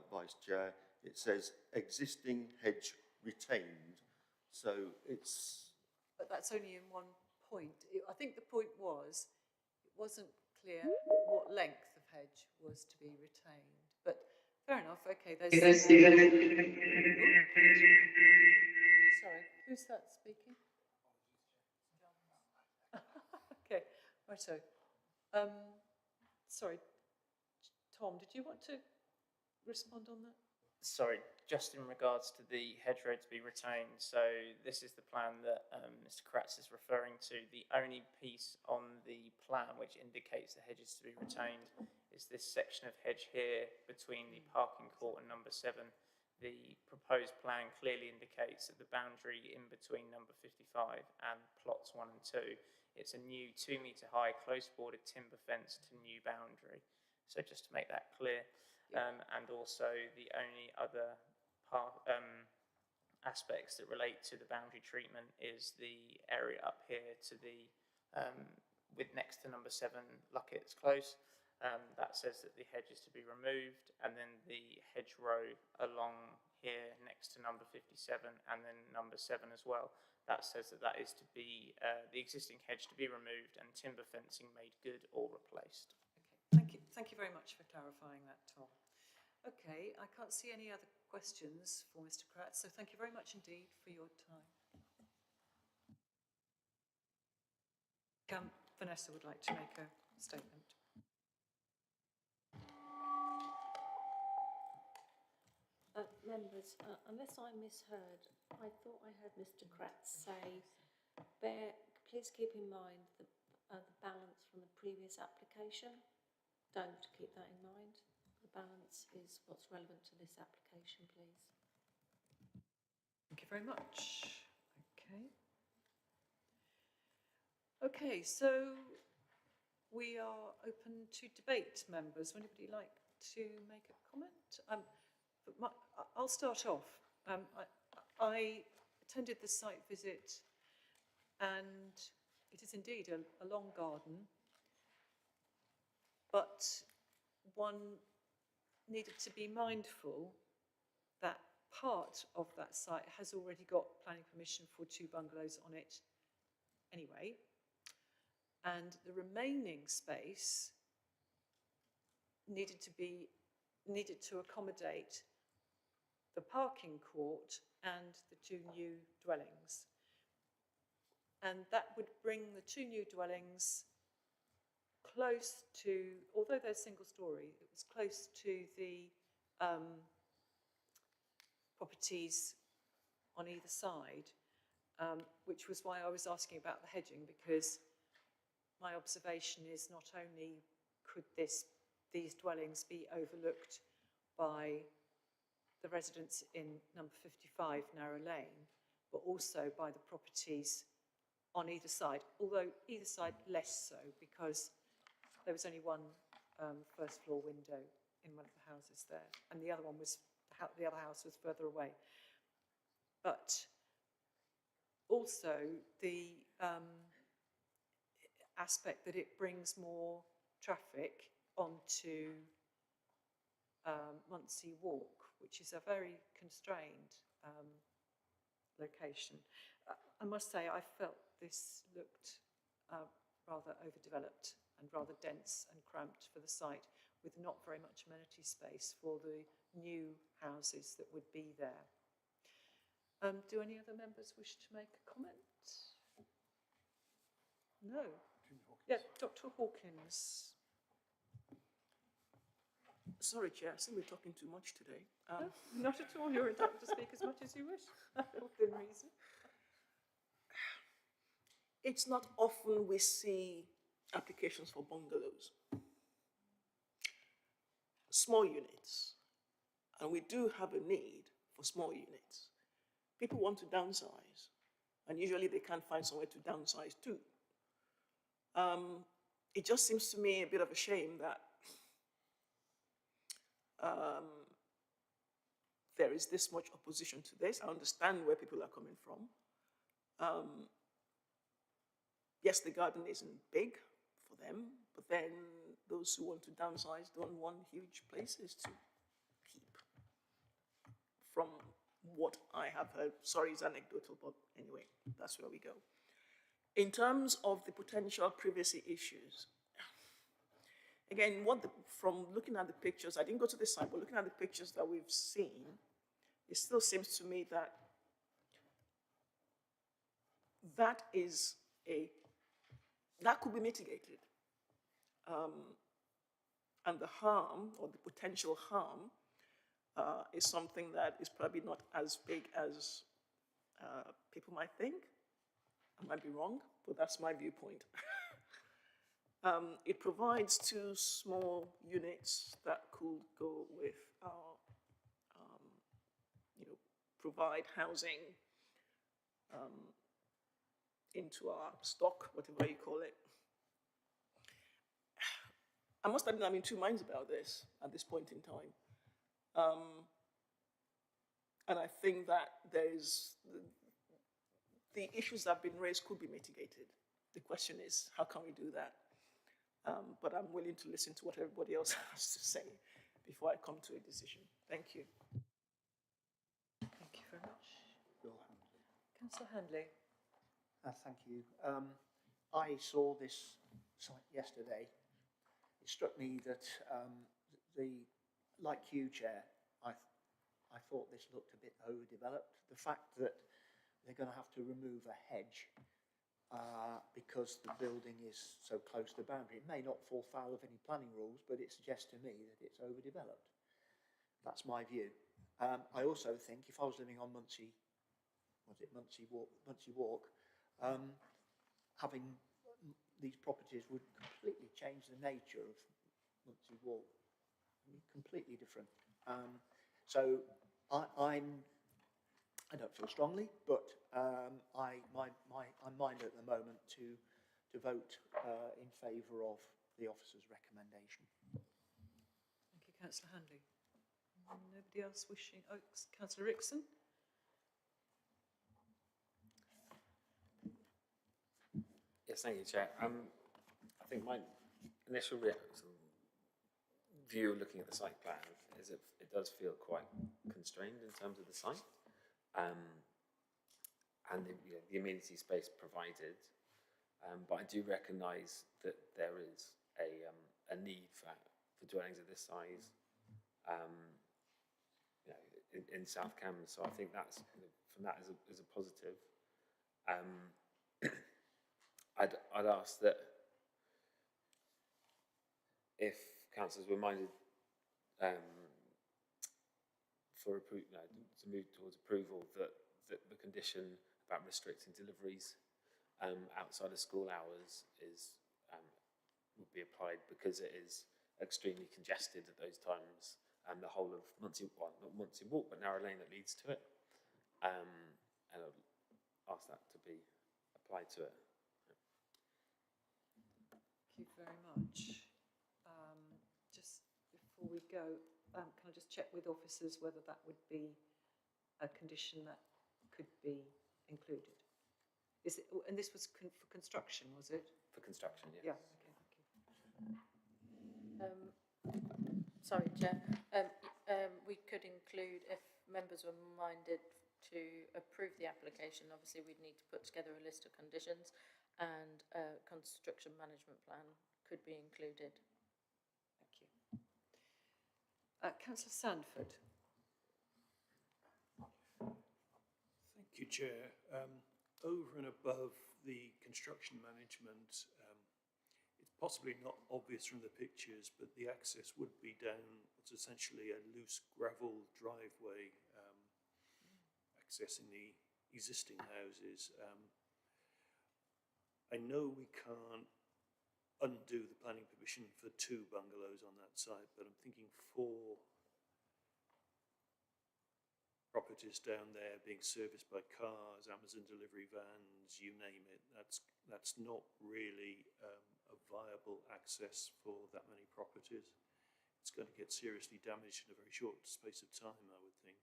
Vice Chair, it says existing hedge retained. So it's... But that's only in one point. I think the point was, it wasn't clear what length of hedge was to be retained. But Fair enough. Okay, there's... Sorry, who's that speaking? Okay, righto. Sorry, Tom, did you want to respond on that? Sorry, just in regards to the hedgerow to be retained, so this is the plan that Mr. Kratz is referring to. The only piece on the plan which indicates the hedges to be retained is this section of hedge here between the parking court and number 7. The proposed plan clearly indicates that the boundary in between number 55 and plots 1 and 2, it's a new 2 metre high close bordered timber fence to new boundary. So just to make that clear. And also the only other aspects that relate to the boundary treatment is the area up here to the with next to number 7 Luckett's Close. That says that the hedge is to be removed, and then the hedgerow along here next to number 57 and then number 7 as well. That says that that is to be the existing hedge to be removed and timber fencing made good or replaced. Okay, thank you very much for clarifying that, Tom. Okay, I can't see any other questions for Mr. Kratz, so thank you very much indeed for your time. Vanessa would like to make a statement. Members, unless I misheard, I thought I heard Mr. Kratz say, please keep in mind the balance from the previous application. Don't keep that in mind. The balance is what's relevant to this application, please. Thank you very much. Okay. Okay, so we are open to debate, members. Would anybody like to make a comment? I'll start off. I attended the site visit, and it is indeed a long garden, but one needed to be mindful that part of that site has already got planning permission for 2 bungalows on it anyway, and the remaining space needed to accommodate the parking court and the 2 new dwellings. And that would bring the 2 new dwellings close to, although they're single story, it was close to the properties on either side, which was why I was asking about the hedging, because my observation is not only could these dwellings be overlooked by the residents in number 55 Narrow Lane, but also by the properties on either side, although either side less so, because there was only one first floor window in one of the houses there, and the other one was, the other house was further away. But also the aspect that it brings more traffic onto Muncie Walk, which is a very constrained location. I must say I felt this looked rather overdeveloped and rather dense and cramped for the site, with not very much amenity space for the new houses that would be there. Do any other members wish to make a comment? No. Yeah, Dr. Hawkins. Sorry, Chair, I think we're talking too much today. No, not at all. You're entitled to speak as much as you wish, within reason. It's not often we see applications for bungalows. Small units. And we do have a need for small units. People want to downsize, and usually they can't find somewhere to downsize to. It just seems to me a bit of a shame that there is this much opposition to this. I understand where people are coming from. Yes, the garden isn't big for them, but then those who want to downsize don't want huge places to keep. From what I have heard, sorry, it's anecdotal, but anyway, that's where we go. In terms of the potential privacy issues, Again, from looking at the pictures, I didn't go to the site, but looking at the pictures that we've seen, it still seems to me that that could be mitigated. And the harm, or the potential harm, is something that is probably not as big as people might think. I might be wrong, but that's my viewpoint. It provides 2 small units that could go with our, provide housing into our stock, whatever you call it. I must admit I'm in 2 minds about this at this point in time. And I think that the issues that have been raised could be mitigated. The question is, how can we do that? But I'm willing to listen to what everybody else has to say before I come to a decision. Thank you. Thank you very much. Councillor Handley. Thank you. I saw this site yesterday. It struck me that like you, Chair, I thought this looked a bit overdeveloped. The fact that they're going to have to remove a hedge because the building is so close to the boundary. It may not fall foul of any planning rules, but it suggests to me that it's overdeveloped. That's my view. I also think if I was living on Muncie Walk, having these properties would completely change the nature of Muncie Walk. Completely different. So I don't feel strongly, but I'm minded at the moment to vote in favour of the officer's recommendation. Thank you, Councillor Handley. Nobody else wishing? Oh, Councillor Rickson. Yes, thank you, Chair. I think my initial view looking at the site plan is it does feel quite constrained in terms of the site. And the amenity space provided, but I do recognise that there is a need for dwellings of this size in South Cam. So I think that's from that is a positive. I'd ask that if councillors were minded to move towards approval, that the condition about restricting deliveries outside of school hours would be applied, because it is extremely congested at those times, and the whole of Muncie, well, not Muncie Walk, but narrow lane that leads to it. And I'd ask that to be applied to it. Thank you very much. Just before we go, can I just check with officers whether that would be a condition that could be included? Is it, and this was for construction, was it? For construction, yes. Yeah. Okay. Thank you. Sorry, Chair. We could include, if members were minded to approve the application, obviously we'd need to put together a list of conditions, and a construction management plan could be included. Thank you. Councillor Sandford. Thank you, Chair. Over and above the construction management, it's possibly not obvious from the pictures, but the access would be down what's essentially a loose gravel driveway accessing the existing houses. I know we can't undo the planning permission for 2 bungalows on that site, but I'm thinking 4 properties down there being serviced by cars, Amazon delivery vans, you name it. That's not really a viable access for that many properties. It's going to get seriously damaged in a very short space of time, I would think.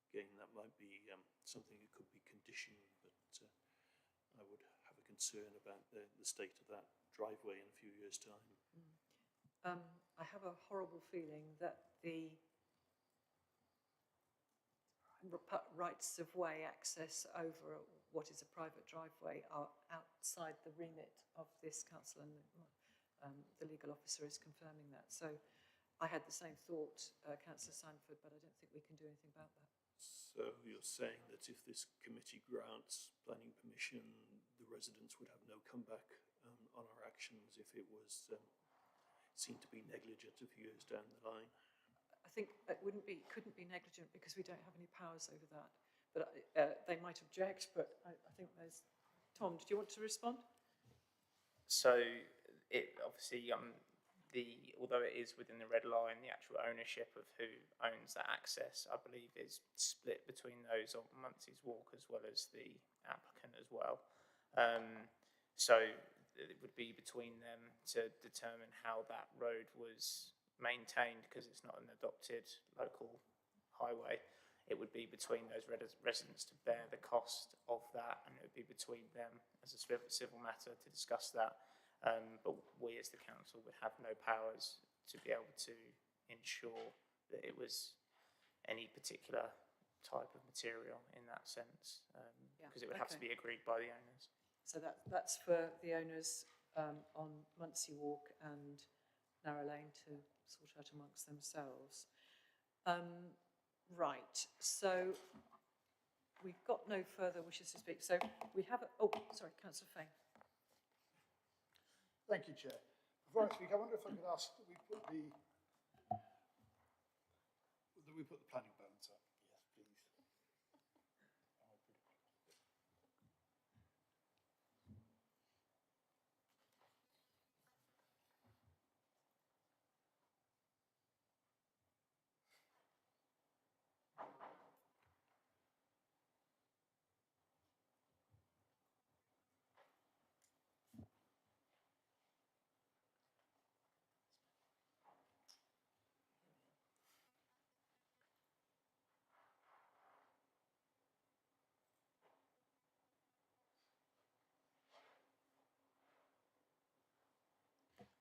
Again, that might be something that could be conditioned, but I would have a concern about the state of that driveway in a few years' time. I have a horrible feeling that the rights of way access over what is a private driveway are outside the remit of this council, and the legal officer is confirming that. So I had the same thought, Councillor Sanford, but I don't think we can do anything about that. So you're saying that if this committee grants planning permission, the residents would have no comeback on our actions if it was seen to be negligent a few years down the line? I think it couldn't be negligent because we don't have any powers over that. But they might object, but I think there's... Tom, did you want to respond? So it obviously, although it is within the red line, the actual ownership of who owns that access, I believe, is split between those on Muncie's Walk as well as the applicant as well. So it would be between them to determine how that road was maintained, because it's not an adopted local highway. It would be between those residents to bear the cost of that, and it would be between them as a civil matter to discuss that. But we as the council would have no powers to be able to ensure that it was any particular type of material in that sense, because it would have to be agreed by the owners. So that's for the owners on Muncie Walk and Narrow Lane to sort out amongst themselves. Right, so we've got no further wishes to speak. So we have, sorry, Councillor Fane. Thank you, Chair. Before I speak, I wonder if I could ask that we put the planning balance up. Yes, please.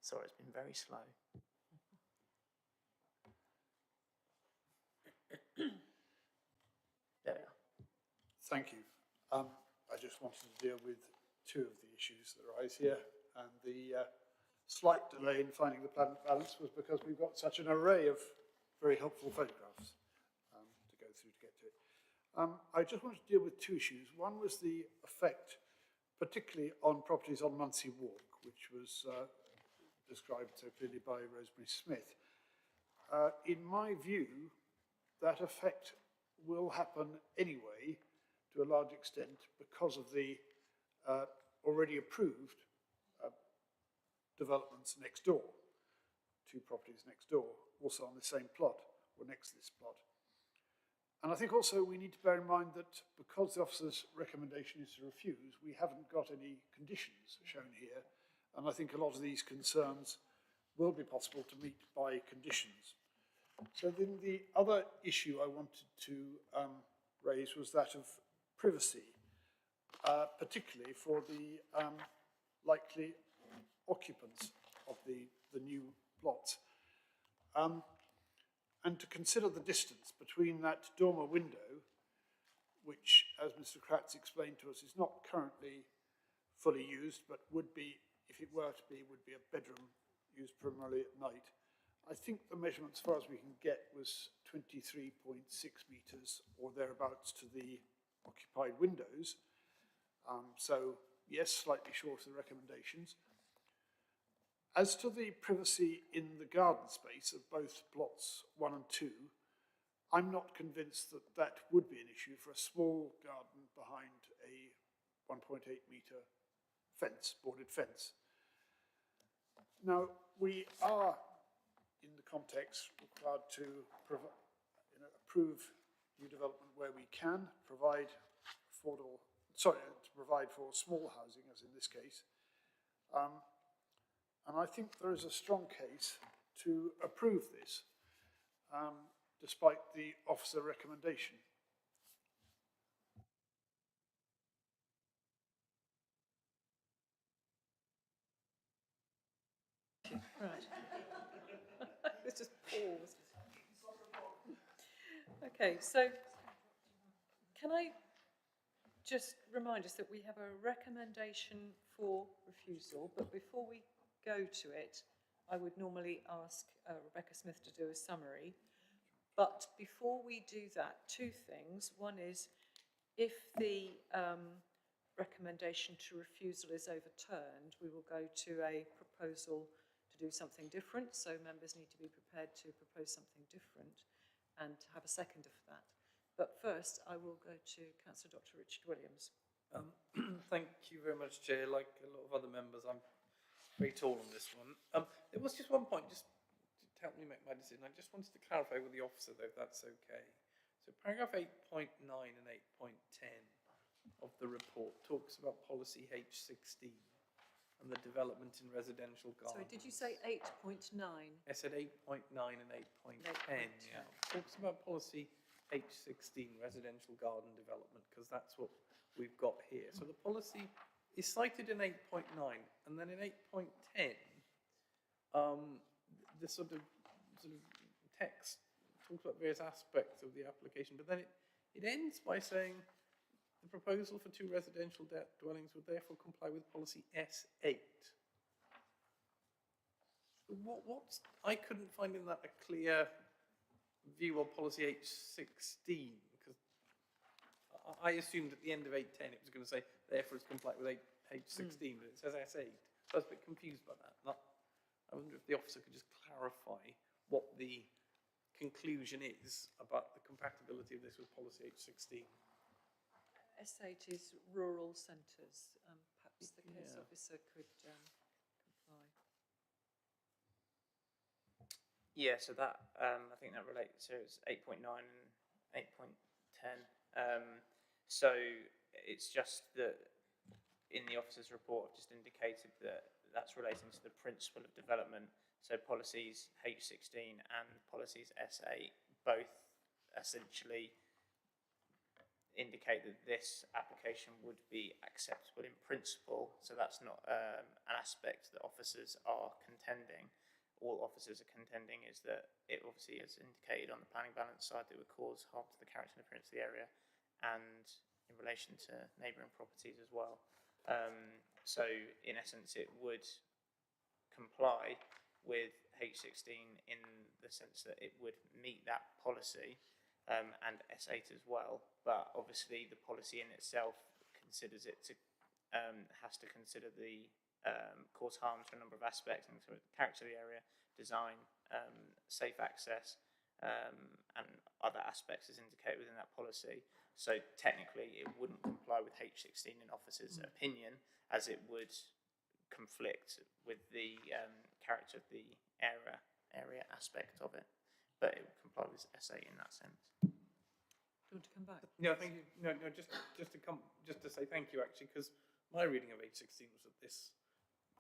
Sorry, it's been very slow. There we are. Thank you. I just wanted to deal with two of the issues that arise here, and the slight delay in finding the planning balance was because we've got such an array of very helpful photographs to go through to get to it. I just wanted to deal with two issues. One was the effect, particularly on properties on Muncie Walk, which was described so clearly by Rosemary Smith. In my view, that effect will happen anyway to a large extent because of the already approved developments next door, two properties next door, also on the same plot, or next to this plot. And I think also we need to bear in mind that because the officer's recommendation is to refuse, we haven't got any conditions shown here, and I think a lot of these concerns will be possible to meet by conditions. So then the other issue I wanted to raise was that of privacy, particularly for the likely occupants of the new plot. And to consider the distance between that dormer window, which, as Mr. Kratz explained to us, is not currently fully used, but would be, if it were to be, would be a bedroom used primarily at night. I think the measurement, as far as we can get, was 23.6 metres or thereabouts to the occupied windows. So, yes, slightly short of the recommendations. As to the privacy in the garden space of both plots 1 and 2, I'm not convinced that that would be an issue for a small garden behind a 1.8 metre fence, boarded fence. Now, we are, in the context, required to approve new development where we can, provide affordable, to provide for small housing, as in this case. And I think there is a strong case to approve this, despite the officer recommendation. Right. Let's just pause. Okay, so can I just remind us that we have a recommendation for refusal, but before we go to it, I would normally ask Rebecca Smith to do a summary. But before we do that, two things. One is, if the recommendation to refusal is overturned, we will go to a proposal to do something different. So members need to be prepared to propose something different and have a seconder for that. But first, I will go to Councillor Dr. Richard Williams. Thank you very much, Chair. Like a lot of other members, I'm very tall on this one. There was just one point, just to help me make my decision. I just wanted to clarify with the officer, though, if that's okay. So paragraph 8.9 and 8.10 of the report talks about policy H16 and the development in residential gardens. Sorry, did you say 8.9? I said 8.9 and 8.10, yeah. Talks about policy H16, residential garden development, because that's what we've got here. So the policy is cited in 8.9, and then in 8.10, the sort of text talks about various aspects of the application, but then it ends by saying the proposal for 2 residential dwellings would therefore comply with policy S8. What's I couldn't find in that a clear view of policy H16, because I assumed at the end of 8.10 it was going to say therefore it's compliant with H16, but it says S8. So I was a bit confused by that. I wonder if the officer could just clarify what the conclusion is about the compatibility of this with policy H16. S8 is rural centres. Perhaps the case officer could comply. Yeah, so that I think that relates to it's 8.9 and 8.10. So it's just that in the officer's report, just indicated that that's relating to the principle of development. So policies H16 and policies S8 both essentially indicate that this application would be acceptable in principle. So that's not an aspect that officers are contending. All officers are contending is that it obviously is indicated on the planning balance side that it would cause harm to the character and appearance of the area, and in relation to neighbouring properties as well. So in essence it would comply with H16 in the sense that it would meet that policy, and S8 as well, but obviously the policy in itself considers it to has to consider the cause harm to a number of aspects, including the character of the area, design, safe access, and other aspects as indicated within that policy. So technically it wouldn't comply with H16 in officer's opinion, as it would conflict with the character of the area aspect of it, but it would comply with S8 in that sense. Do you want to come back? No, thank you. No, just to say thank you, actually, because my reading of H16 was that this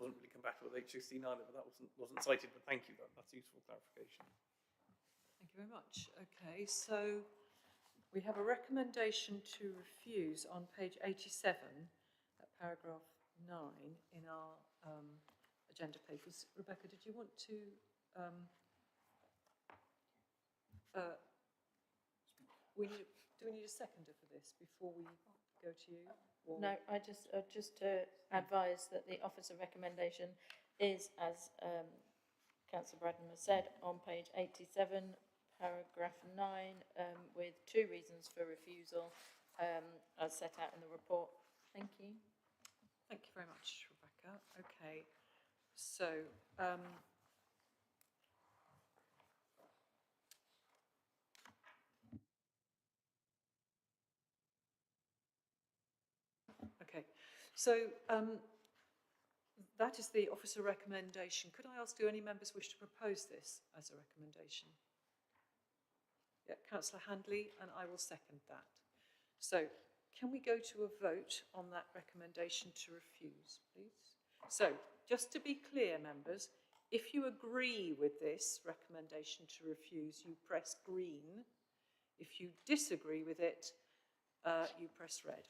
wasn't really compatible with H16 either, but that wasn't cited. But thank you, that's useful clarification. Thank you very much. Okay, so we have a recommendation to refuse on page 87, at paragraph 9 in our agenda papers. Rebecca, did you want to do we need a seconder for this before we go to you? Or? No, I just to advise that the officer recommendation is, as Councillor Bradham has said, on page 87, paragraph 9, with 2 reasons for refusal, as set out in the report. Thank you. Thank you very much, Rebecca. Okay, so that is the officer recommendation. Could I ask, do any members wish to propose this as a recommendation? Yeah, Councillor Handley, and I will second that. So, can we go to a vote on that recommendation to refuse, please? So, just to be clear, members, if you agree with this recommendation to refuse, you press green. If you disagree with it, you press red.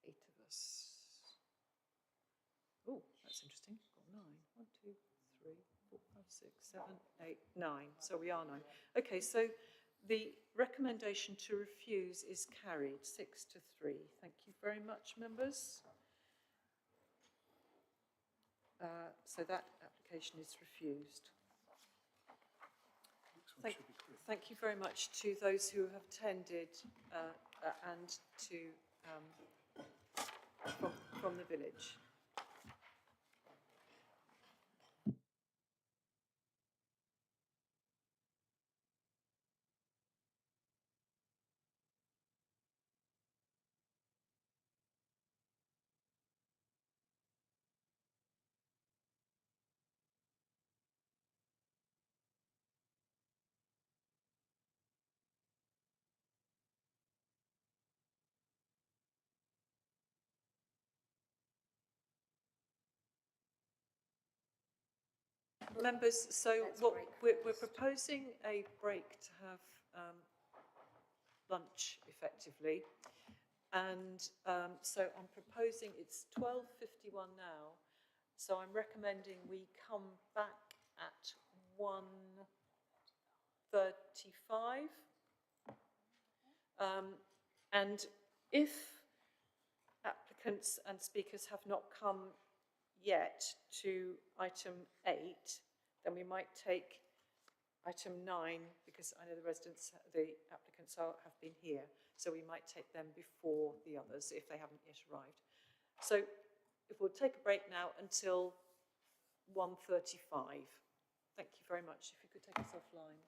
8 of us. Oh, that's interesting. Got 9. 1, 2, 3, 4, 5, 6, 7, 8, 9. So we are 9. Okay, so the recommendation to refuse is carried 6 to 3. Thank you very much, members. So that application is refused. Thank you very much to those who have attended and to from the village. Members, so what we're proposing a break to have lunch effectively, and so I'm proposing it's 12:51 now, so I'm recommending we come back at 1:35, and if applicants and speakers have not come yet to item 8, then we might take item 9, because I know the applicants have been here, so we might take them before the others if they haven't yet arrived. So if we'll take a break now until 1:35. Thank you very much. If you could take us offline.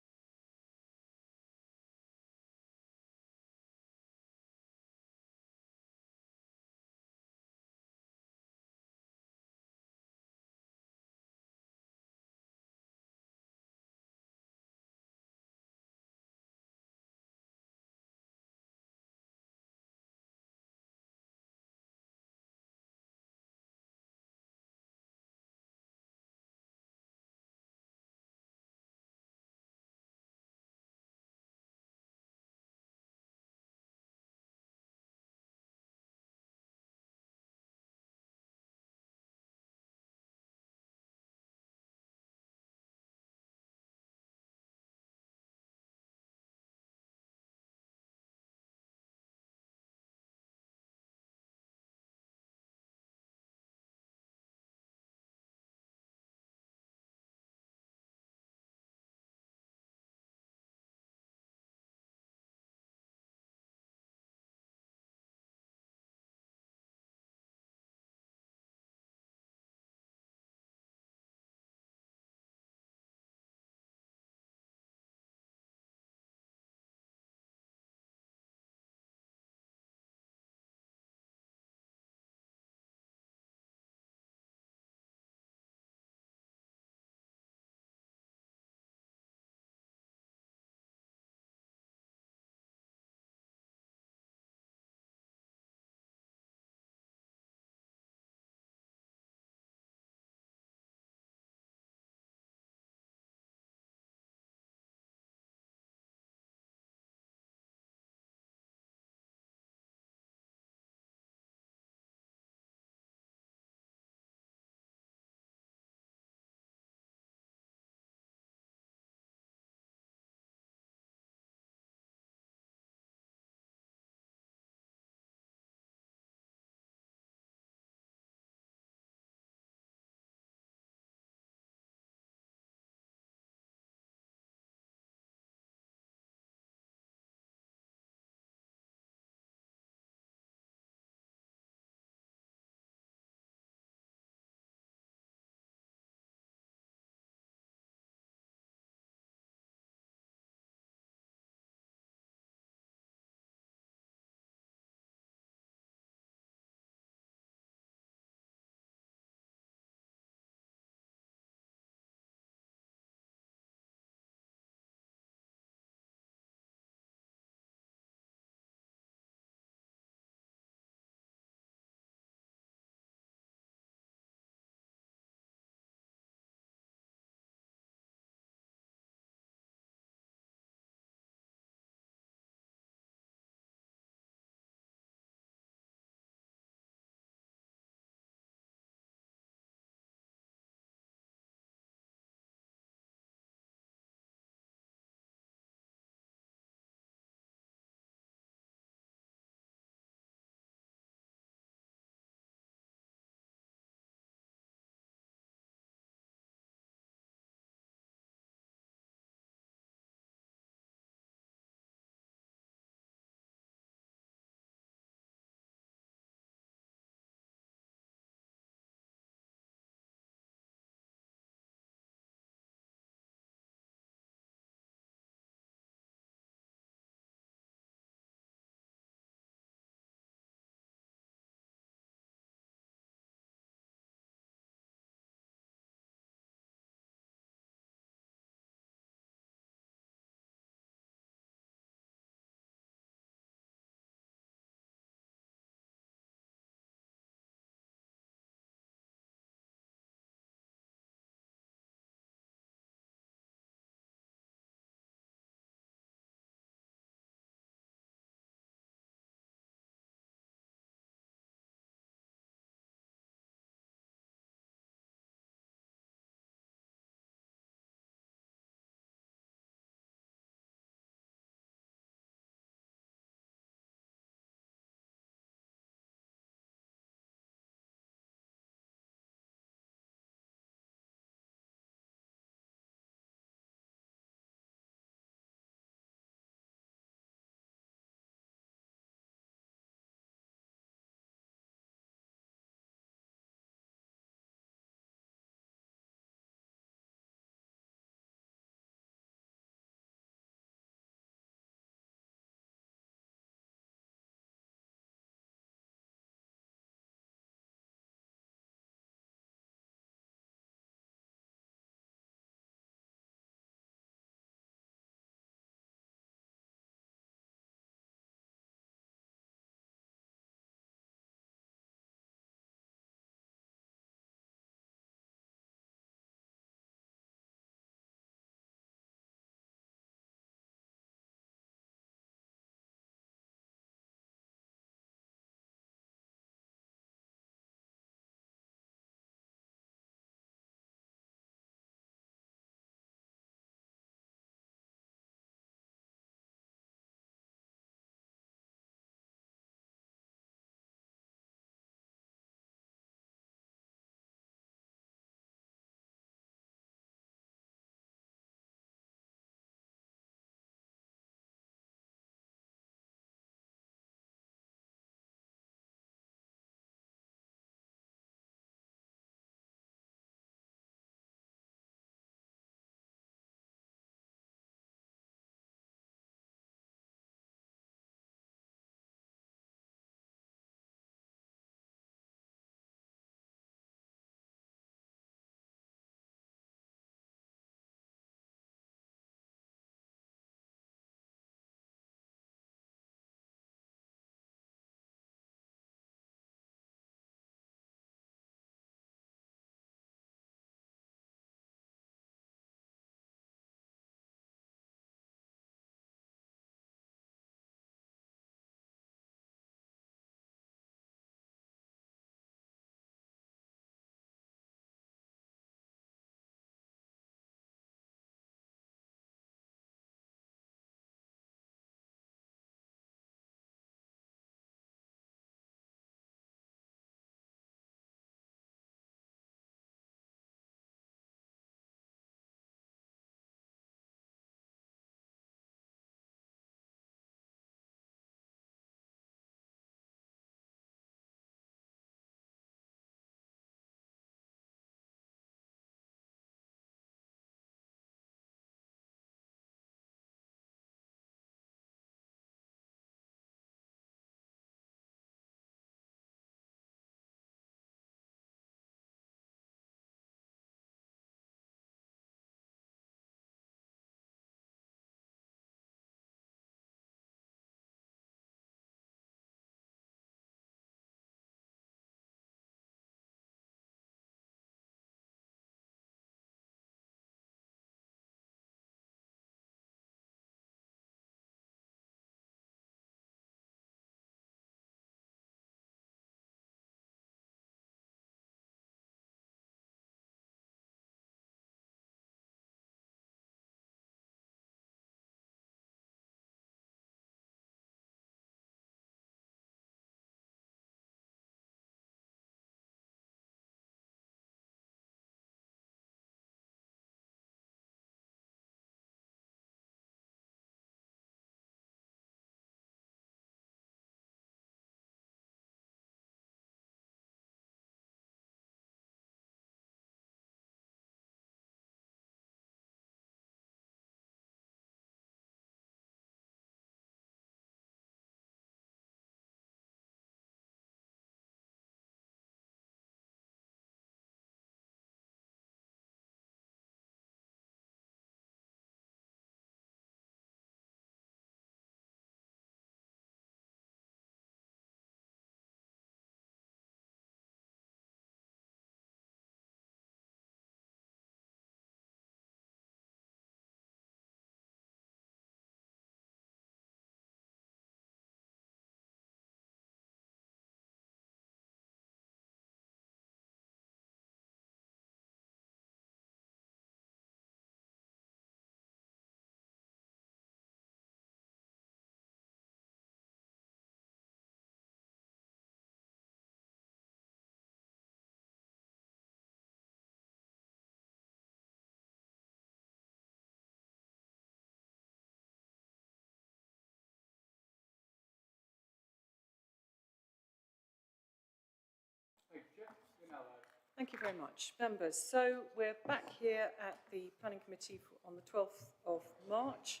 Thank you very much. Members, so we're back here at the Planning Committee on the 12th of March,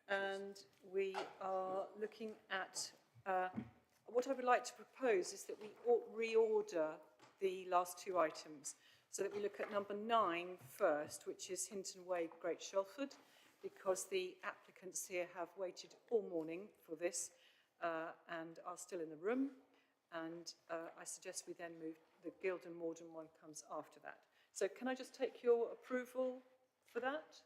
and we are looking at what I would like to propose is that we reorder the last two items, so that we look at number 9 first, which is Hinton Way, Great Shelford, because the applicants here have waited all morning for this and are still in the room. And I suggest we then move, the Guild and Morden one comes after that. So can I just take your approval for that?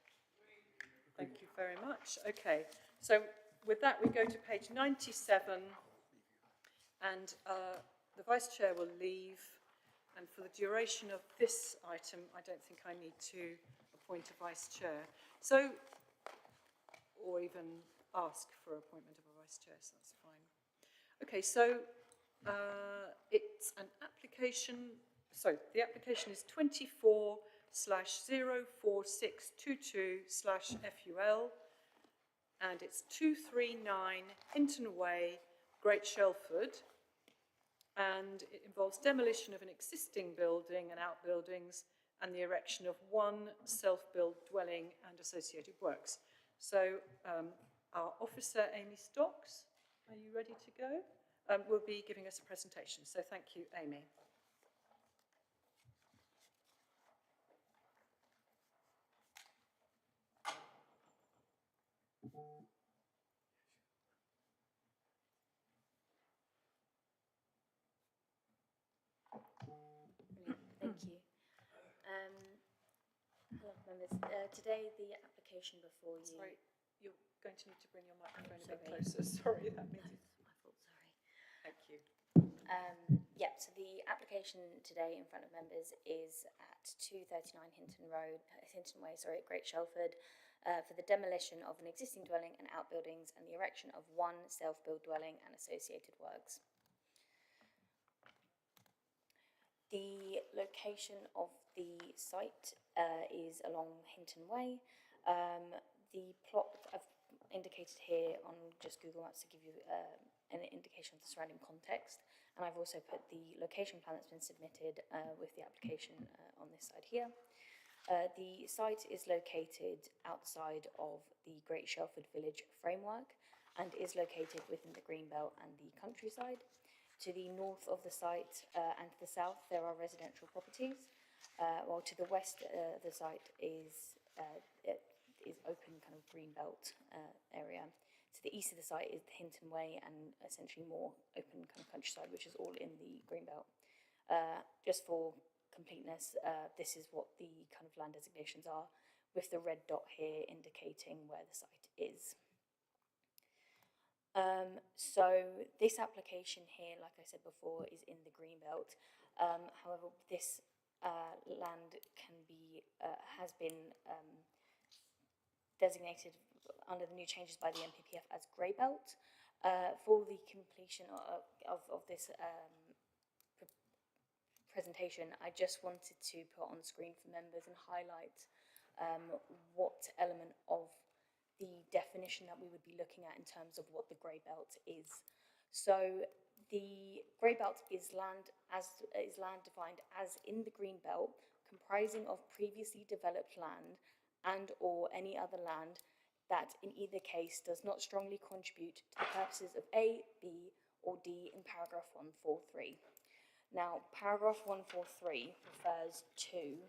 Thank you very much. Okay, so with that we go to page 97, and the Vice Chair will leave, and for the duration of this item I don't think I need to appoint a Vice Chair. So, or even ask for appointment of a Vice Chair, so that's fine. Okay, so it's an application, so the application is 24/04622/FUL, and it's 239 Hinton Way, Great Shelford, and it involves demolition of an existing building and outbuildings and the erection of one self-built dwelling and associated works. So our officer, Amy Stocks, are you ready to go? Will be giving us a presentation. So thank you, Amy. Thank you. Hello, members. Today, the application before you... Sorry, you're going to need to bring your microphone a bit closer. Sorry, that means... My fault, sorry. Thank you. Yeah, so the application today in front of members is at 239 Hinton Way, Great Shelford, for the demolition of an existing dwelling and outbuildings and the erection of one self-built dwelling and associated works. The location of the site is along Hinton Way. The plot I've indicated here on just Google Maps to give you an indication of the surrounding context, and I've also put the location plan that's been submitted with the application on this side here. The site is located outside of the Great Shelford Village framework and is located within the Greenbelt and the countryside. To the north of the site and to the south there are residential properties, while to the west the site is open kind of Greenbelt area. To the east of the site is the Hinton Way and essentially more open kind of countryside, which is all in the Greenbelt. Just for completeness, this is what the kind of land designations are, with the red dot here indicating where the site is. So this application here, like I said before, is in the Greenbelt. However, this land can be has been designated under the new changes by the NPPF as Greybelt. For the completion of this presentation, I just wanted to put on screen for members and highlight what element of the definition that we would be looking at in terms of what the grey belt is. So the grey belt is land defined as in the green belt, comprising of previously developed land and or any other land that in either case does not strongly contribute to the purposes of A, B or D in paragraph 143. Now paragraph 143 refers to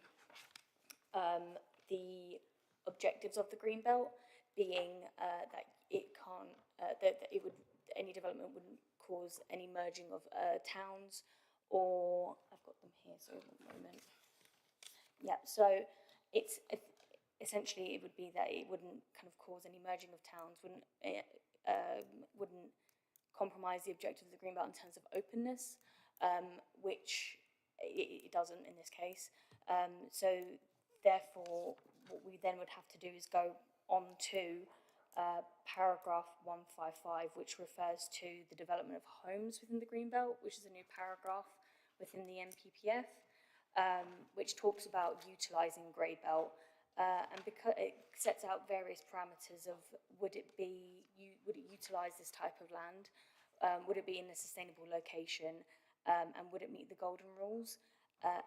the objectives of the green belt, being that it can't, that it would, any development wouldn't cause any merging of towns, or I've got them here, so one moment. Yeah, so it's essentially it would be that it wouldn't kind of cause any merging of towns, wouldn't compromise the objective of the green belt in terms of openness, which it doesn't in this case. So therefore, what we then would have to do is go on to paragraph 155, which refers to the development of homes within the Greenbelt, which is a new paragraph within the NPPF, which talks about utilising Greybelt, and because it sets out various parameters of would it utilise this type of land, would it be in a sustainable location, and would it meet the golden rules?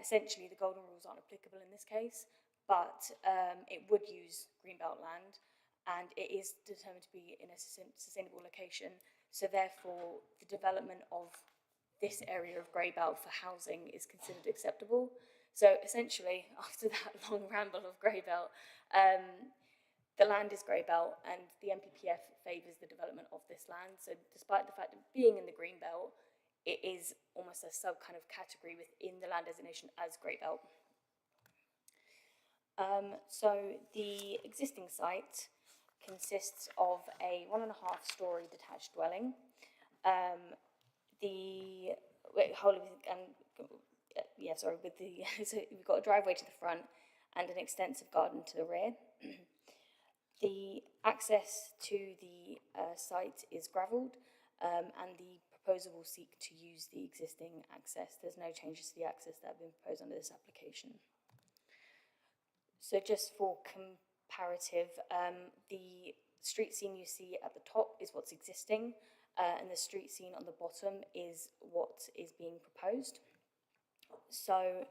essentially the golden rules aren't applicable in this case, but it would use greenbelt land, and it is determined to be in a sustainable location. So therefore, the development of this area of grey belt for housing is considered acceptable. So essentially, after that long ramble of grey belt, the land is grey belt, and the NPPF favours the development of this land. So despite the fact of being in the green belt, it is almost a sub kind of category within the land designation as grey belt. So the existing site consists of a 1.5-storey detached dwelling. So we've got a driveway to the front and an extensive garden to the rear. The access to the site is gravelled, and the proposer will seek to use the existing access. There's no changes to the access that have been proposed under this application. So just for comparative, the street scene you see at the top is what's existing, and the street scene on the bottom is what is being proposed. So,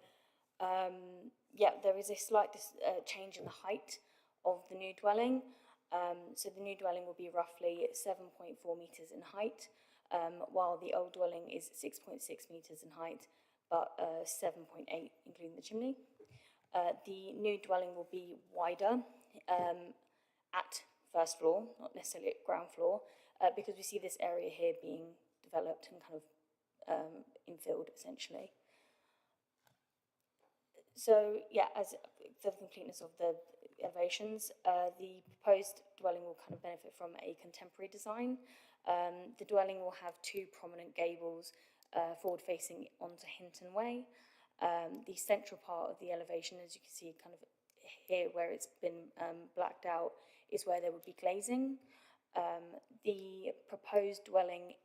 there is a slight change in the height of the new dwelling. So the new dwelling will be roughly 7.4 metres in height, while the old dwelling is 6.6 metres in height, but 7.8 including the chimney. The new dwelling will be wider at first floor, not necessarily at ground floor, because we see this area here being developed and kind of infilled essentially. So as for the completeness of the elevations, the proposed dwelling will kind of benefit from a contemporary design. The dwelling will have 2 prominent gables forward facing onto Hinton Way. The central part of the elevation, as you can see kind of here where it's been blacked out, is where there would be glazing. The proposed dwelling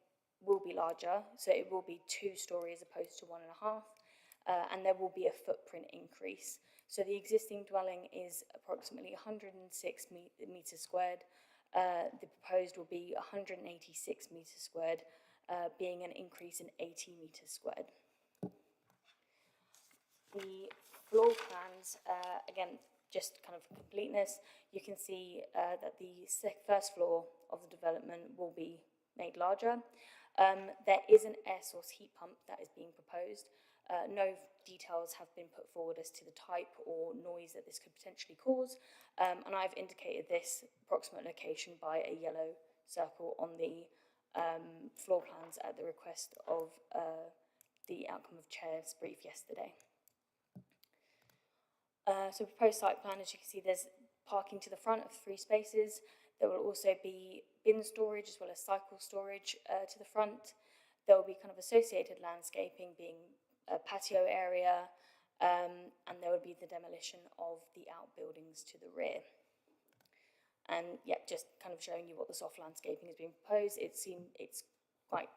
will be larger, so it will be 2 stories as opposed to 1.5. And there will be a footprint increase. So the existing dwelling is approximately 106 metres squared. The proposed will be 186 metres squared, being an increase in 80 metres squared. The floor plans, again, just kind of for completeness, you can see that the first floor of the development will be made larger. There is an air source heat pump that is being proposed. No details have been put forward as to the type or noise that this could potentially cause, and I've indicated this approximate location by a yellow circle on the floor plans at the request of the outcome of Chair's brief yesterday. So proposed site plan, as you can see, there's parking to the front of 3 spaces. There will also be bin storage as well as cycle storage to the front. There will be kind of associated landscaping, being a patio area, and there would be the demolition of the outbuildings to the rear. And just kind of showing you what the soft landscaping is being proposed. It's quite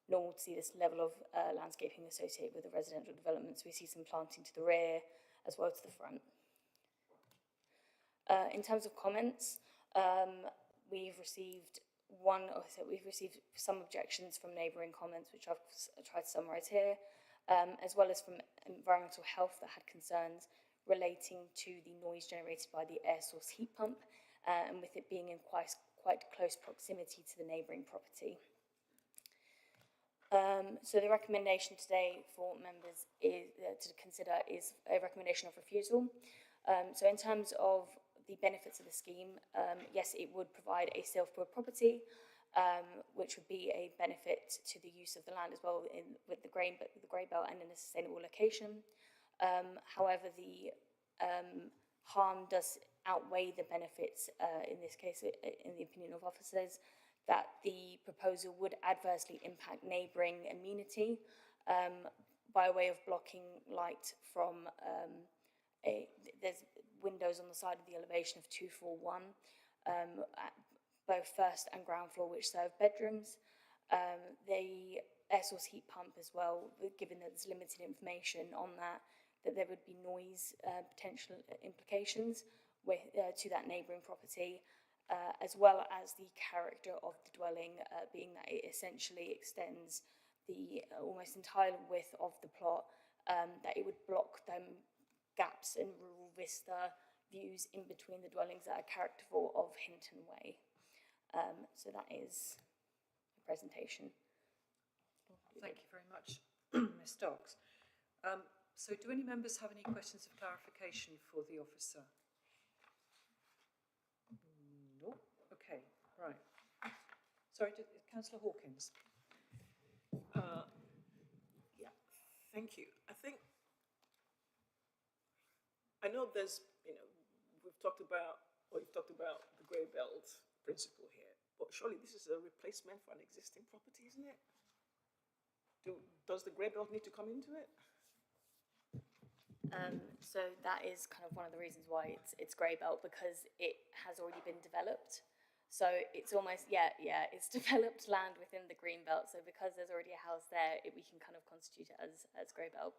normal to see this level of landscaping associated with the residential developments. We see some planting to the rear as well to the front. In terms of comments, we've received some objections from neighbouring comments, which I've tried to summarise here, as well as from environmental health that had concerns relating to the noise generated by the air source heat pump, and with it being in quite close proximity to the neighbouring property. So the recommendation today for members to consider is a recommendation of refusal. So in terms of the benefits of the scheme, yes, it would provide a self-built property, which would be a benefit to the use of the land as well with the grey belt and in a sustainable location. However, the harm does outweigh the benefits, in this case, in the opinion of officers, that the proposal would adversely impact neighbouring amenity by way of blocking light from there's windows on the side of the elevation of 241 at both first and ground floor, which serve bedrooms. The air source heat pump as well, given that there's limited information on that there would be noise potential implications to that neighbouring property, as well as the character of the dwelling, being that it essentially extends the almost entire width of the plot that it would block them gaps in rural vista views in between the dwellings that are characterful of Hinton Way. So that is a presentation. Thank you very much, Ms Stocks. So do any members have any questions of clarification for the officer? No. Okay, right. Sorry, Councillor Hawkins. Yeah, thank you. I know there's, you've talked about the grey belt principle here, but surely this is a replacement for an existing property, isn't it? Does the grey belt need to come into it? So that is kind of one of the reasons why it's grey belt, because it has already been developed. So it's almost, it's developed land within the green belt. So because there's already a house there, we can kind of constitute it as grey belt.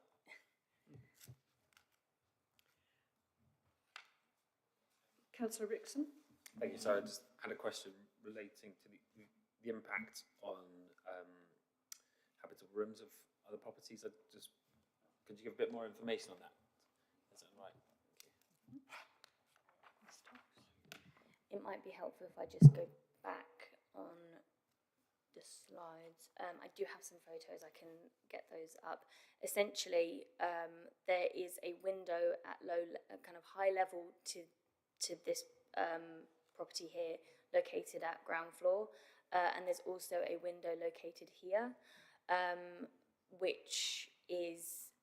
Councillor Rickson. Thank you. So I just had a question relating to the impact on habitable rooms of other properties. Could you give a bit more information on that? Is that right? It might be helpful if I just go back on the slides. I do have some photos, I can get those up. Essentially, there is a window at kind of high level to this property here, located at ground floor, and there's also a window located here, which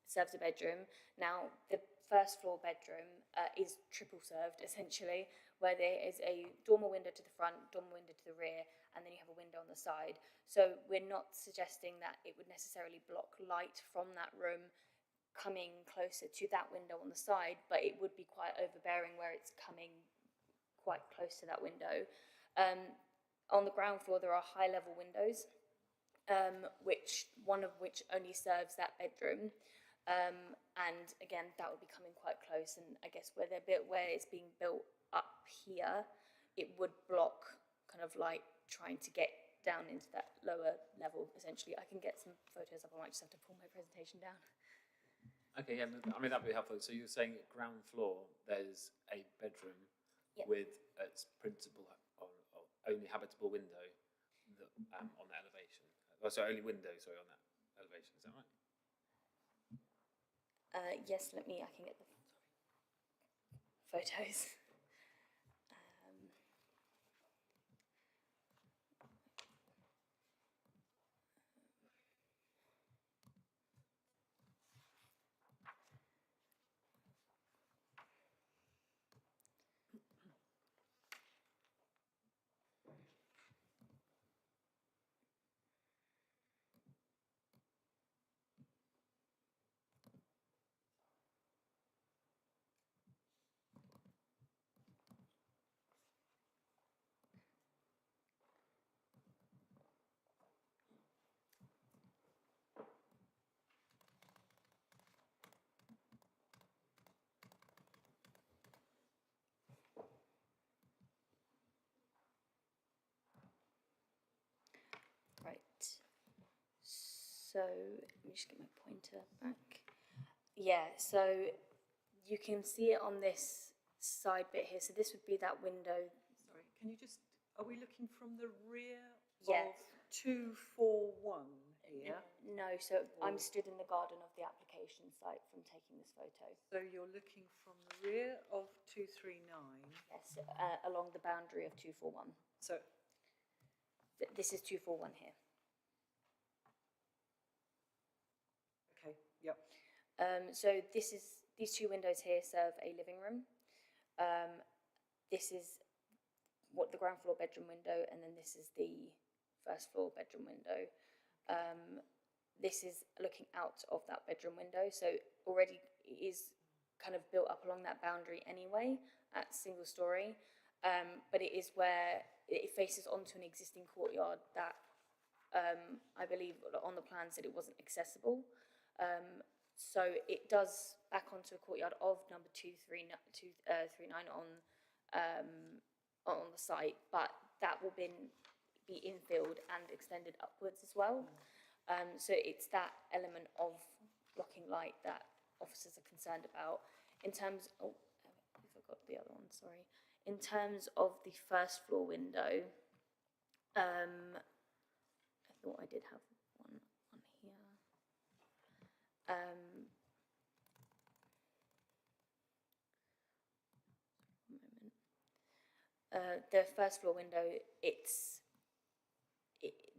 serves a bedroom. Now, the first floor bedroom is triple served, essentially, where there is a dormer window to the front, dormer window to the rear, and then you have a window on the side. So we're not suggesting that it would necessarily block light from that room coming closer to that window on the side, but it would be quite overbearing where it's coming quite close to that window. On the ground floor, there are high-level windows, one of which only serves that bedroom. And again, that would be coming quite close. And I guess where it's being built up here, it would block kind of like trying to get down into that lower level, essentially. I can get some photos up. I might just have to pull my presentation down. Okay, yeah, I mean, that'd be helpful. So you're saying at ground floor, there's a bedroom with its principal or only habitable window on the elevation. Oh, so only window, sorry, on that elevation, is that right? Yes, I can get the photos. So let me just get my pointer back. Yeah, so you can see it on this side bit here. So this would be that window. Sorry, can you just, are we looking from the rear of 241 here? No, so I'm stood in the garden of the application site from taking this photo. So you're looking from the rear of 239? Yes, along the boundary of 241. So this is 241 here. Okay, yep. So these two windows here serve a living room. This is what the ground floor bedroom window, and then this is the first floor bedroom window. This is looking out of that bedroom window, so already it is kind of built up along that boundary anyway at single story, but it is where it faces onto an existing courtyard that I believe on the plans that it wasn't accessible. So it does back onto a courtyard of number 239 on the site, but that will be infilled and extended upwards as well. So it's that element of blocking light that officers are concerned about. In terms, oh, I forgot the other one, sorry. In terms of the first floor window, I thought I did have one on here. The first floor window,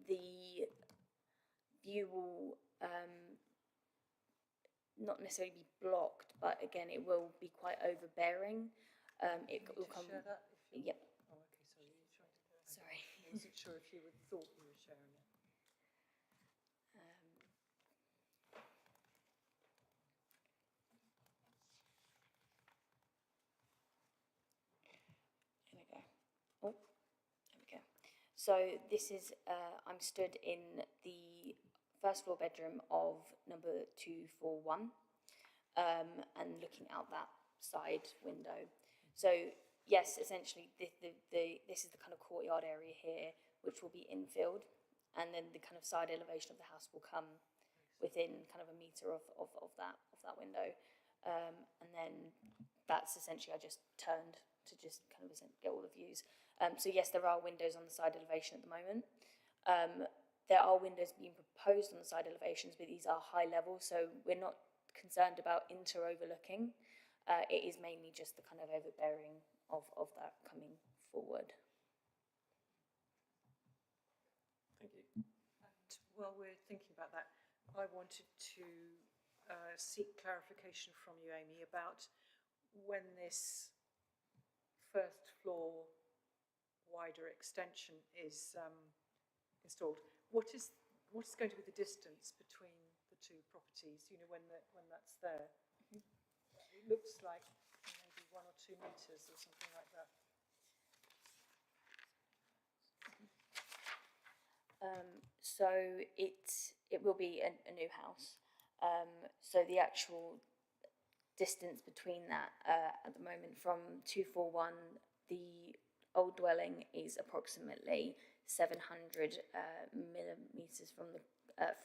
the view will not necessarily be blocked, but again, it will be quite overbearing. It will come. Share that if you... Yep. Oh, okay, sorry. You're trying to... Sorry. I wasn't sure if you thought you were sharing it. Here we go. Oh, there we go. So this is, I'm stood in the first floor bedroom of number 241, and looking out that side window. So yes, essentially this is the kind of courtyard area here, which will be infilled, and then the kind of side elevation of the house will come within kind of a metre of that window, and then that's essentially, I just turned to just kind of get all the views. So yes, there are windows on the side elevation at the moment. There are windows being proposed on the side elevations, but these are high level, so we're not concerned about inter-overlooking. It is mainly just the kind of overbearing of that coming forward. Thank you. And while we're thinking about that, I wanted to seek clarification from you, Amy, about when this first floor wider extension is installed. What is going to be the distance between the two properties? You know, when that's there, it looks like maybe 1 or 2 metres or something like that. So it will be a new house. So the actual distance between that at the moment from 241, the old dwelling is approximately 700 millimetres from the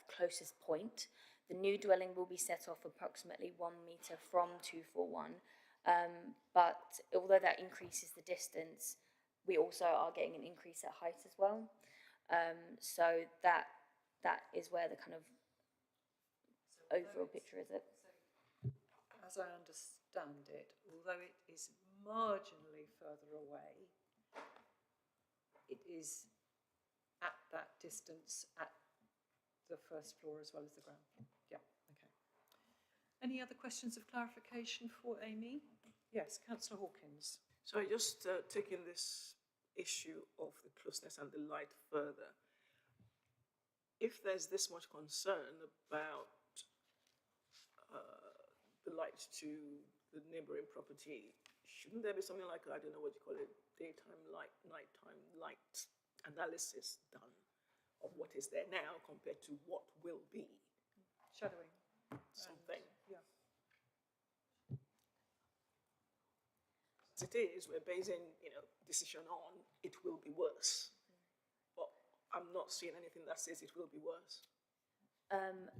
closest point. The new dwelling will be set off approximately 1 metre from 241, but although that increases the distance, we also are getting an increase at height as well. So that is where the kind of overall picture is. As I understand it, although it is marginally further away, it is at that distance at the first floor as well as the ground floor. Yeah, okay. Any other questions of clarification for Amy? Yes, Councillor Hawkins. So I just taking this issue of the closeness and the light further. If there's this much concern about the light to the neighbouring property, shouldn't there be something like, I don't know what you call it, daytime light, nighttime light analysis done of what is there now compared to what will be? Shadowing. Something. Yeah. As it is, we're basing, decision on it will be worse. But I'm not seeing anything that says it will be worse.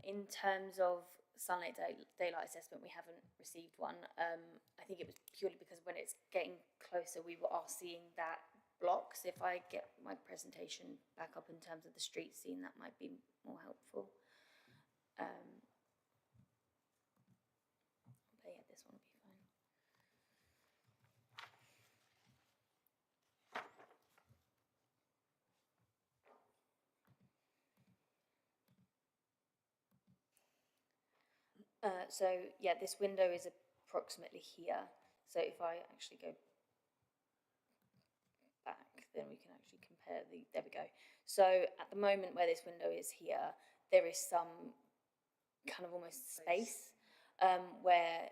In terms of sunlight daylight assessment, we haven't received one. I think it was purely because when it's getting closer, we are seeing that blocks. If I get my presentation back up in terms of the street scene, that might be more helpful. But yeah, this one will be fine. So yeah, this window is approximately here. So if I actually go back, then we can actually compare there we go. So at the moment where this window is here, there is some kind of almost space where,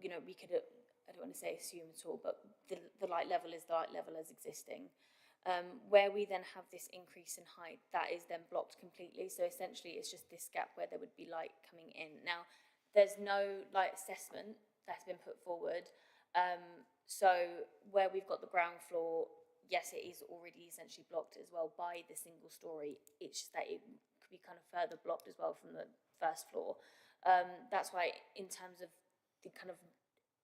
we could, I don't want to say assume at all, but the light level is the light level as existing. Where we then have this increase in height, that is then blocked completely. So essentially it's just this gap where there would be light coming in. Now, there's no light assessment that's been put forward. So where we've got the ground floor, yes, it is already essentially blocked as well by the single story. It's just that it could be kind of further blocked as well from the first floor. That's why in terms of the kind of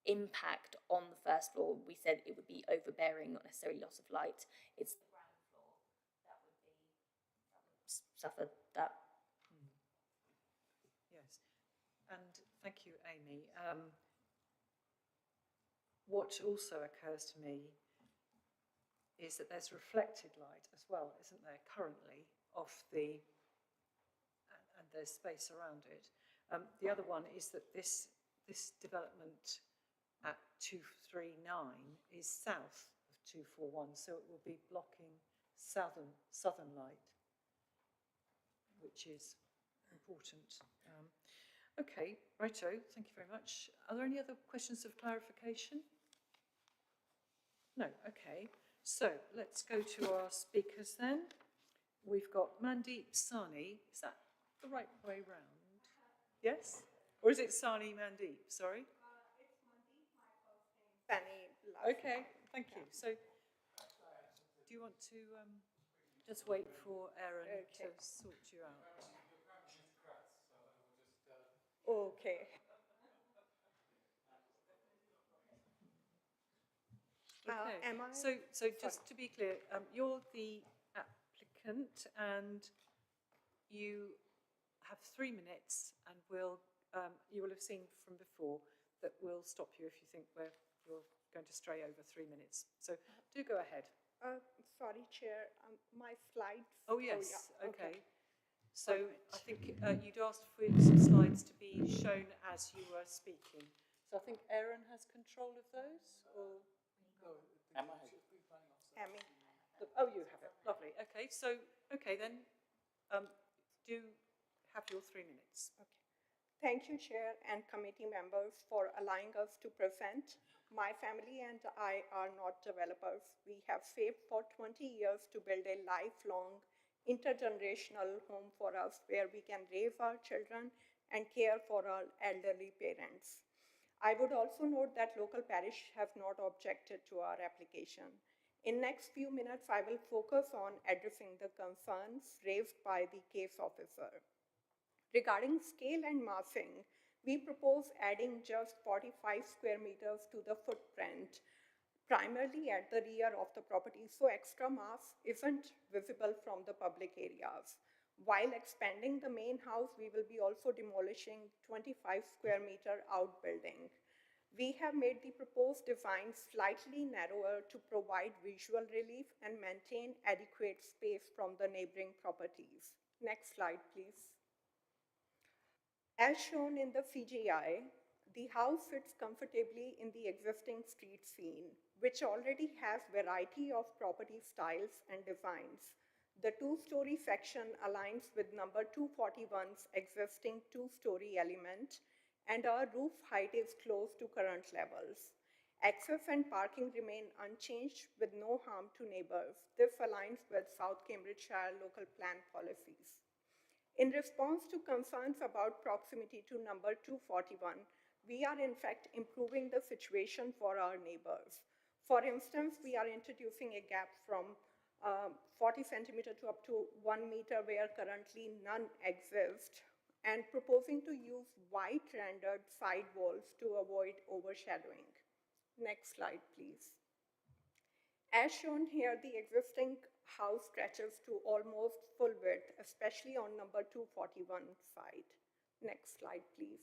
impact on the first floor, we said it would be overbearing, not necessarily loss of light. It's the ground floor that would suffer that. Yes, and thank you, Amy. What also occurs to me is that there's reflected light as well, isn't there, currently, off the, and there's space around it. The other one is that this development at 239 is south of 241, so it will be blocking southern light, which is important. Okay, righto, thank you very much. Are there any other questions of clarification? No, okay. So let's go to our speakers then. We've got Mandeep Sani. Is that the right way round? Yes? Or is it Sani Mandeep? Sorry? It's Mandeep, my first name, Sani. Okay, thank you. So do you want to just wait for Aaron to sort you out? Okay. Okay. Am I? So just to be clear, you're the applicant and you have 3 minutes, and you will have seen from before that we'll stop you if you think you're going to stray over 3 minutes. So do go ahead. Sorry, Chair, my slides. Oh, yes, yeah. okay. So I think you'd asked for some slides to be shown as you were speaking. So I think Aaron has control of those, or? Emma. Oh, you have it. Lovely. Okay. So, then, do have your 3 minutes. Okay. Thank you, Chair and committee members, for allowing us to present. My family and I are not developers. We have saved for 20 years to build a lifelong intergenerational home for us where we can raise our children and care for our elderly parents. I would also note that local parish have not objected to our application. In next few minutes, I will focus on addressing the concerns raised by the case officer. Regarding scale and massing, we propose adding just 45 square meters to the footprint, primarily at the rear of the property, so extra mass isn't visible from the public areas. While expanding the main house, we will be also demolishing 25 square meter outbuilding. We have made the proposed design slightly narrower to provide visual relief and maintain adequate space from the neighboring properties. Next slide, please. As shown in the CGI, the house fits comfortably in the existing street scene, which already has variety of property styles and designs. The two-story section aligns with number 241's existing two-story element, and our roof height is close to current levels. Access and parking remain unchanged with no harm to neighbors. This aligns with South Cambridgeshire local plan policies. In response to concerns about proximity to number 241, we are in fact improving the situation for our neighbors. For instance, we are introducing a gap from 40 centimeter to up to 1 meter where currently none exist, and proposing to use white rendered side walls to avoid overshadowing. Next slide, please. As shown here, the existing house stretches to almost full width, especially on number 241 side. Next slide, please.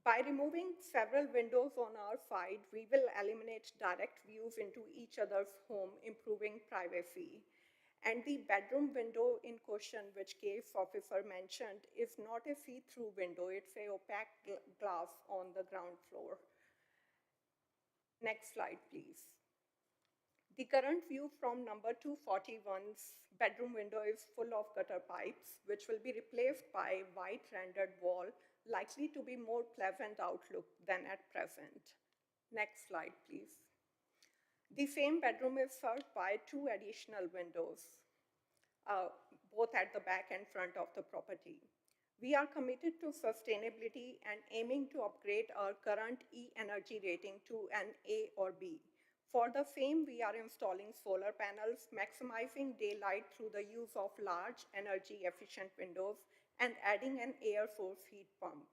By removing several windows on our side, we will eliminate direct views into each other's home, improving privacy. And the bedroom window in question, which case officer mentioned, is not a see-through window, it's an opaque glass on the ground floor. Next slide, please. The current view from number 241's bedroom window is full of gutter pipes, which will be replaced by white rendered wall, likely to be more pleasant outlook than at present. Next slide, please. The same bedroom is served by 2 additional windows, both at the back and front of the property. We are committed to sustainability and aiming to upgrade our current E-energy rating to an A or B. For the same, we are installing solar panels, maximizing daylight through the use of large energy efficient windows and adding an air force heat pump.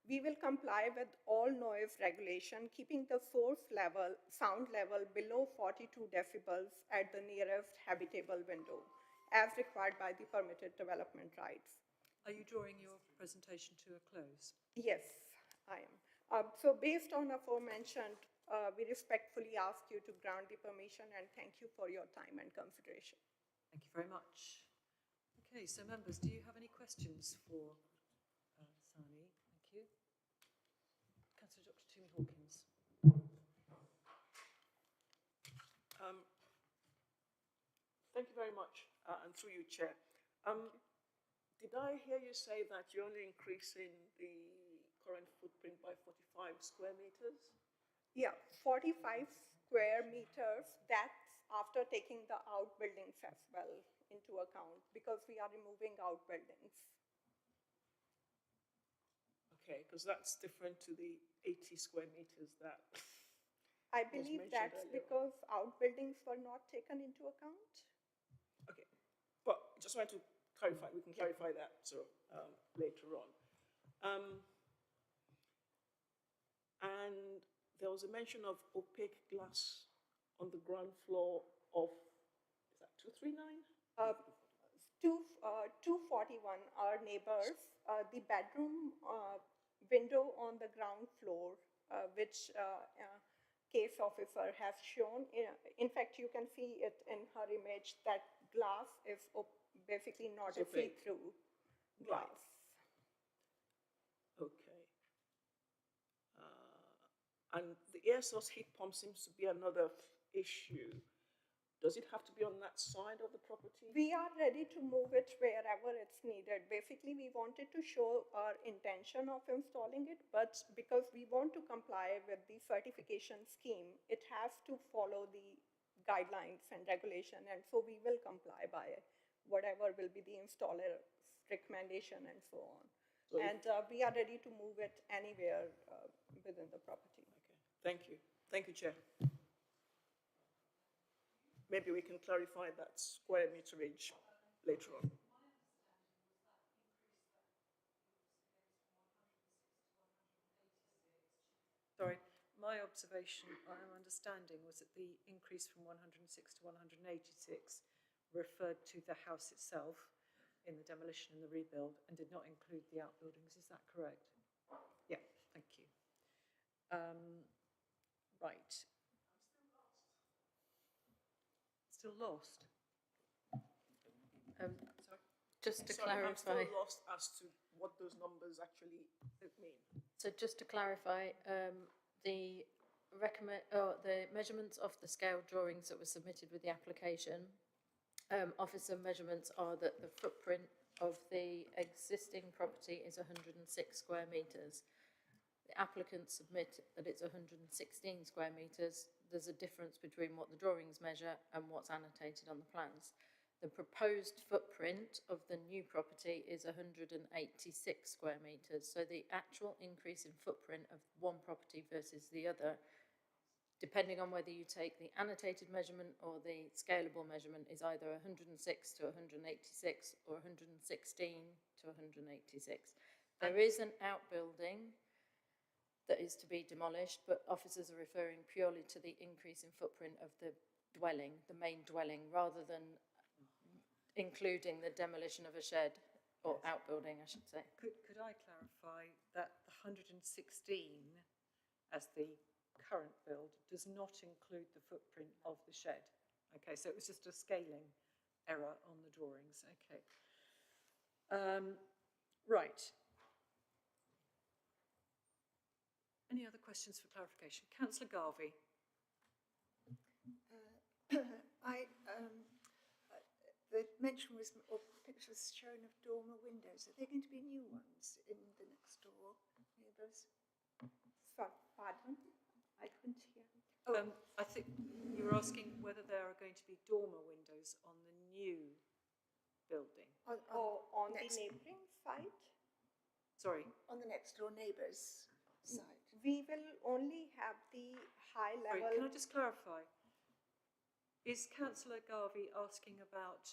We will comply with all noise regulation, keeping the sound level below 42 decibels at the nearest habitable window, as required by the permitted development rights. Are you drawing your presentation to a close? Yes, I am. So based on aforementioned, we respectfully ask you to grant the permission and thank you for your time and consideration. Thank you very much. Okay, so members, do you have any questions for Sani? Thank you. Councillor Dr. Toomey Hawkins. Thank you very much, and through you, Chair. Did I hear you say that you're only increasing the current footprint by 45 square meters? Yeah, 45 square meters. That's after taking the outbuildings as well into account, because we are removing outbuildings. Okay, because that's different to the 80 square meters that I believe that's because outbuildings were not taken into account. Okay, but just want to clarify, we can clarify that later on. And there was a mention of opaque glass on the ground floor of, is that 239? 241 are neighbors. The bedroom window on the ground floor, which case officer has shown. In fact, you can see it in her image that glass is basically not a see-through glass. Okay. And the air source heat pump seems to be another issue. Does it have to be on that side of the property? We are ready to move it wherever it's needed. Basically, we wanted to show our intention of installing it, but because we want to comply with the certification scheme, it has to follow the guidelines and regulation, and so we will comply by whatever will be the installer's recommendation and so on. So we are ready to move it anywhere within the property. Okay, thank you. Thank you, Chair. Maybe we can clarify that square meterage later on. Sorry, my observation, my understanding was that the increase from 106 to 186 referred to the house itself in the demolition and the rebuild and did not include the outbuildings. Is that correct? Yeah, thank you. Right. Still lost? Sorry? Just to Sorry, clarify. I'm still lost as to what those numbers actually mean. So just to clarify, the measurements of the scale drawings that were submitted with the application, officer measurements are that the footprint of the existing property is 106 square metres. The applicants submit that it's 116 square metres. There's a difference between what the drawings measure and what's annotated on the plans. The proposed footprint of the new property is 186 square metres. So the actual increase in footprint of one property versus the other, depending on whether you take the annotated measurement or the scalable measurement, is either 106 to 186 or 116 to 186. There is an outbuilding that is to be demolished, but officers are referring purely to the increase in footprint of the dwelling, the main dwelling, rather than including the demolition of a shed or outbuilding, I should say. Could I clarify that the 116 as the current build does not include the footprint of the shed? Okay, so it was just a scaling error on the drawings. Okay. Right. Any other questions for clarification? Councillor Garvey. The mention was, or pictures shown of dormer windows. Are there going to be new ones in the next door neighbours? Pardon? I couldn't hear. I think you were asking whether there are going to be dormer windows on the new building. On the neighbouring site? Sorry? On the next door neighbour's site. We will only have the high level. Sorry, can I just clarify? Is Councillor Garvey asking about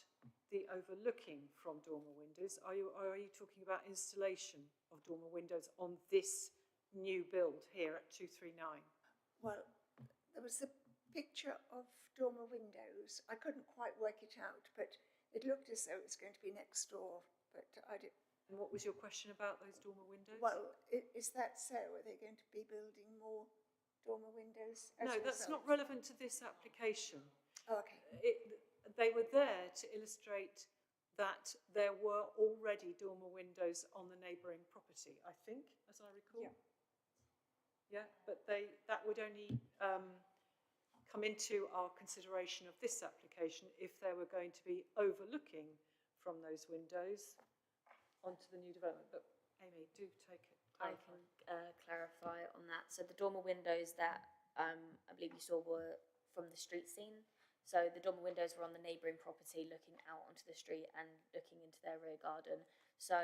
the overlooking from dormer windows? Are you talking about installation of dormer windows on this new build here at 239? Well, there was the picture of dormer windows. I couldn't quite work it out, but it looked as though it was going to be next door, but I did. And what was your question about those dormer windows? Well, is that so? Are they going to be building more dormer windows? No, that's not relevant to this application. Oh, okay. They were there to illustrate that there were already dormer windows on the neighbouring property, I think, as I recall. Yeah, but that would only come into our consideration of this application if they were going to be overlooking from those windows onto the new development. But Amy, do take it. I can clarify on that. So the dormer windows that I believe you saw were from the street scene. So the dormer windows were on the neighbouring property looking out onto the street and looking into their rear garden. So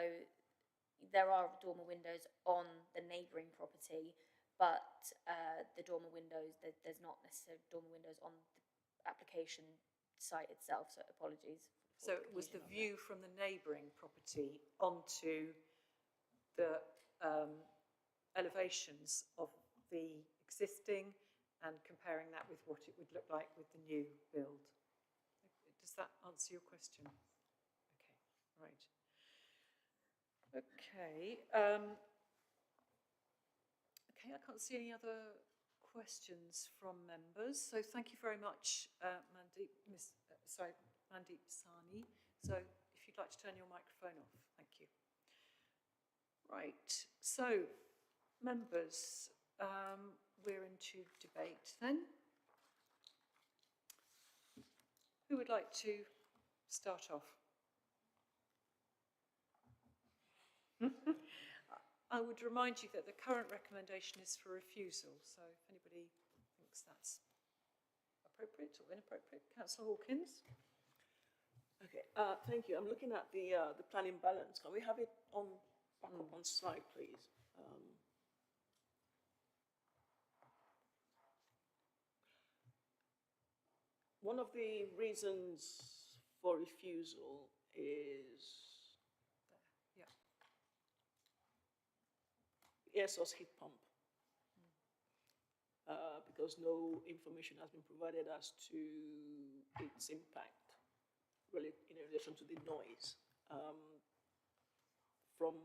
there are dormer windows on the neighbouring property, but the dormer windows, there's not necessarily dormer windows on the application site itself, so apologies. So it was the view from the neighbouring property onto the elevations of the existing and comparing that with what it would look like with the new build. Does that answer your question? Okay, right. Okay. Okay, I can't see any other questions from members. So thank you very much, Mandeep Sani. So if you'd like to turn your microphone off, thank you. Right, so members, we're into debate then. Who would like to start off? I would remind you that the current recommendation is for refusal, so if anybody thinks that's appropriate or inappropriate. Councillor Hawkins? Okay, thank you. I'm looking at the planning balance. Can we have it back up on slide, please? One of the reasons for refusal is air source heat pump, because no information has been provided as to its impact really in relation to the noise. From,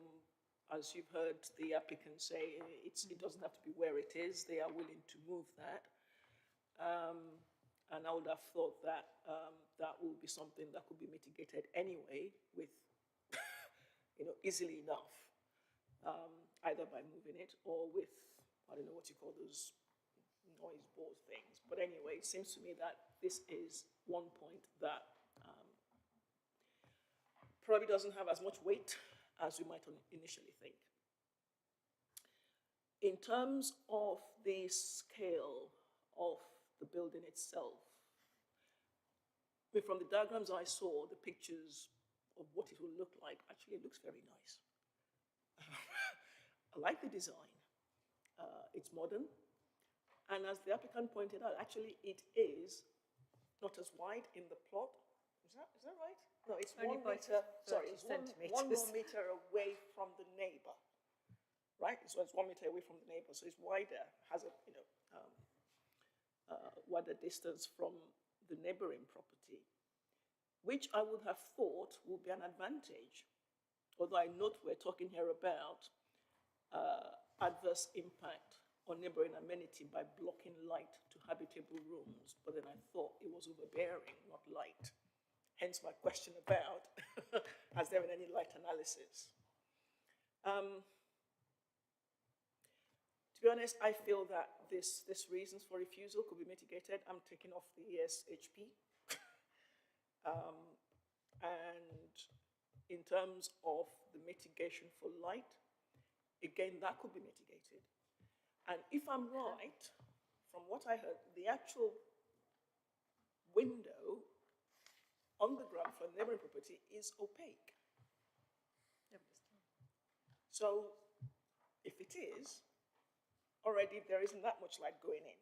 as you've heard the applicant say, it doesn't have to be where it is. They are willing to move that. And I would have thought that that will be something that could be mitigated anyway with, easily enough, either by moving it or with, I don't know what you call those noise board things. But anyway, it seems to me that this is one point that probably doesn't have as much weight as we might initially think. In terms of the scale of the building itself, from the diagrams I saw, the pictures of what it will look like, actually it looks very nice. I like the design. It's modern. And as the applicant pointed out, actually it is not as wide in the plot. Is that right? No, it's only 1 meter, sorry, it's one more meter away from the neighbor, right? So it's 1 meter away from the neighbor, so it's wider, has a, wider distance from the neighboring property, which I would have thought would be an advantage. Although I note we're talking here about adverse impact on neighboring amenity by blocking light to habitable rooms, but then I thought it was overbearing, not light. Hence my question about, has there been any light analysis? To be honest, I feel that this reasons for refusal could be mitigated. I'm taking off the ESHP. And in terms of the mitigation for light, again, that could be mitigated. And if I'm right, from what I heard, the actual window on the ground for neighboring property is opaque. So if it is, already there isn't that much light going in.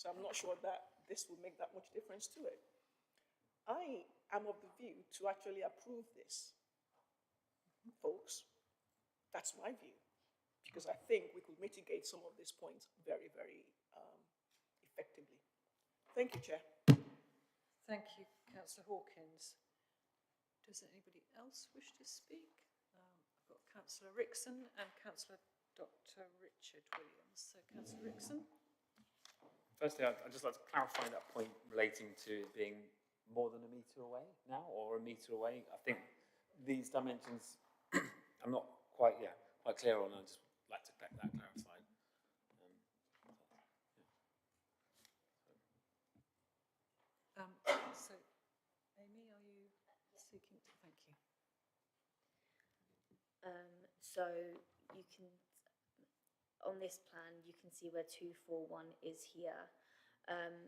So I'm not sure that this will make that much difference to it. I am of the view to actually approve this, folks. That's my view, because I think we could mitigate some of these points very, very effectively. Thank you, Chair. Thank you, Councillor Hawkins. Does anybody else wish to speak? I've got Councillor Rickson and Councillor Dr. Richard Williams. So, Councillor Rickson. Firstly, I'd just like to clarify that point relating to it being more than a metre away now, or a metre away. I think these dimensions, I'm not quite clear on. I'd just like to get that clarified. So, Amy, are you seeking to? Thank you. So you can, on this plan, you can see where 241 is here.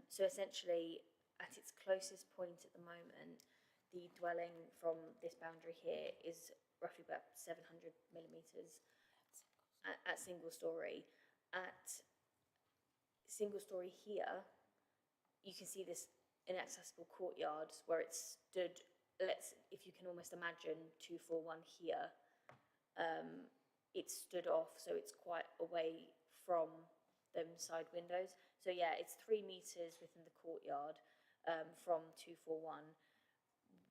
So essentially, at its closest point at the moment, the dwelling from this boundary here is roughly about 700 millimetres at single story. At single story here, you can see this inaccessible courtyard where it stood. If you can almost imagine 241 here, it stood off, so it's quite away from them side windows. So yeah, it's 3 metres within the courtyard from 241,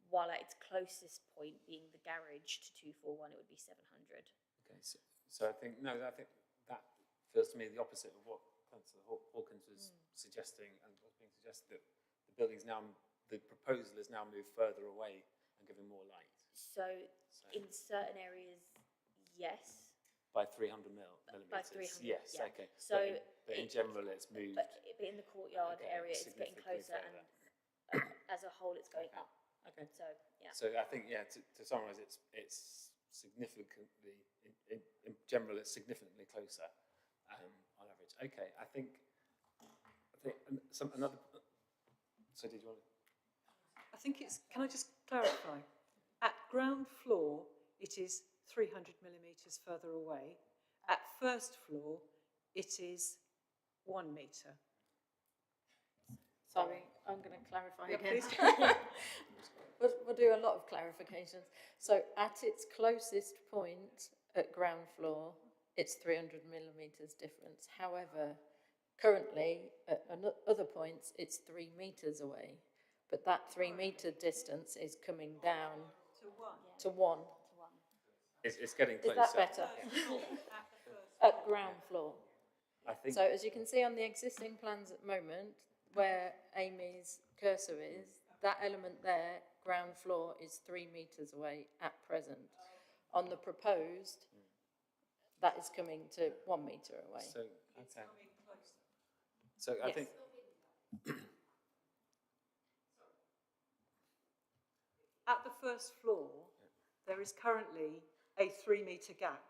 while at its closest point, being the garage to 241, it would be 700. Okay, so I think that feels to me the opposite of what Councillor Hawkins was suggesting, and what's being suggested, that the proposal is now moved further away and given more light. So in certain areas, yes. By 300 millimetres? By 300, yes, yeah. okay. So but in general, it's moved. But in the courtyard area, it's getting closer, and as a whole, it's going up. Okay. So, yeah. So I think, to summarise, it's significantly, in general, it's significantly closer on average. Okay, I think another. So did you want to? I think it's. Can I just clarify? At ground floor, it is 300 millimetres further away. At first floor, it is 1 metre. Sorry, I'm going to clarify Yeah, again. please. We'll do a lot of clarifications. So at its closest point at ground floor, it's 300 millimetres difference. However, currently at other points, it's 3 metres away. But that 3 metre distance is coming down to one. It's getting closer. Is that better? At ground floor. I think. So as you can see on the existing plans at the moment, where Amy's cursor is, that element there, ground floor, is 3 metres away at present. On the proposed, that is coming to 1 metre away. So, okay. So I think. At the first floor, there is currently a 3 metre gap.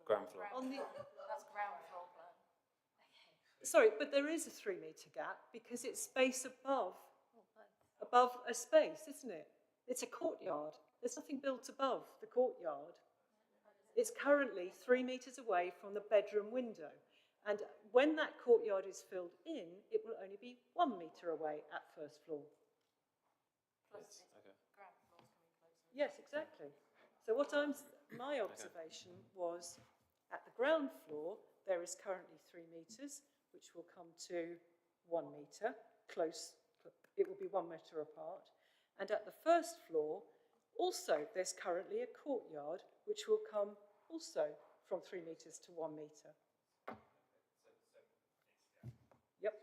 Ground floor. That's ground floor plan. Sorry, but there is a 3 metre gap because it's space above a space, isn't it? It's a courtyard. There's nothing built above the courtyard. It's currently 3 metres away from the bedroom window. And when that courtyard is filled in, it will only be 1 metre away at first floor. Yes, okay. Yes, exactly. So my observation was at the ground floor, there is currently 3 metres, which will come to 1 metre, close, it will be 1 metre apart. And at the first floor, also there's currently a courtyard, which will come also from 3 metres to 1 metre. Yep.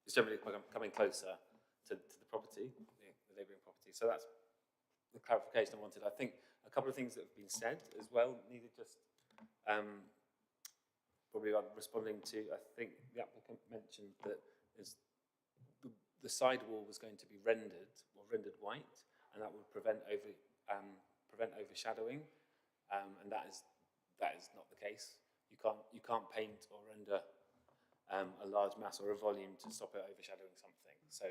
It's generally coming closer to the property, the neighbouring property. So that's the clarification I wanted. I think a couple of things that have been said as well needed just probably responding to. I think the applicant mentioned that the side wall was going to be rendered white, and that would prevent overshadowing, and that is not the case. You can't paint or render a large mass or a volume to stop it overshadowing something. So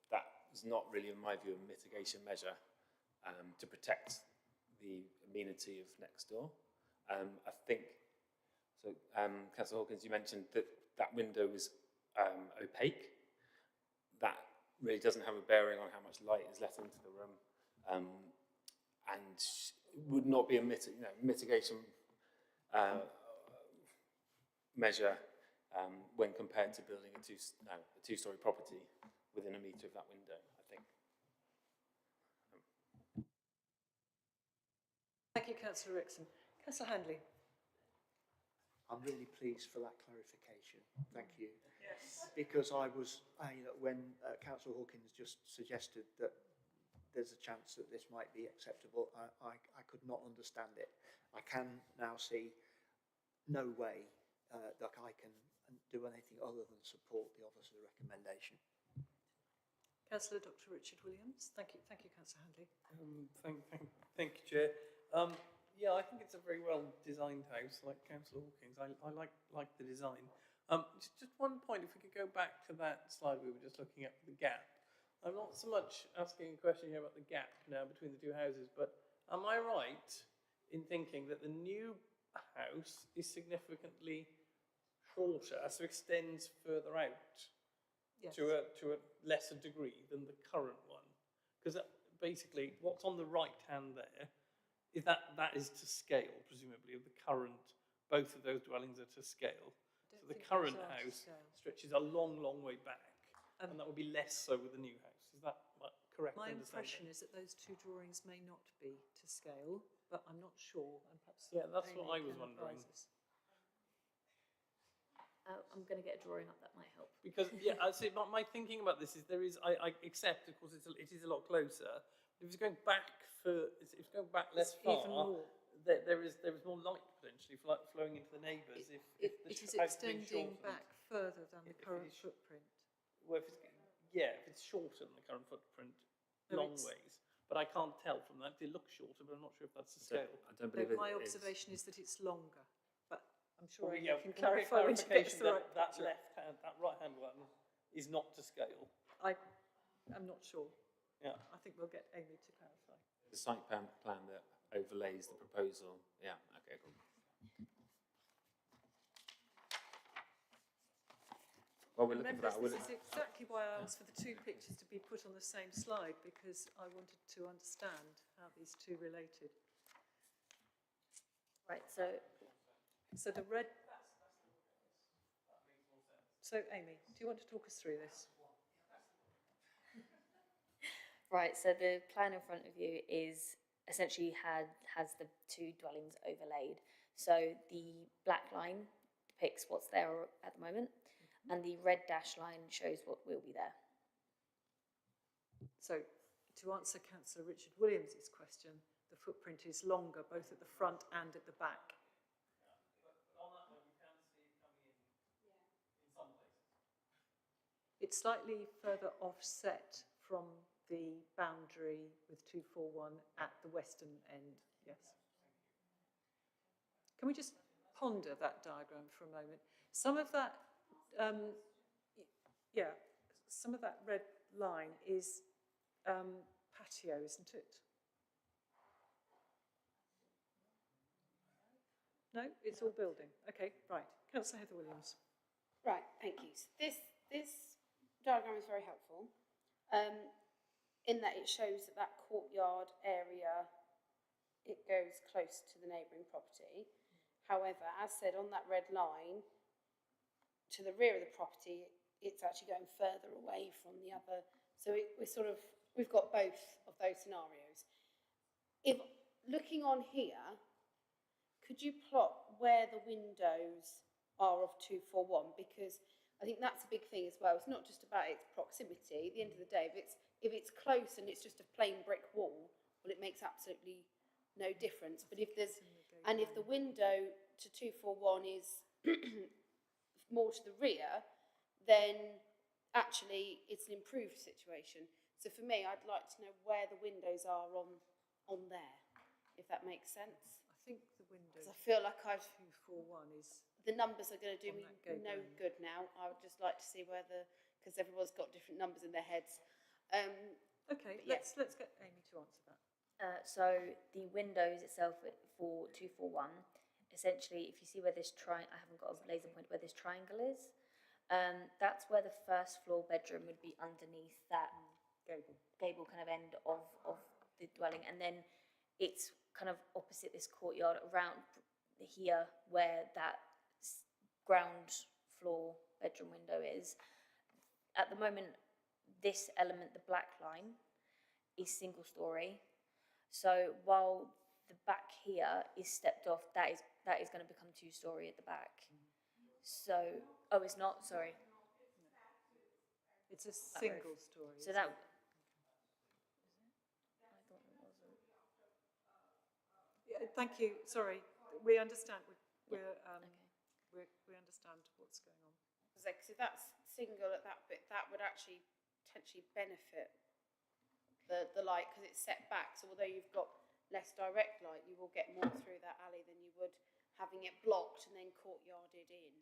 that is not really, in my view, a mitigation measure to protect the amenity of next door. I think, So, Councillor Hawkins, you mentioned that that window is opaque. That really doesn't have a bearing on how much light is let into the room, and would not be a mitigation measure when compared to building a two-storey property within a metre of that window, I think. Thank you, Councillor Rickson. Councillor Handley. I'm really pleased for that clarification. Thank you. Yes. Because when Councillor Hawkins just suggested that there's a chance that this might be acceptable, I could not understand it. I can now see no way that I can do anything other than support the officer's recommendation. Councillor Dr. Richard Williams. Thank you, Councillor Handley. Thank you, Chair. Yeah, I think it's a very well designed house, like Councillor Hawkins. I like the design. Just one point, if we could go back to that slide we were just looking at, the gap. I'm not so much asking a question here about the gap now between the two houses, but am I right in thinking that the new house is significantly shorter, so extends further out? Yes. To a lesser degree than the current one? Because basically what's on the right hand there is that is to scale, presumably, of the current, both of those dwellings are to scale. So the current house stretches a long, long way back, and that would be less so with the new house. Is that correct? My impression is that those two drawings may not be to scale, but I'm not sure, and perhaps that's Amy what I was can wondering. advise us. I'm going to get a drawing up, that might help. Because, yeah, I see, my thinking about this is I accept, of course, it is a lot closer. But if it's going back less far, there is more light potentially flowing into the neighbours. It is extending back further than the current footprint. Well, if it's shorter than the current footprint, long ways. But I can't tell from that. It looks shorter, but I'm not sure if that's the scale. I don't believe my observation is that it's longer. I'm sure Well, you can can we get clarify when you get to the right that picture. left hand, that right hand one is not to scale. I'm not sure. Yeah. I think we'll get Amy to clarify. The site plan that overlays the proposal. Yeah, okay, cool. Well, we're looking for that. This is exactly why I asked for the two pictures to be put on the same slide, because I wanted to understand how these two related. Right, so the red. So Amy, do you want to talk us through this? Right, so the plan in front of you is essentially has the two dwellings overlaid. So the black line depicts what's there at the moment, and the red dash line shows what will be there. So, to answer Councillor Richard Williams's question, the footprint is longer both at the front and at the back. It's slightly further offset from the boundary with 241 at the western end, yes. Can we just ponder that diagram for a moment? Some of that, some of that red line is patio, isn't it? No, it's all building. Okay, right. Councillor Heather Williams. Right, thank you. So this diagram is very helpful in that it shows that courtyard area, it goes close to the neighbouring property. However, as said, on that red line, to the rear of the property, it's actually going further away from the other. So we've got both of those scenarios. If looking on here, could you plot where the windows are of 241? Because I think that's a big thing as well. It's not just about its proximity. At the end of the day, if it's close and it's just a plain brick wall, well, it makes absolutely no difference. But if the window to 241 is more to the rear, then actually it's an improved situation. So for me, I'd like to know where the windows are on there, if that makes sense. I think the window. Because I feel like 241 is. The numbers are going to do me no good now. I would just like to see because everyone's got different numbers in their heads. Okay, let's get Amy to answer that. So the windows itself for 241 essentially, if you see where this I haven't got a laser point, where this triangle is, that's where the first floor bedroom would be underneath that gable kind of end of the dwelling. And then it's kind of opposite this courtyard around here where that ground floor bedroom window is. At the moment, this element, the black line, is single story. So while the back here is stepped off, that is going to become 2-story at the back. So, oh, it's not, sorry. It's a single story. So that, yeah, thank you. Sorry, we understand. We understand what's going on. So if that's single at that bit, that would actually potentially benefit the light because it's set back. So although you've got less direct light, you will get more through that alley than you would having it blocked and then courtyarded in.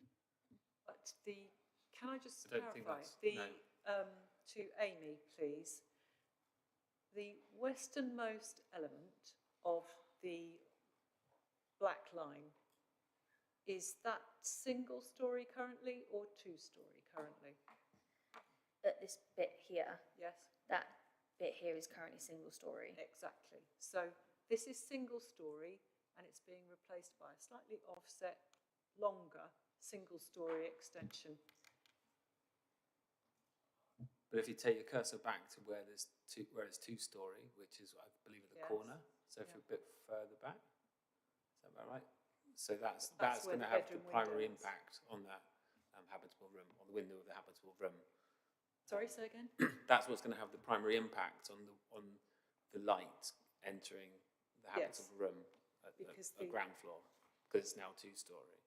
But can I just I don't think clarify that's, to Amy, please? The westernmost element of the black line, is that single story currently or 2-story currently? at this bit here, Yes. that bit here is currently single story. Exactly. So this is single story and it's being replaced by a slightly offset, longer single story extension. But if you take your cursor back to where it's 2-story, which is I believe at the corner, so if you're a bit further back, is that about right? So that's going to have the primary impact on that habitable room, on the window of the habitable room. Sorry, say again. That's what's going to have the primary impact on the light entering the habitable room at the ground floor, because it's now 2-story.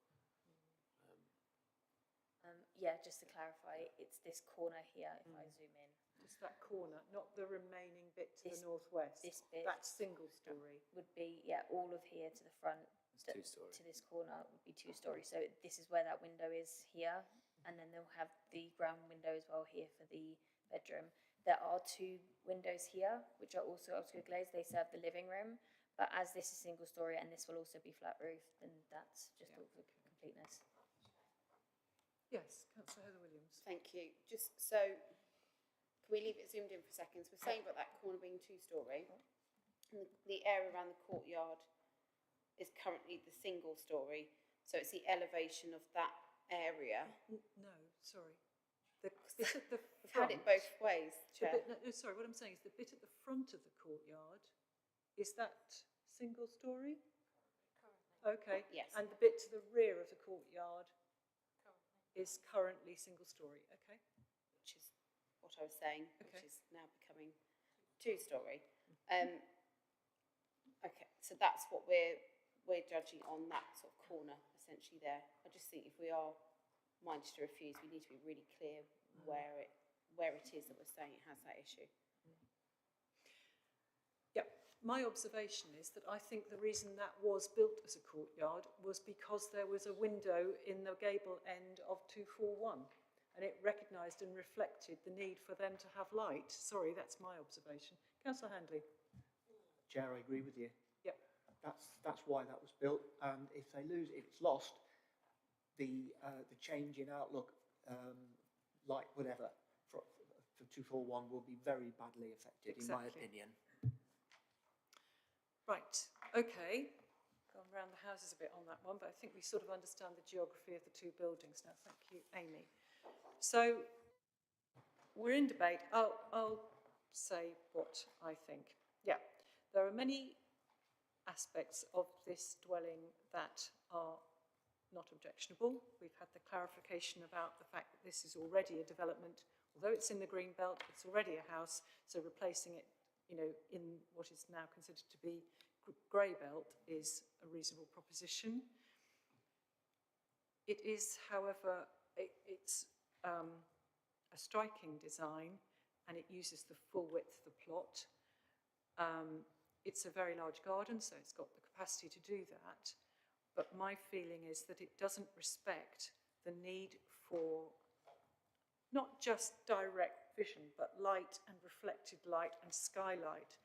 Yeah, just to clarify, it's this corner here, if I zoom in. Just that corner, not the remaining bit to the northwest. This bit. That's single story. Would be, all of here to the front. It's 2-story. To this corner would be 2-story. So this is where that window is here. And then they'll have the ground window as well here for the bedroom. There are 2 windows here, which are also Oscar glazed. They serve the living room. But as this is single story and this will also be flat roof, then that's just all for completeness. Yes, Councillor Heather Williams. Thank you. Just so, can we leave it zoomed in for seconds? We're saying about that corner being 2-story. And the area around the courtyard is currently the single story. So it's the elevation of that area. No, sorry. The bit at the front. We've had it both ways, Chair. Sorry, what I'm saying is the bit at the front of the courtyard, is that single story? Okay. Yes. And the bit to the rear of the courtyard is currently single story. Okay. Which is what I was saying, which is now becoming 2-story. Okay, so that's what we're judging on that sort of corner essentially there. I just think if we are minded to refuse, we need to be really clear where it is that we're saying it has that issue. Yeah, my observation is that I think the reason that was built as a courtyard was because there was a window in the gable end of 241 and it recognised and reflected the need for them to have light. Sorry, that's my observation. Councillor Handley. Chair, I agree with you. Yep. That's why that was built. And if it's lost, the change in outlook, light, whatever, for 241 will be very badly affected, in my opinion. Right, okay. Gone round the houses a bit on that one, but I think we sort of understand the geography of the 2 buildings now. Thank you, Amy. So we're in debate. I'll say what I think. Yeah, there are many aspects of this dwelling that are not objectionable. We've had the clarification about the fact that this is already a development. Although it's in the green belt, it's already a house, so replacing it, in what is now considered to be grey belt is a reasonable proposition. It is, however, it's a striking design and it uses the full width of the plot. It's a very large garden, so it's got the capacity to do that. But my feeling is that it doesn't respect the need for not just direct vision, but light and reflected light and skylight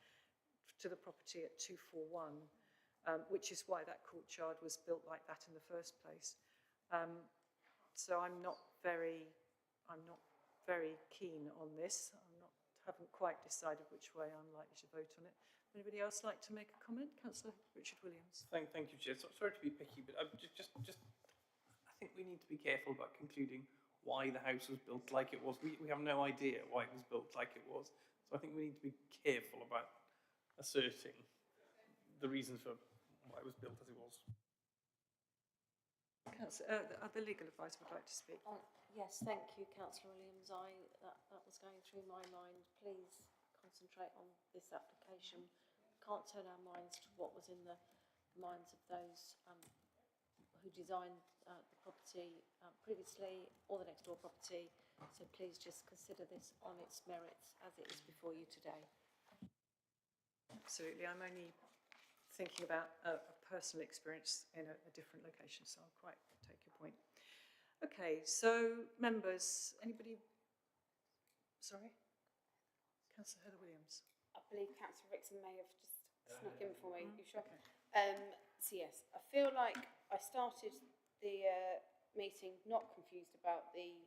to the property at 241. which is why that courtyard was built like that in the first place. So I'm not very keen on this. Haven't quite decided which way I'm likely to vote on it. Anybody else like to make a comment? Councillor Richard Williams. Thank you, Chair. Sorry to be picky, but I think we need to be careful about concluding why the house was built like it was. We have no idea why it was built like it was. So I think we need to be careful about asserting the reasons for why it was built as it was. The legal advisor would like to speak. Yes, thank you, Councillor Williams. That was going through my mind. Please concentrate on this application. Can't turn our minds to what was in the minds of those who designed the property previously or the next door property. So please just consider this on its merits as it is before you today. Absolutely. I'm only thinking about a personal experience in a different location, so I'll quite take your point. Okay, so members, anybody? Sorry? Councillor Heather Williams. I believe Councillor Rickson may have just snuck in for me. You sure? Okay. So yes, I feel like I started the meeting not confused about the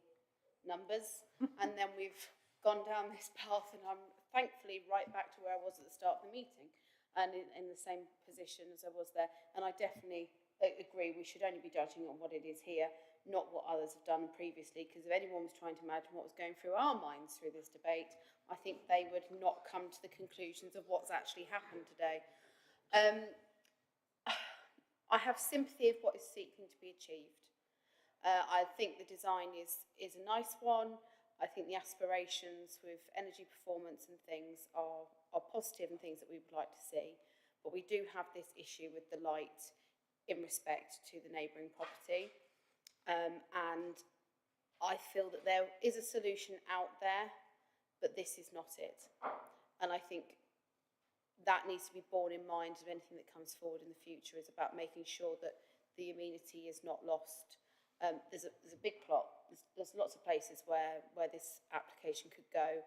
numbers, and then we've gone down this path, and I'm thankfully right back to where I was at the start of the meeting, and in the same position as I was there. And I definitely agree we should only be judging on what it is here, not what others have done previously, because if anyone was trying to imagine what was going through our minds through this debate, I think they would not come to the conclusions of what's actually happened today. I have sympathy of what is seeking to be achieved. I think the design is a nice one. I think the aspirations with energy performance and things are positive and things that we would like to see. But we do have this issue with the light in respect to the neighbouring property. And I feel that there is a solution out there, but this is not it. And I think that needs to be borne in mind of anything that comes forward in the future, is about making sure that the amenity is not lost. There's a big plot. There's lots of places where this application could go.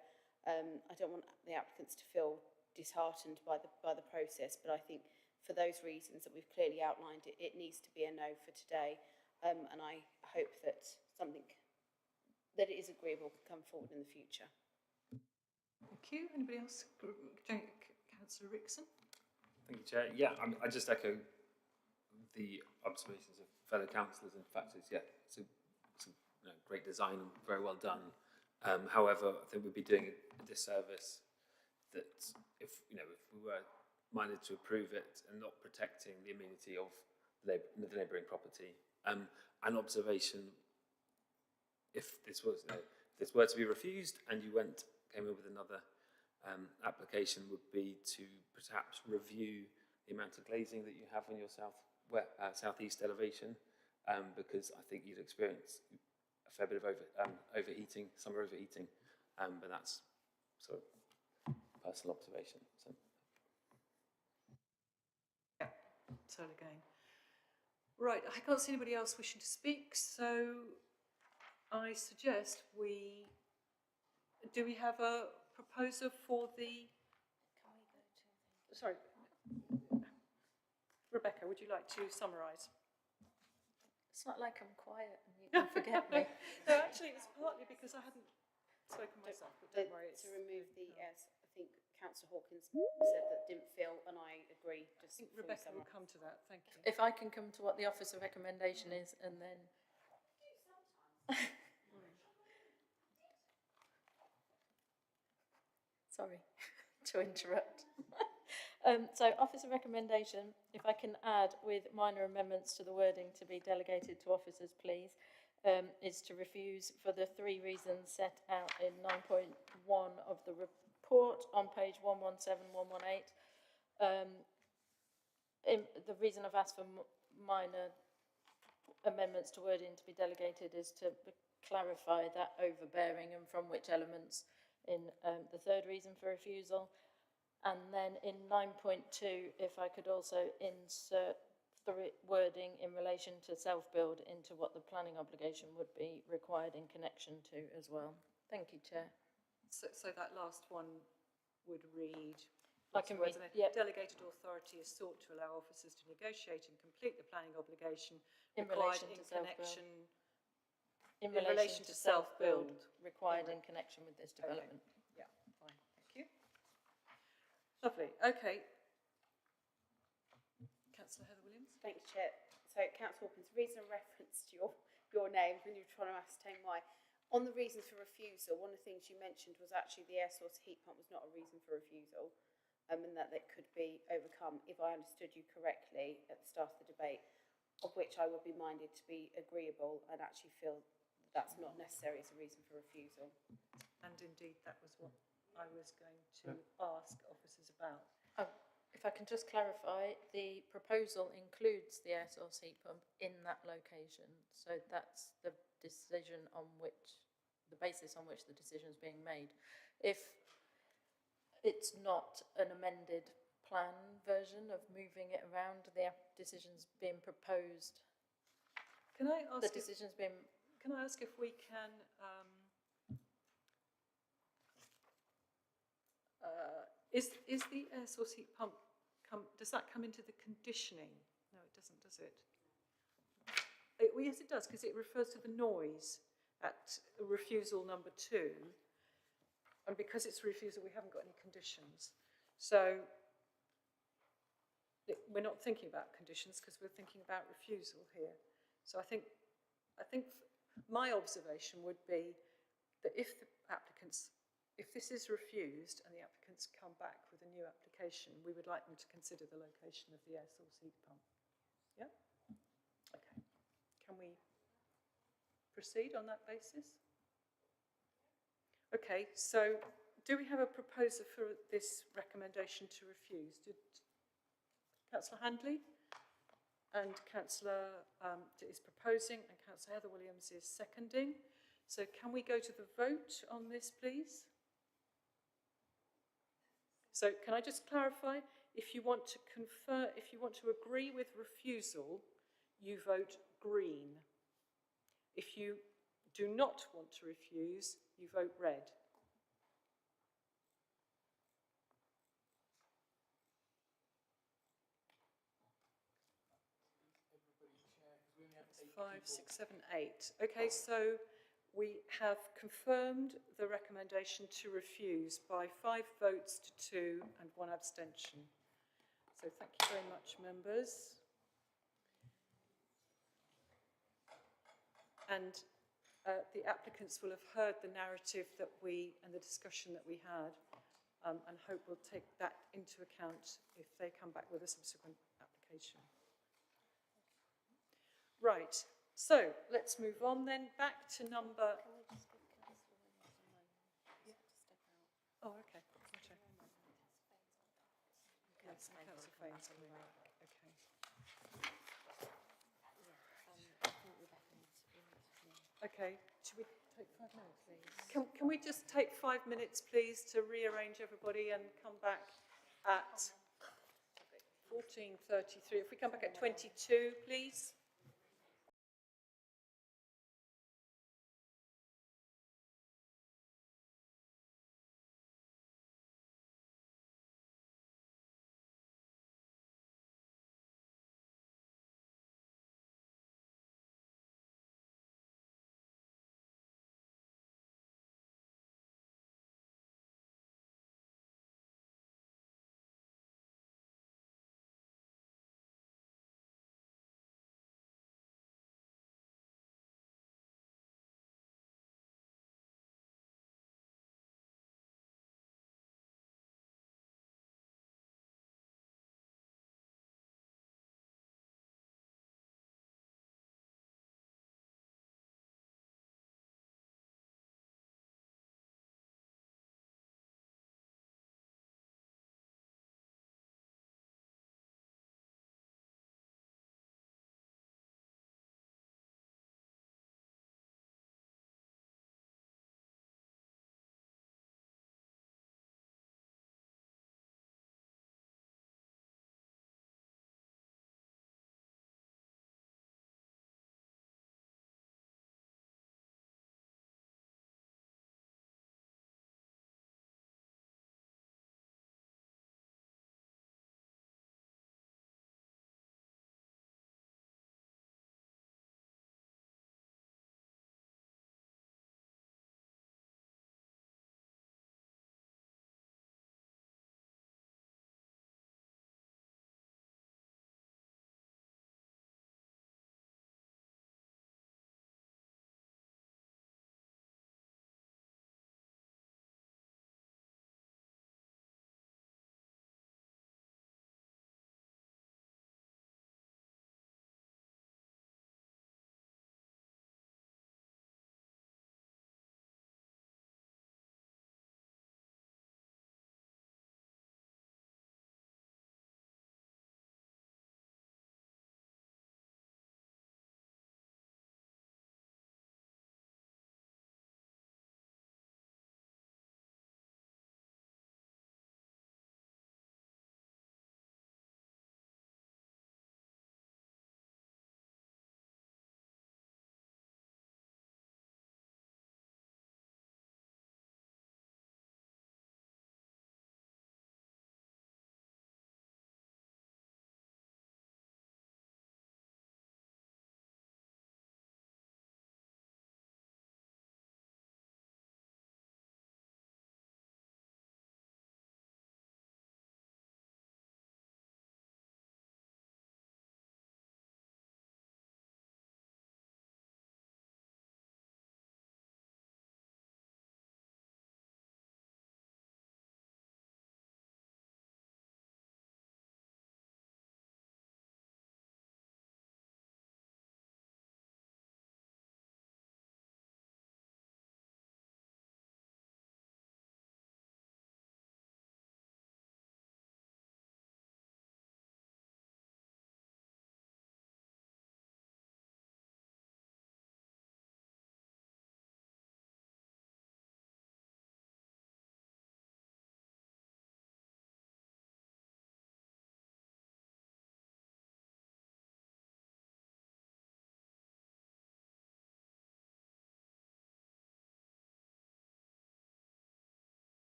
I don't want the applicants to feel disheartened by the process, but I think for those reasons that we've clearly outlined, it needs to be a no for today. And I hope that something that is agreeable can come forward in the future. Thank you. Anybody else? Councillor Rickson. Thank you, Chair. Yeah, I just echo the observations of fellow councillors. In fact, it's a great design and very well done. However, I think we'd be doing a disservice that if we were minded to approve it and not protecting the amenity of the neighbouring property. An observation: if this were to be refused and you came up with another application, would be to perhaps review the amount of glazing that you have on your southeast elevation, because I think you'd experience a fair bit of overheating, summer overheating, but that's sort of personal observation. So. Yeah, so again. Right, I can't see anybody else wishing to speak, so I suggest do we have a proposer for the... Can we go to the... Sorry. Rebecca, would you like to summarise? It's not like I'm quiet and you can forget me. No, actually, it's partly because I hadn't spoken myself, but don't worry. To remove the S, I think Councillor Hawkins said that didn't feel, and I agree. I think Rebecca will come to that. Thank you. If I can come to what the officer recommendation is, and then... Sorry to interrupt. So officer recommendation, if I can add with minor amendments to the wording to be delegated to officers, please, is to refuse for the 3 reasons set out in 9.1 of the report on page 117, 118. The reason I've asked for minor amendments to wording to be delegated is to clarify that overbearing and from which elements in the 3rd reason for refusal. And then in 9.2, if I could also insert the wording in relation to self-build into what the planning obligation would be required in connection to as well. Thank you, Chair. So that last one would read... I can words read, in there. yep. Delegated authority is sought to allow officers to negotiate and complete the planning obligation In required relation in to self-build. connection In relation to self-build required In in connection with this development. Okay. Yeah, fine, thank you. Lovely, okay. Councillor Heather Williams. Thank you, Chair. So, Councillor Hawkins, reason of reference to your name when you were trying to ascertain why. On the reasons for refusal, one of the things you mentioned was actually the air source heat pump was not a reason for refusal, and that could be overcome, if I understood you correctly at the start of the debate, of which I would be minded to be agreeable and actually feel that's not necessary as a reason for refusal. And indeed, that was what I was going to ask officers about. Oh, if I can just clarify, the proposal includes the air source heat pump in that location. So that's the decision on which, the basis on which the decision is being made. If it's not an amended plan version of moving it around, the decision's being proposed. Can I ask? The decision's been. Can I ask if we can? Is the air source heat pump does that come into the conditioning? No, it doesn't, does it? Well, yes, it does, because it refers to the noise at refusal number 2. And because it's refusal, we haven't got any conditions. So we're not thinking about conditions because we're thinking about refusal here. So I think my observation would be that if this is refused and the applicants come back with a new application, we would like them to consider the location of the air source heat pump. Yeah? Okay. Can we proceed on that basis? Okay, so do we have a proposer for this recommendation to refuse? Did Councillor Handley and Councillor is proposing and Councillor Heather Williams is seconding. So can we go to the vote on this, please? So can I just clarify, if you want to agree with refusal, you vote green. If you do not want to refuse, you vote red. That's 5, 6, 7, 8. Okay, so we have confirmed the recommendation to refuse by 5 votes to 2 and 1 abstention. So thank you very much, members. And the applicants will have heard the narrative that and the discussion that we had, and hope we'll take that into account if they come back with a subsequent application. Right, so let's move on then back to number. Oh, okay. Yes, Councillor Fane's coming back. Okay. Okay, should we take 5 minutes, please? Can we just take 5 minutes, please, to rearrange everybody and come back at 14:33? If we come back at 22, please.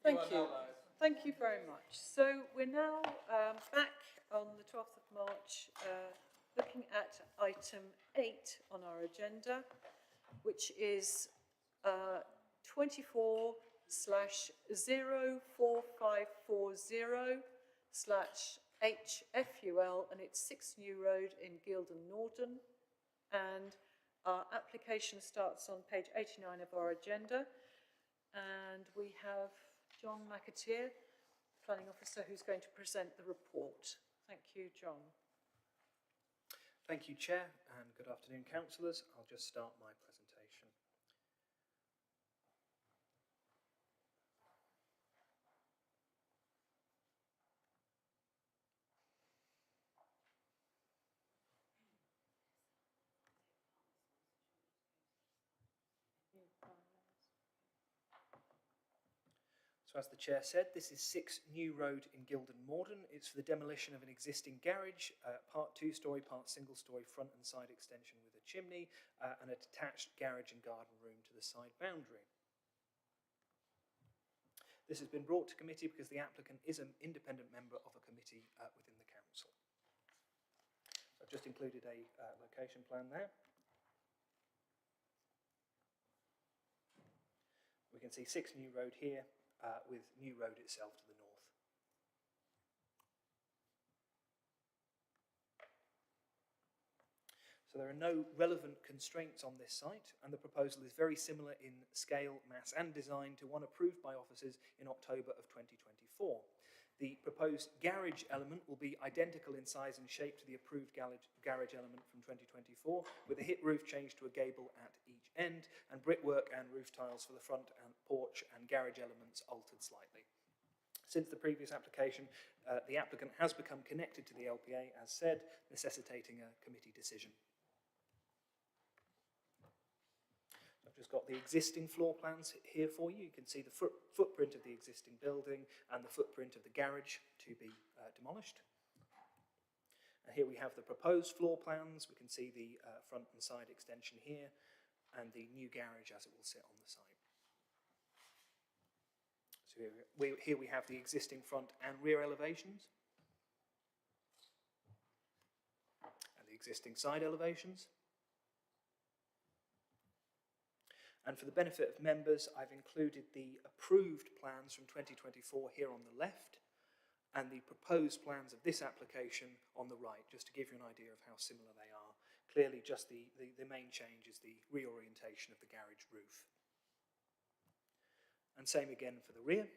Thank you. Thank you very much. So we're now back on the 12th of March, looking at item 8 on our agenda, which is 24/04540/HFUL, and it's 6 New Road in Guildham, Norden. And our application starts on page 89 of our agenda. And we have John McAteer, Planning Officer, who's going to present the report. Thank you, John. Thank you, Chair, and good afternoon, councillors. I'll just start my presentation. So as the Chair said, this is 6 New Road in Guildham, Morden. It's for the demolition of an existing garage, part 2-storey, part single-storey front and side extension with a chimney, and a detached garage and garden room to the side boundary. This has been brought to committee because the applicant is an independent member of a committee within the council. So I've just included a location plan there. We can see 6 New Road here, with New Road itself to the north. So there are no relevant constraints on this site, and the proposal is very similar in scale, mass and design to one approved by officers in October of 2024. The proposed garage element will be identical in size and shape to the approved garage element from 2024, with a hip roof changed to a gable at each end, and brickwork and roof tiles for the front and porch and garage elements altered slightly. Since the previous application, the applicant has become connected to the LPA, as said, necessitating a committee decision. I've just got the existing floor plans here for you. You can see the footprint of the existing building and the footprint of the garage to be demolished. And here we have the proposed floor plans. We can see the front and side extension here and the new garage as it will sit on the site. So here we have the existing front and rear elevations and the existing side elevations. And for the benefit of members, I've included the approved plans from 2024 here on the left and the proposed plans of this application on the right, just to give you an idea of how similar they are. Clearly, just the main change is the reorientation of the garage roof. And same again for the rear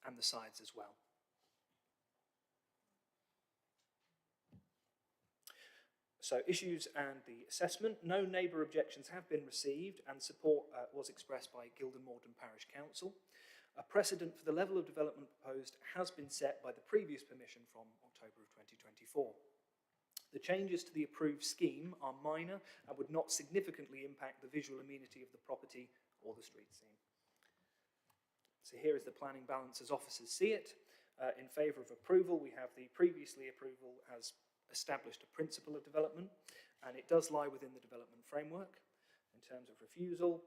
and the sides as well. So issues and the assessment. No neighbour objections have been received and support was expressed by Guildham Morden Parish Council. A precedent for the level of development proposed has been set by the previous permission from October of 2024. The changes to the approved scheme are minor and would not significantly impact the visual amenity of the property or the street scene. So here is the planning balance as officers see it. In favour of approval, we have the previously approval as established a principle of development, and it does lie within the development framework. In terms of refusal,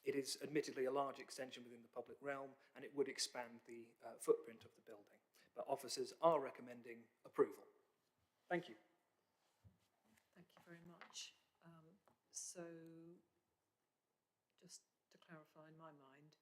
it is admittedly a large extension within the public realm, and it would expand the footprint of the building. But officers are recommending approval. Thank you. Thank you very much. So, just to clarify in my mind,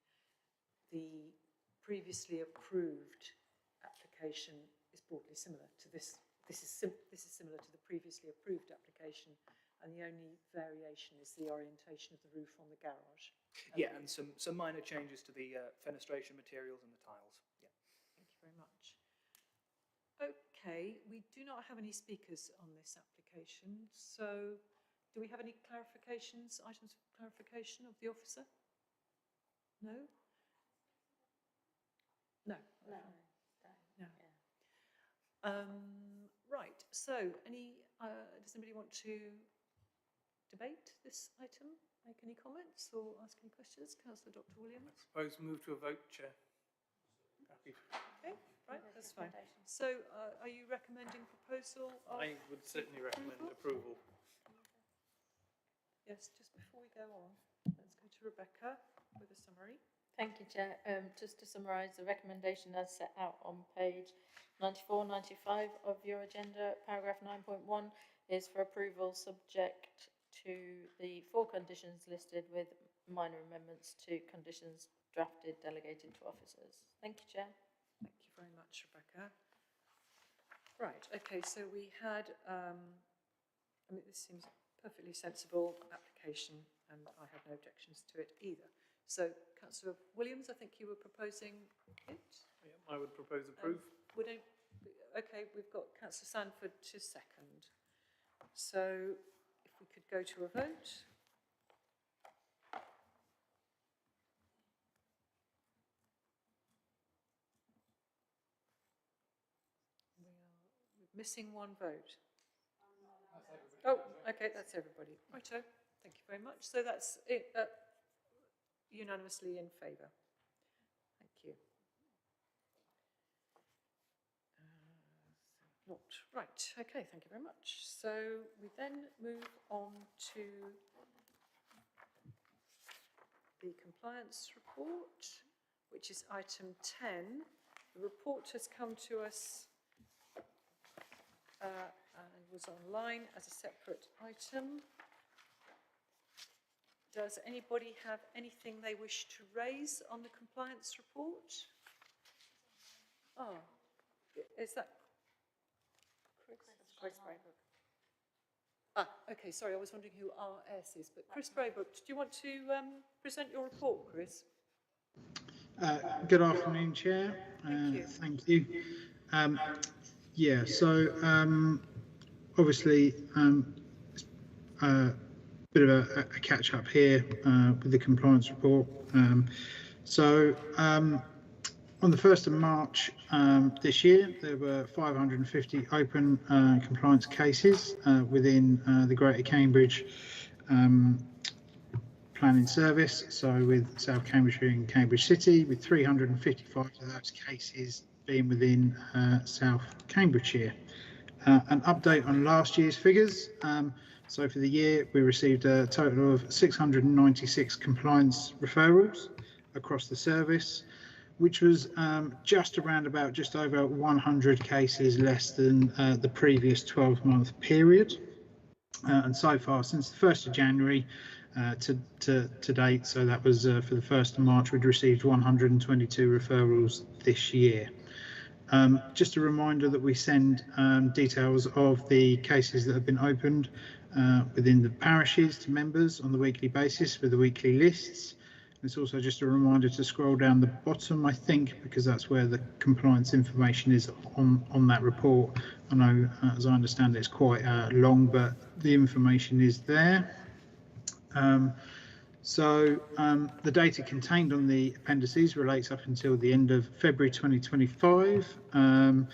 the previously approved application is broadly similar to this. This is similar to the previously approved application, and the only variation is the orientation of the roof on the garage. Yeah, and some minor changes to the fenestration materials and the tiles. Yeah. Thank you very much. Okay, we do not have any speakers on this application, so do we have any clarifications, items of clarification of the officer? No? No. No. No. Yeah. Right, so does anybody want to debate this item, make any comments or ask any questions? Councillor Dr. Williams? I suppose move to a vote, Chair. Happy. Okay, right, that's fine. So are you recommending proposal of I would certainly recommend approval. Yes, just before we go on, let's go to Rebecca with a summary. Thank you, Chair. Just to summarise, the recommendation as set out on page 94, 95 of your agenda, paragraph 9.1, is for approval subject to the 4 conditions listed with minor amendments to conditions drafted delegated to officers. Thank you, Chair. Thank you very much, Rebecca. Right, okay, so we had, I mean, this seems a perfectly sensible application and I have no objections to it either. So, Councillor Williams, I think you were proposing it? Yeah, I would propose approve. Okay, we've got Councillor Sandford to second. So, if we could go to a vote. We're missing one vote. Oh, okay, that's everybody. Righto, thank you very much. So that's it, unanimously in favour. Thank you. Not right. Okay, thank you very much. So we then move on to the compliance report, which is item 10. The report has come to us and was online as a separate item. Does anybody have anything they wish to raise on the compliance report? Oh, is that Chris Braybook? Ah, okay, sorry, I was wondering who RS is, but Chris Braybook, do you want to present your report, Chris? Good afternoon, Chair. Thank you. Yeah, so obviously bit of a catch up here with the compliance report. On the 1st of March this year, there were 550 open compliance cases within the Greater Cambridge Planning Service, so with South Cambridgeshire and Cambridge City, with 355 of those cases being within South Cambridgeshire. An update on last year's figures. So for the year, we received a total of 696 compliance referrals across the service, which was just over 100 cases less than the previous 12-month period. And so far, since the 1st of January to date, so that was for the 1st of March, we'd received 122 referrals this year. Just a reminder that we send details of the cases that have been opened within the parishes to members on the weekly basis with the weekly lists. It's also just a reminder to scroll down the bottom, I think, because that's where the compliance information is on that report. I know, as I understand it, it's quite long, but the information is there. The data contained on the appendices relates up until the end of February 2025, and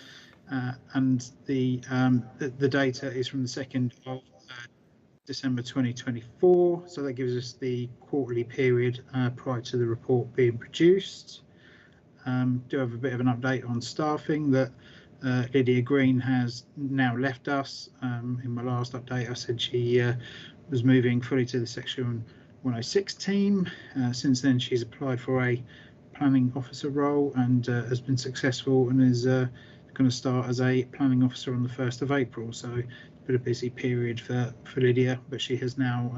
the data is from the 2nd of December 2024, so that gives us the quarterly period prior to the report being produced. Do have a bit of an update on staffing that Lydia Green has now left us. In my last update, I said she was moving fully to the Section 106 team. Since then, she's applied for a planning officer role and has been successful and is going to start as a planning officer on the 1st of April. So a bit of a busy period for Lydia, but she has now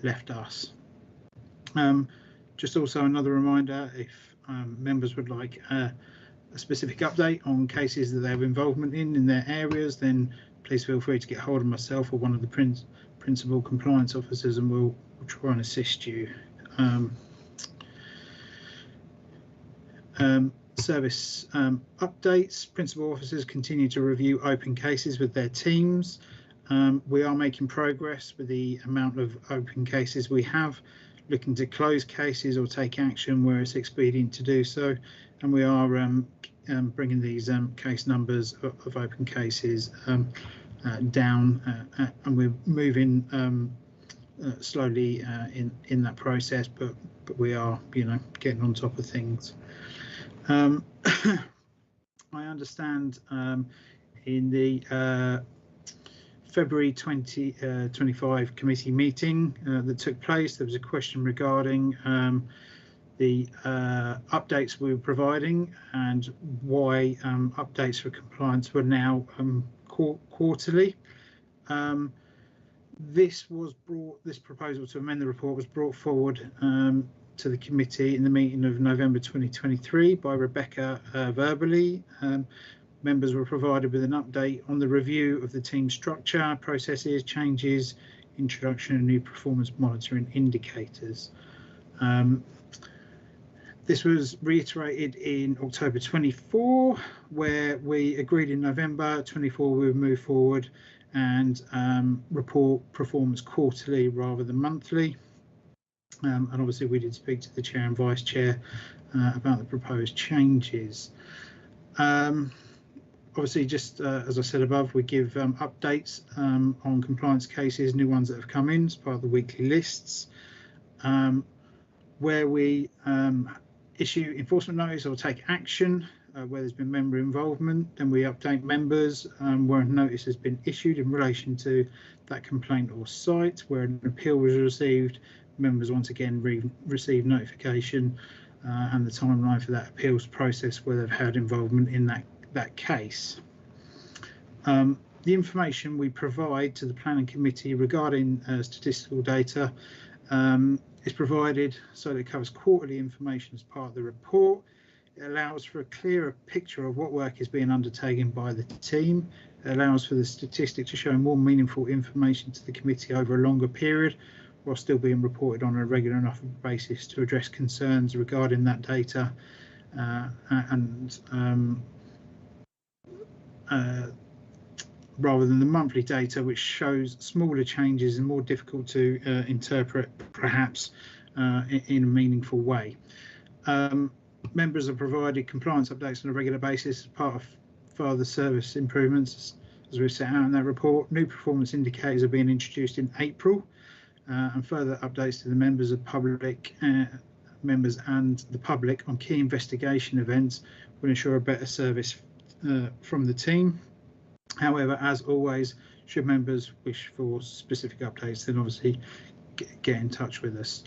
left us. Just also another reminder, if members would like a specific update on cases that they have involvement in their areas, then please feel free to get hold of myself or one of the principal compliance officers, and we'll try and assist you. Service updates. Principal officers continue to review open cases with their teams. We are making progress with the amount of open cases we have, looking to close cases or take action where it's expedient to do so, and we are bringing these case numbers of open cases down, and we're moving slowly in that process, but we are, getting on top of things. I understand in the February 2025 committee meeting that took place. There was a question regarding the updates we were providing and why updates for compliance were now quarterly. This proposal to amend the report was brought forward to the committee in the meeting of November 2023 by Rebecca verbally. Members were provided with an update on the review of the team structure, processes, changes, introduction of new performance monitoring indicators. This was reiterated in October 24, where we agreed in November 24 we would move forward and report performance quarterly rather than monthly. And obviously we did speak to the chair and vice chair about the proposed changes. Obviously, just as I said above, we give updates on compliance cases, new ones that have come in as part of the weekly lists. Where we issue enforcement notice or take action where there's been member involvement, then we update members where a notice has been issued in relation to that complaint or site. Where an appeal was received, members once again receive notification and the timeline for that appeals process where they've had involvement in that case. The information we provide to the planning committee regarding statistical data is provided so that it covers quarterly information as part of the report. It allows for a clearer picture of what work is being undertaken by the team. It allows for the statistic to show more meaningful information to the committee over a longer period, while still being reported on a regular enough basis to address concerns regarding that data rather than the monthly data, which shows smaller changes and more difficult to interpret, perhaps, in a meaningful way. Members are provided compliance updates on a regular basis as part of further service improvements, as we set out in that report. New performance indicators are being introduced in April, and further updates to the members and the public on key investigation events will ensure a better service from the team. However, as always, should members wish for specific updates, then obviously get in touch with us.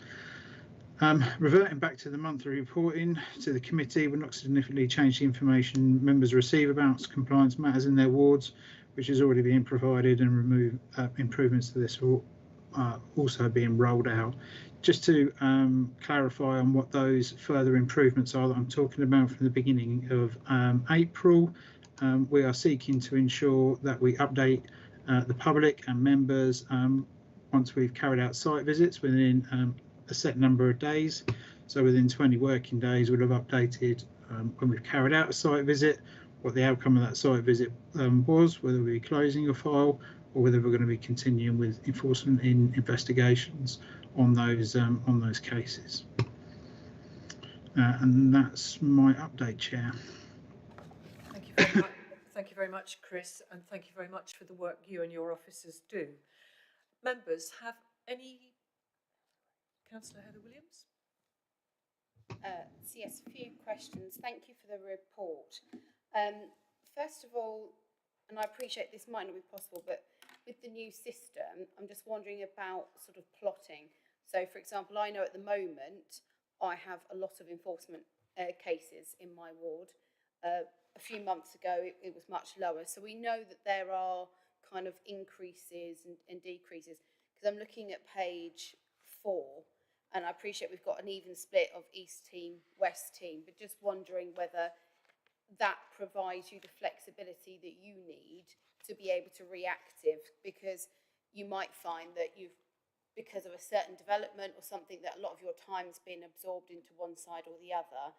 Reverting back to the monthly reporting to the committee, will not significantly change the information members receive about compliance matters in their wards, which is already being provided, and improvements to this will also being rolled out. Just to clarify on what those further improvements are that I'm talking about from the beginning of April, we are seeking to ensure that we update the public and members once we've carried out site visits within a set number of days. So within 20 working days, we'll have updated when we've carried out a site visit, what the outcome of that site visit was, whether we're closing a file or whether we're going to be continuing with enforcement in investigations on those cases. And that's my update, Chair. Thank you very much. Thank you very much, Chris, and thank you very much for the work you and your officers do. Members, have any... Councillor Heather Williams? So yes, a few questions. Thank you for the report. First of all, and I appreciate this might not be possible, but with the new system, I'm just wondering about sort of plotting. So, for example, I know at the moment I have a lot of enforcement cases in my ward. A few months ago, it was much lower. So we know that there are kind of increases and decreases. Because I'm looking at page 4, and I appreciate we've got an even split of East team, West team, but just wondering whether that provides you the flexibility that you need to be able to reactive, because you might find that because of a certain development or something, that a lot of your time's been absorbed into one side or the other.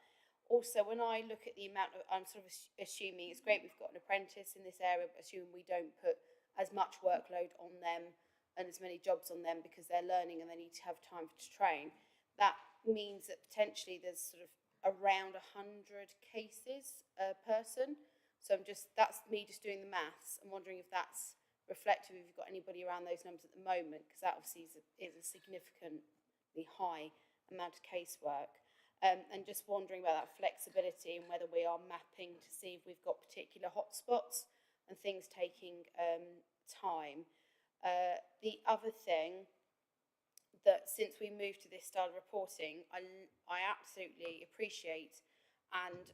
Also, when I look at the amount of, I'm sort of assuming it's great we've got an apprentice in this area, but assuming we don't put as much workload on them and as many jobs on them because they're learning and they need to have time to train, that means that potentially there's sort of around 100 cases per person. So that's me just doing the maths. I'm wondering if that's reflective, if you've got anybody around those numbers at the moment, because that obviously is a significantly high amount of casework. And just wondering about that flexibility and whether we are mapping to see if we've got particular hotspots and things taking time. The other thing that since we moved to this style of reporting, I absolutely appreciate and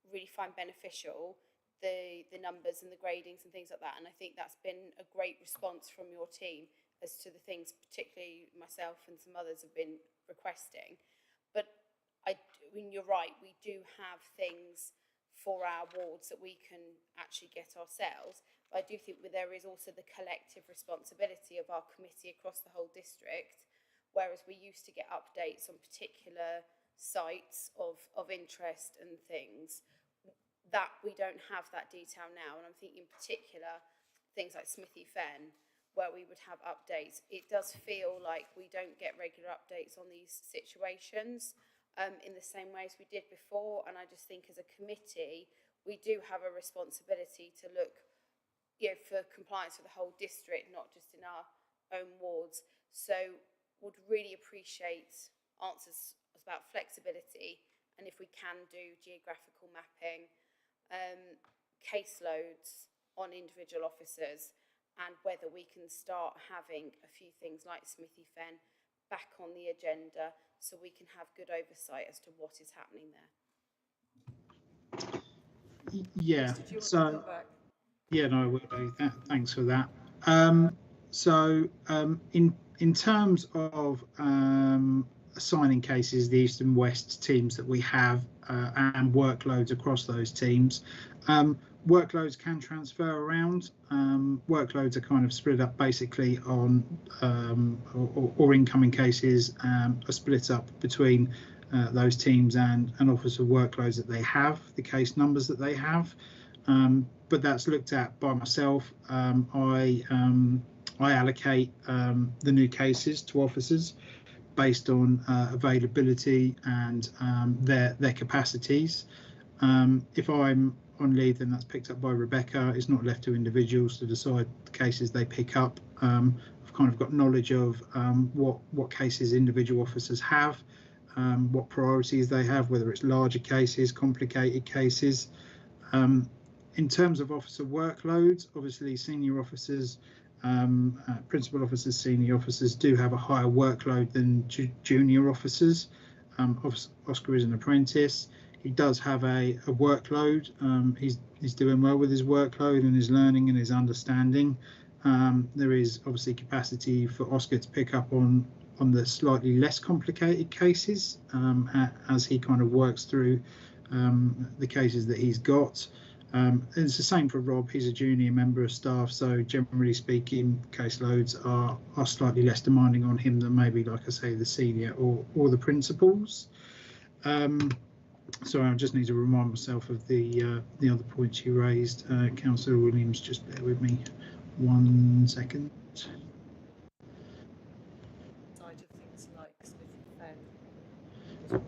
really find beneficial the numbers and the gradings and things like that. And I think that's been a great response from your team as to the things, particularly myself and some others have been requesting. But I mean, you're right, we do have things for our wards that we can actually get ourselves. But I do think there is also the collective responsibility of our committee across the whole district, whereas we used to get updates on particular sites of interest and things, that we don't have that detail now. And I'm thinking in particular things like Smithy Fen, where we would have updates. It does feel like we don't get regular updates on these situations in the same way as we did before. And I just think as a committee, we do have a responsibility to look, for compliance for the whole district, not just in our own wards. So would really appreciate answers about flexibility, and if we can do geographical mapping, caseloads on individual officers, and whether we can start having a few things like Smithy Fen back on the agenda so we can have good oversight as to what is happening there. Yeah, so yeah, no, I will do. Thanks for that. In terms of assigning cases, the East and West teams that we have and workloads across those teams, workloads can transfer around. Workloads are kind of split up basically on or incoming cases are split up between those teams and officer workloads that they have, the case numbers that they have. But that's looked at by myself. I allocate the new cases to officers based on availability and their capacities. If I'm on leave, then that's picked up by Rebecca. It's not left to individuals to decide the cases they pick up. I've kind of got knowledge of what cases individual officers have, what priorities they have, whether it's larger cases, complicated cases. In terms of officer workloads, obviously senior officers, principal officers, senior officers do have a higher workload than junior officers. Oscar is an apprentice. He does have a workload. He's doing well with his workload and his learning and his understanding. There is obviously capacity for Oscar to pick up on the slightly less complicated cases as he kind of works through the cases that he's got. And it's the same for Rob. He's a junior member of staff, so generally speaking, caseloads are slightly less demanding on him than maybe, like I say, the senior or the principals. So I just need to remind myself of the other points you raised. Councillor Williams, just bear with me 1 second. Side of things like Smithy Fen.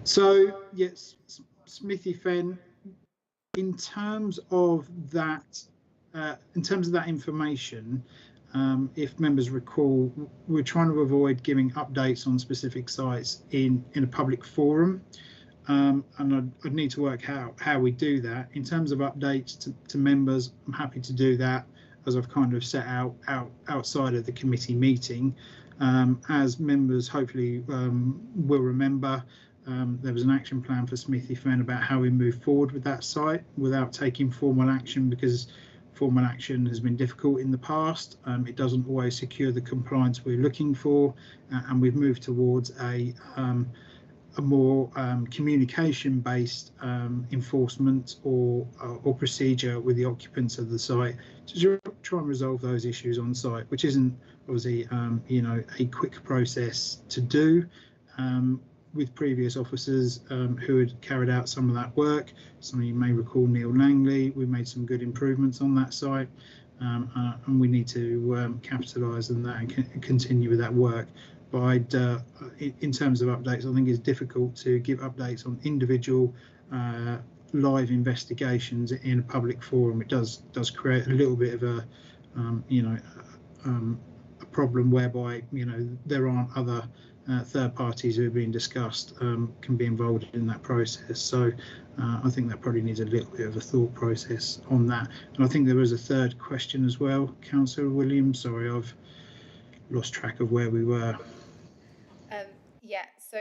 So yes, Smithy Fen. In terms of that information, if members recall, we're trying to avoid giving updates on specific sites in a public forum, and I'd need to work out how we do that. In terms of updates to members, I'm happy to do that, as I've kind of set out outside of the committee meeting. As members hopefully will remember, there was an action plan for Smithy Fen about how we move forward with that site without taking formal action, because formal action has been difficult in the past. It doesn't always secure the compliance we're looking for, and we've moved towards a more communication-based enforcement or procedure with the occupants of the site to try and resolve those issues on site, which isn't obviously a quick process to do. With previous officers who had carried out some of that work. Some of you may recall Neil Langley. We made some good improvements on that site, and we need to capitalise on that and continue with that work. But in terms of updates, I think it's difficult to give updates on individual live investigations in a public forum. It does create a little bit of a a problem whereby there aren't other third parties who are being discussed can be involved in that process. So I think that probably needs a little bit of a thought process on that. And I think there was a third question as well, Councillor Williams. Sorry, I've lost track of where we were. Yeah, so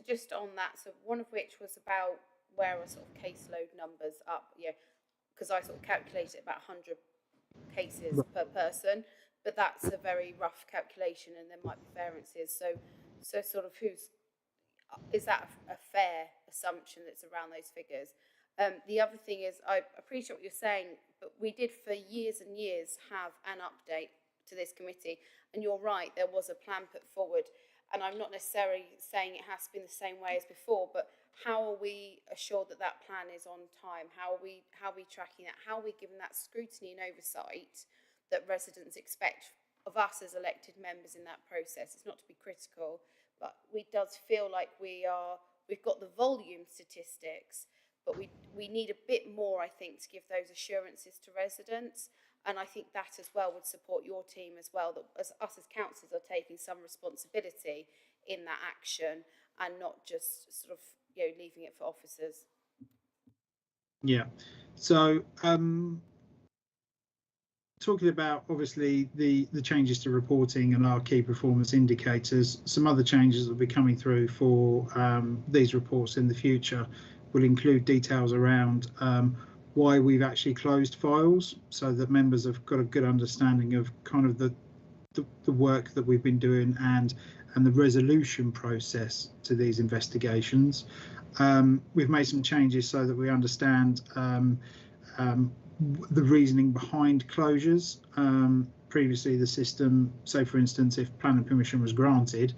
just on that, so one of which was about where are sort of caseload numbers up, because I sort of calculated about 100 cases per person, but that's a very rough calculation and there might be variances. So sort of is that a fair assumption that's around those figures? The other thing is, I appreciate what you're saying, but we did for years and years have an update to this committee, and you're right, there was a plan put forward, and I'm not necessarily saying it has to be the same way as before, but how are we assured that that plan is on time? How are we tracking that? How are we giving that scrutiny and oversight that residents expect of us as elected members in that process? It's not to be critical, but it does feel like we've got the volume statistics, but we need a bit more, I think, to give those assurances to residents. And I think that as well would support your team as well, that us as councillors are taking some responsibility in that action and not just sort of, leaving it for officers. Yeah. So talking about obviously the changes to reporting and our key performance indicators, some other changes that will be coming through for these reports in the future will include details around why we've actually closed files, so that members have got a good understanding of kind of the work that we've been doing and the resolution process to these investigations. We've made some changes so that we understand the reasoning behind closures. Previously, the system, say for instance, if planning permission was granted,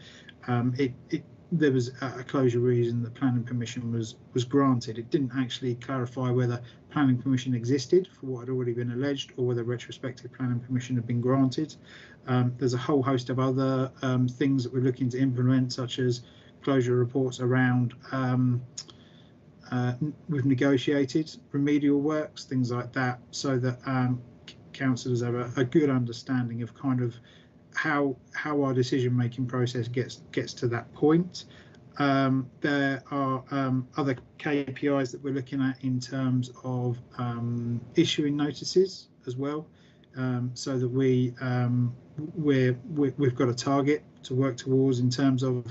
there was a closure reason that planning permission was granted. It didn't actually clarify whether planning permission existed for what had already been alleged or whether retrospective planning permission had been granted. There's a whole host of other things that we're looking to implement, such as closure reports around we've negotiated remedial works, things like that, so that councillors have a good understanding of kind of how our decision-making process gets to that point. There are other KPIs that we're looking at in terms of issuing notices as well, so that we've got a target to work towards in terms of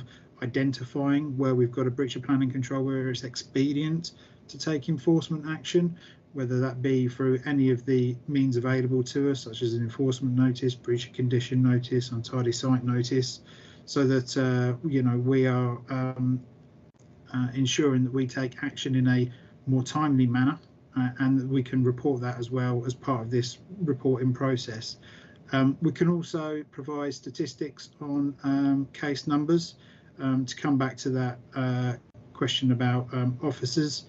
identifying where we've got a breach of planning control, where it's expedient to take enforcement action, whether that be through any of the means available to us, such as an enforcement notice, breach of condition notice, untidy site notice, so that we are ensuring that we take action in a more timely manner, and that we can report that as well as part of this reporting process. We can also provide statistics on case numbers. To come back to that question about officers,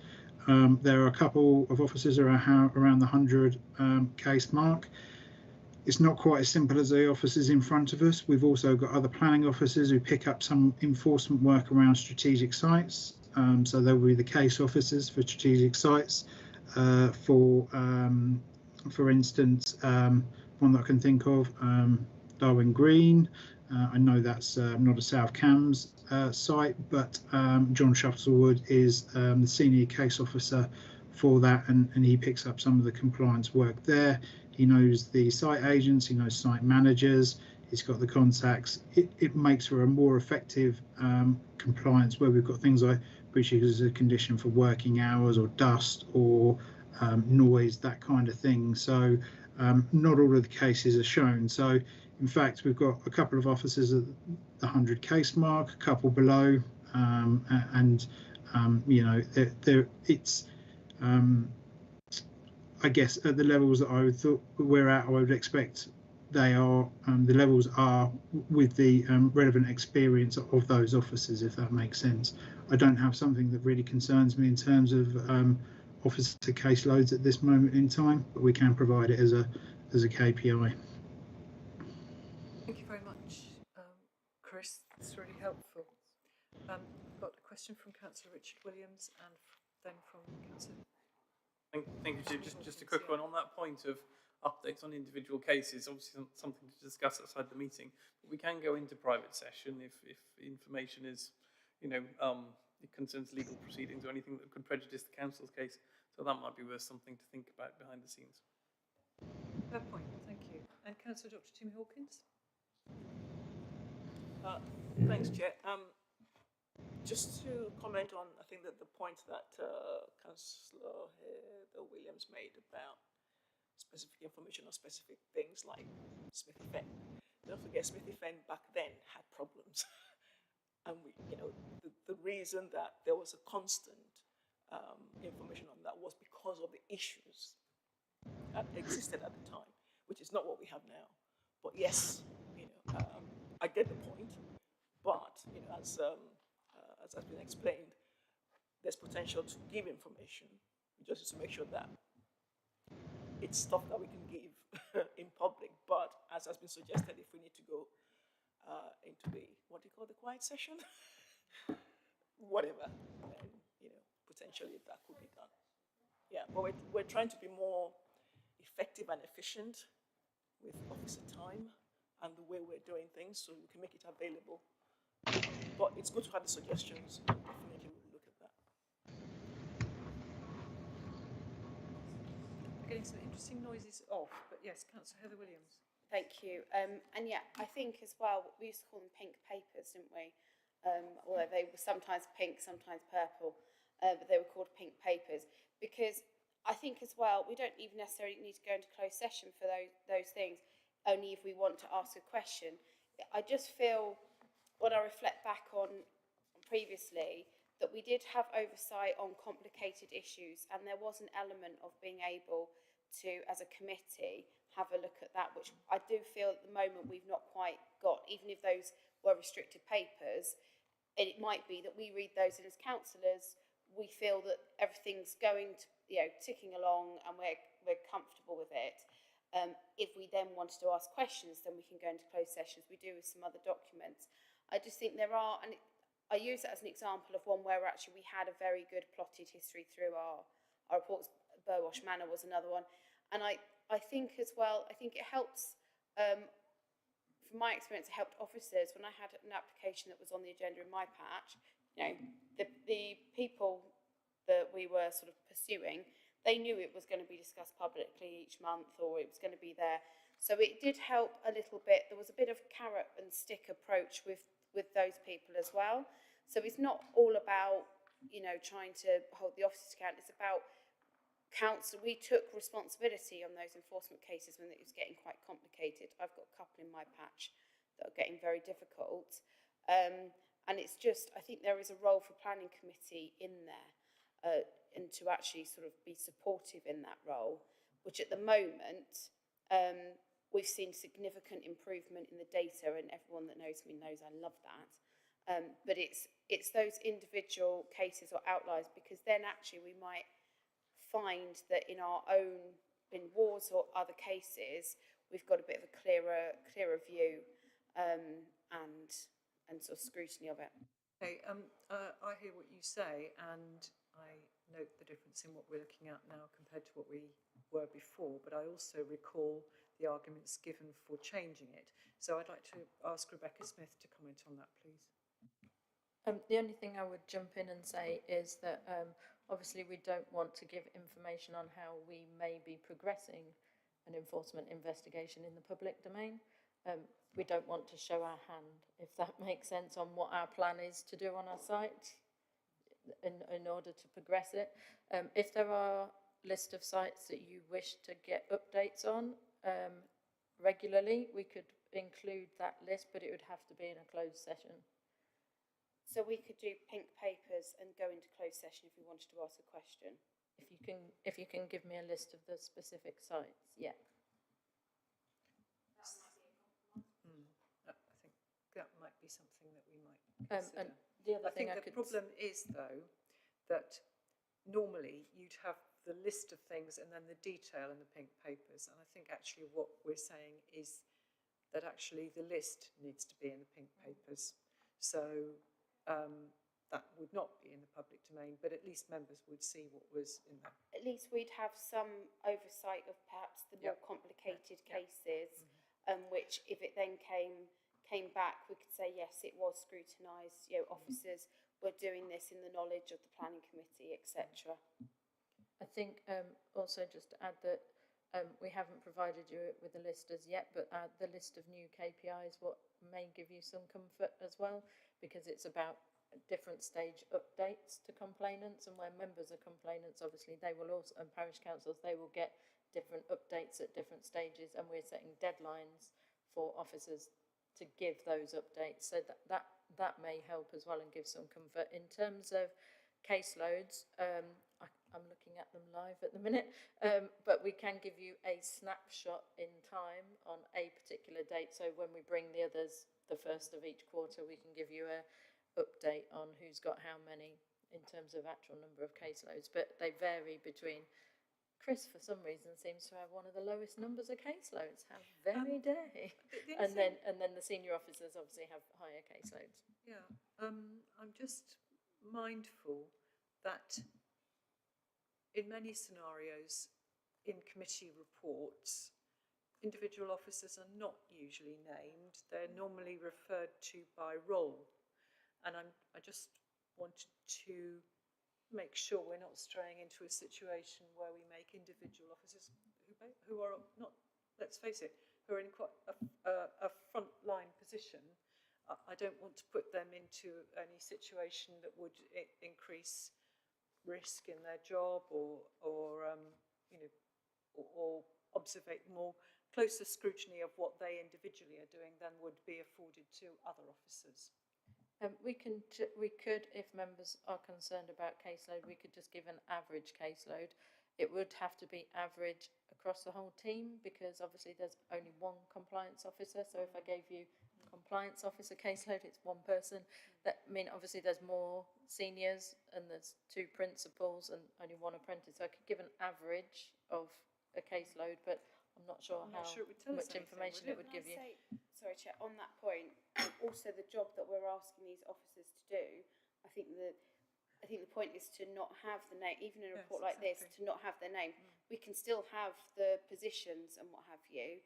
there are a couple of officers around the 100 case mark. It's not quite as simple as the officers in front of us. We've also got other planning officers who pick up some enforcement work around strategic sites. So there will be the case officers for strategic sites. For instance, one that I can think of, Darwin Green. I know that's not a South Cams site, but John Shuttlewood is the senior case officer for that, and he picks up some of the compliance work there. He knows the site agents, he knows site managers, he's got the contacts. It makes for a more effective compliance, where we've got things like breaches as a condition for working hours or dust or noise, that kind of thing. So not all of the cases are shown. So in fact, we've got a couple of officers at the 100 case mark, a couple below, it's I guess at the levels that I would thought we're at, I would expect they are the levels are with the relevant experience of those officers, if that makes sense. I don't have something that really concerns me in terms of officer caseloads at this moment in time, but we can provide it as a KPI. Thank you very much, Chris. That's really helpful. I've got a question from Councillor Richard Williams and then from Councillor. Thank you. Just a quick one on that point of updates on individual cases. Obviously, something to discuss outside the meeting. But we can go into private session if information is, you know, it concerns legal proceedings or anything that could prejudice the council's case. So that might be worth something to think about behind the scenes. Fair point, thank you. And Councillor Dr. Tim Hawkins? Thanks, Chair. Just to comment on, I think that the point that Councillor Williams made about specific information on specific things like Smithy Fen. Don't forget, Smithy Fen back then had problems. And we, you know, the reason that there was a constant information on that was because of the issues that existed at the time, which is not what we have now. But yes, you know, I get the point. But you know, as has been explained, there's potential to give information. We just need to make sure that it's stuff that we can give in public. But as has been suggested, if we need to go into the, what do you call the quiet session? Whatever, then, you know, potentially that could be done. Yeah, but we're trying to be more effective and efficient with officer time and the way we're doing things so we can make it available. But it's good to have the suggestions. Definitely we'll look at that. We're getting some interesting noises off, but yes, Councillor Heather Williams. Thank you. And yeah, I think as well, we used to call them pink papers, didn't we? Although they were sometimes pink, sometimes purple, but they were called pink papers. Because I think as well, we don't even necessarily need to go into closed session for those things, only if we want to ask a question. I just feel, when I reflect back on previously, that we did have oversight on complicated issues, and there was an element of being able to, as a committee, have a look at that, which I do feel at the moment we've not quite got, even if those were restricted papers. It might be that we read those, and as councillors, we feel that everything's going to, you know, ticking along, and we're comfortable with it. If we then wanted to ask questions, then we can go into closed sessions. We do with some other documents. I just think there are, and I use that as an example of one where actually we had a very good plotted history through our reports. Burwash Manor was another one. And I think as well, I think it helps, from my experience, it helped officers. When I had an application that was on the agenda in my patch, you know, the people that we were sort of pursuing, they knew it was going to be discussed publicly each month, or it was going to be there. So it did help a little bit. There was a bit of carrot and stick approach with those people as well. So it's not all about, you know, trying to hold the officers account. It's about council. We took responsibility on those enforcement cases when it was getting quite complicated. I've got a couple in my patch that are getting very difficult. And it's just, I think there is a role for planning committee in there, and to actually sort of be supportive in that role, which at the moment, we've seen significant improvement in the data, and everyone that knows me knows I love that. But it's those individual cases or outliers, because then actually we might find that in our own, in wars or other cases, we've got a bit of a clearer view, and sort of scrutiny of it. Okay, I hear what you say, and I note the difference in what we're looking at now compared to what we were before, but I also recall the arguments given for changing it. So I'd like to ask Rebecca Smith to comment on that, please. The only thing I would jump in and say is that obviously we don't want to give information on how we may be progressing an enforcement investigation in the public domain. We don't want to show our hand, if that makes sense, on what our plan is to do on our site in order to progress it. If there are a list of sites that you wish to get updates on regularly, we could include that list, but it would have to be in a closed session. So we could do pink papers and go into closed session if we wanted to ask a question. If you can give me a list of the specific sites, yeah. I think that might be something that we might consider. And the other thing the problem is, though, that normally you'd have the list of things and then the detail in the pink papers. And I think actually what we're saying is that actually the list needs to be in the pink papers. So that would not be in the public domain, but at least members would see what was in there. At least we'd have some oversight of perhaps the more complicated cases, which if it then came back, we could say, yes, it was scrutinised, you know, officers were doing this in the knowledge of the planning committee, etc. I think also just to add that we haven't provided you with a list as yet, but the list of new KPIs what may give you some comfort as well, because it's about different stage updates to complainants, and where members are complainants, obviously they will also, and parish councils, they will get different updates at different stages, and we're setting deadlines for officers to give those updates, so that may help as well and give some comfort. In terms of caseloads, I'm looking at them live at the minute, but we can give you a snapshot in time on a particular date. So when we bring the others, the first of each quarter, we can give you a update on who's got how many in terms of actual number of caseloads. But they vary between. Chris, for some reason, seems to have one of the lowest numbers of caseloads. How very dare he? And then the senior officers obviously have higher caseloads. Yeah, I'm just mindful that in many scenarios in committee reports, individual officers are not usually named. They're normally referred to by role. And I just wanted to make sure we're not straying into a situation where we make individual officers who are not, let's face it, who are in quite a front-line position. I don't want to put them into any situation that would increase risk in their job or observate more closer scrutiny of what they individually are doing than would be afforded to other officers. We could, if members are concerned about caseload, we could just give an average caseload. It would have to be average across the whole team, because obviously there's only one compliance officer. So if I gave you compliance officer caseload, it's one person. That obviously there's more seniors and there's 2 principals and only 1 apprentice. So I could give an average of a caseload, but I'm not sure how much information it would give you. Sorry, Chair, on that point, also the job that we're asking these officers to do, I think the point is to not have the name, even in a report like this, to not have their name. We can still have the positions and what have you,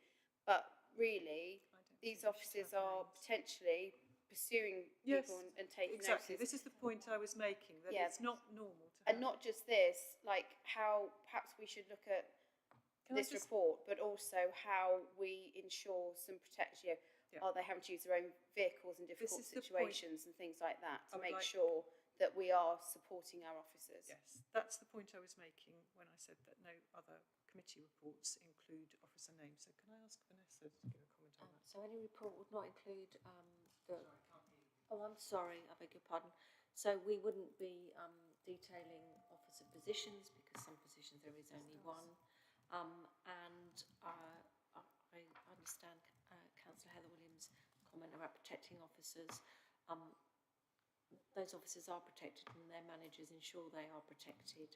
but really, these officers are potentially pursuing people and taking exactly. notice. This is the point I was making, that it's not normal to and not just this, like how perhaps we should look at this report, but also how we ensure some protection. Are they having to use their own vehicles in difficult situations and things like that, to make sure that we are supporting our officers? Yes, that's the point I was making when I said that no other committee reports include officer names. So can I ask Vanessa to give a comment on that? So any report would not include Oh, I'm sorry, I beg your pardon. So we wouldn't be detailing officer positions, because some positions there is only one. And I understand Councillor Heather Williams' comment about protecting officers. Those officers are protected and their managers ensure they are protected,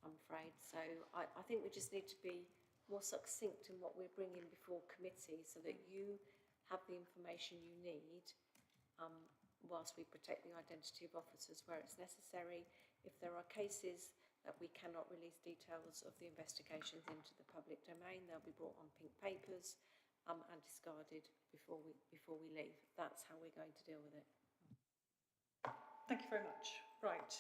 I'm afraid. So I think we just need to be more succinct in what we're bringing before committee, so that you have the information you need whilst we protect the identity of officers where it's necessary. If there are cases that we cannot release details of the investigations into the public domain, they'll be brought on pink papers and discarded before we leave. That's how we're going to deal with it. Thank you very much. Right.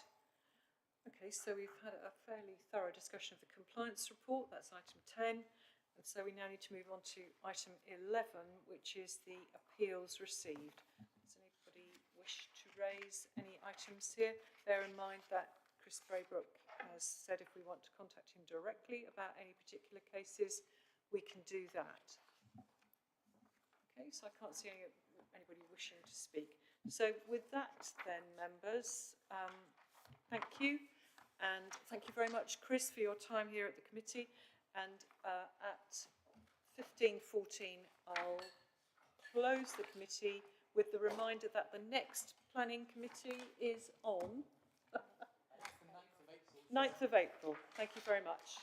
Okay, so we've had a fairly thorough discussion of the compliance report. That's item 10. And so we now need to move on to item 11, which is the appeals received. Does anybody wish to raise any items here? Bear in mind that Chris Braybrook has said if we want to contact him directly about any particular cases, we can do that. Okay, so I can't see anybody wishing to speak. So with that then, members, thank you. And thank you very much, Chris, for your time here at the committee. And at 15:14, I'll close the committee with the reminder that the next planning committee is on 9th of April. Thank you very much.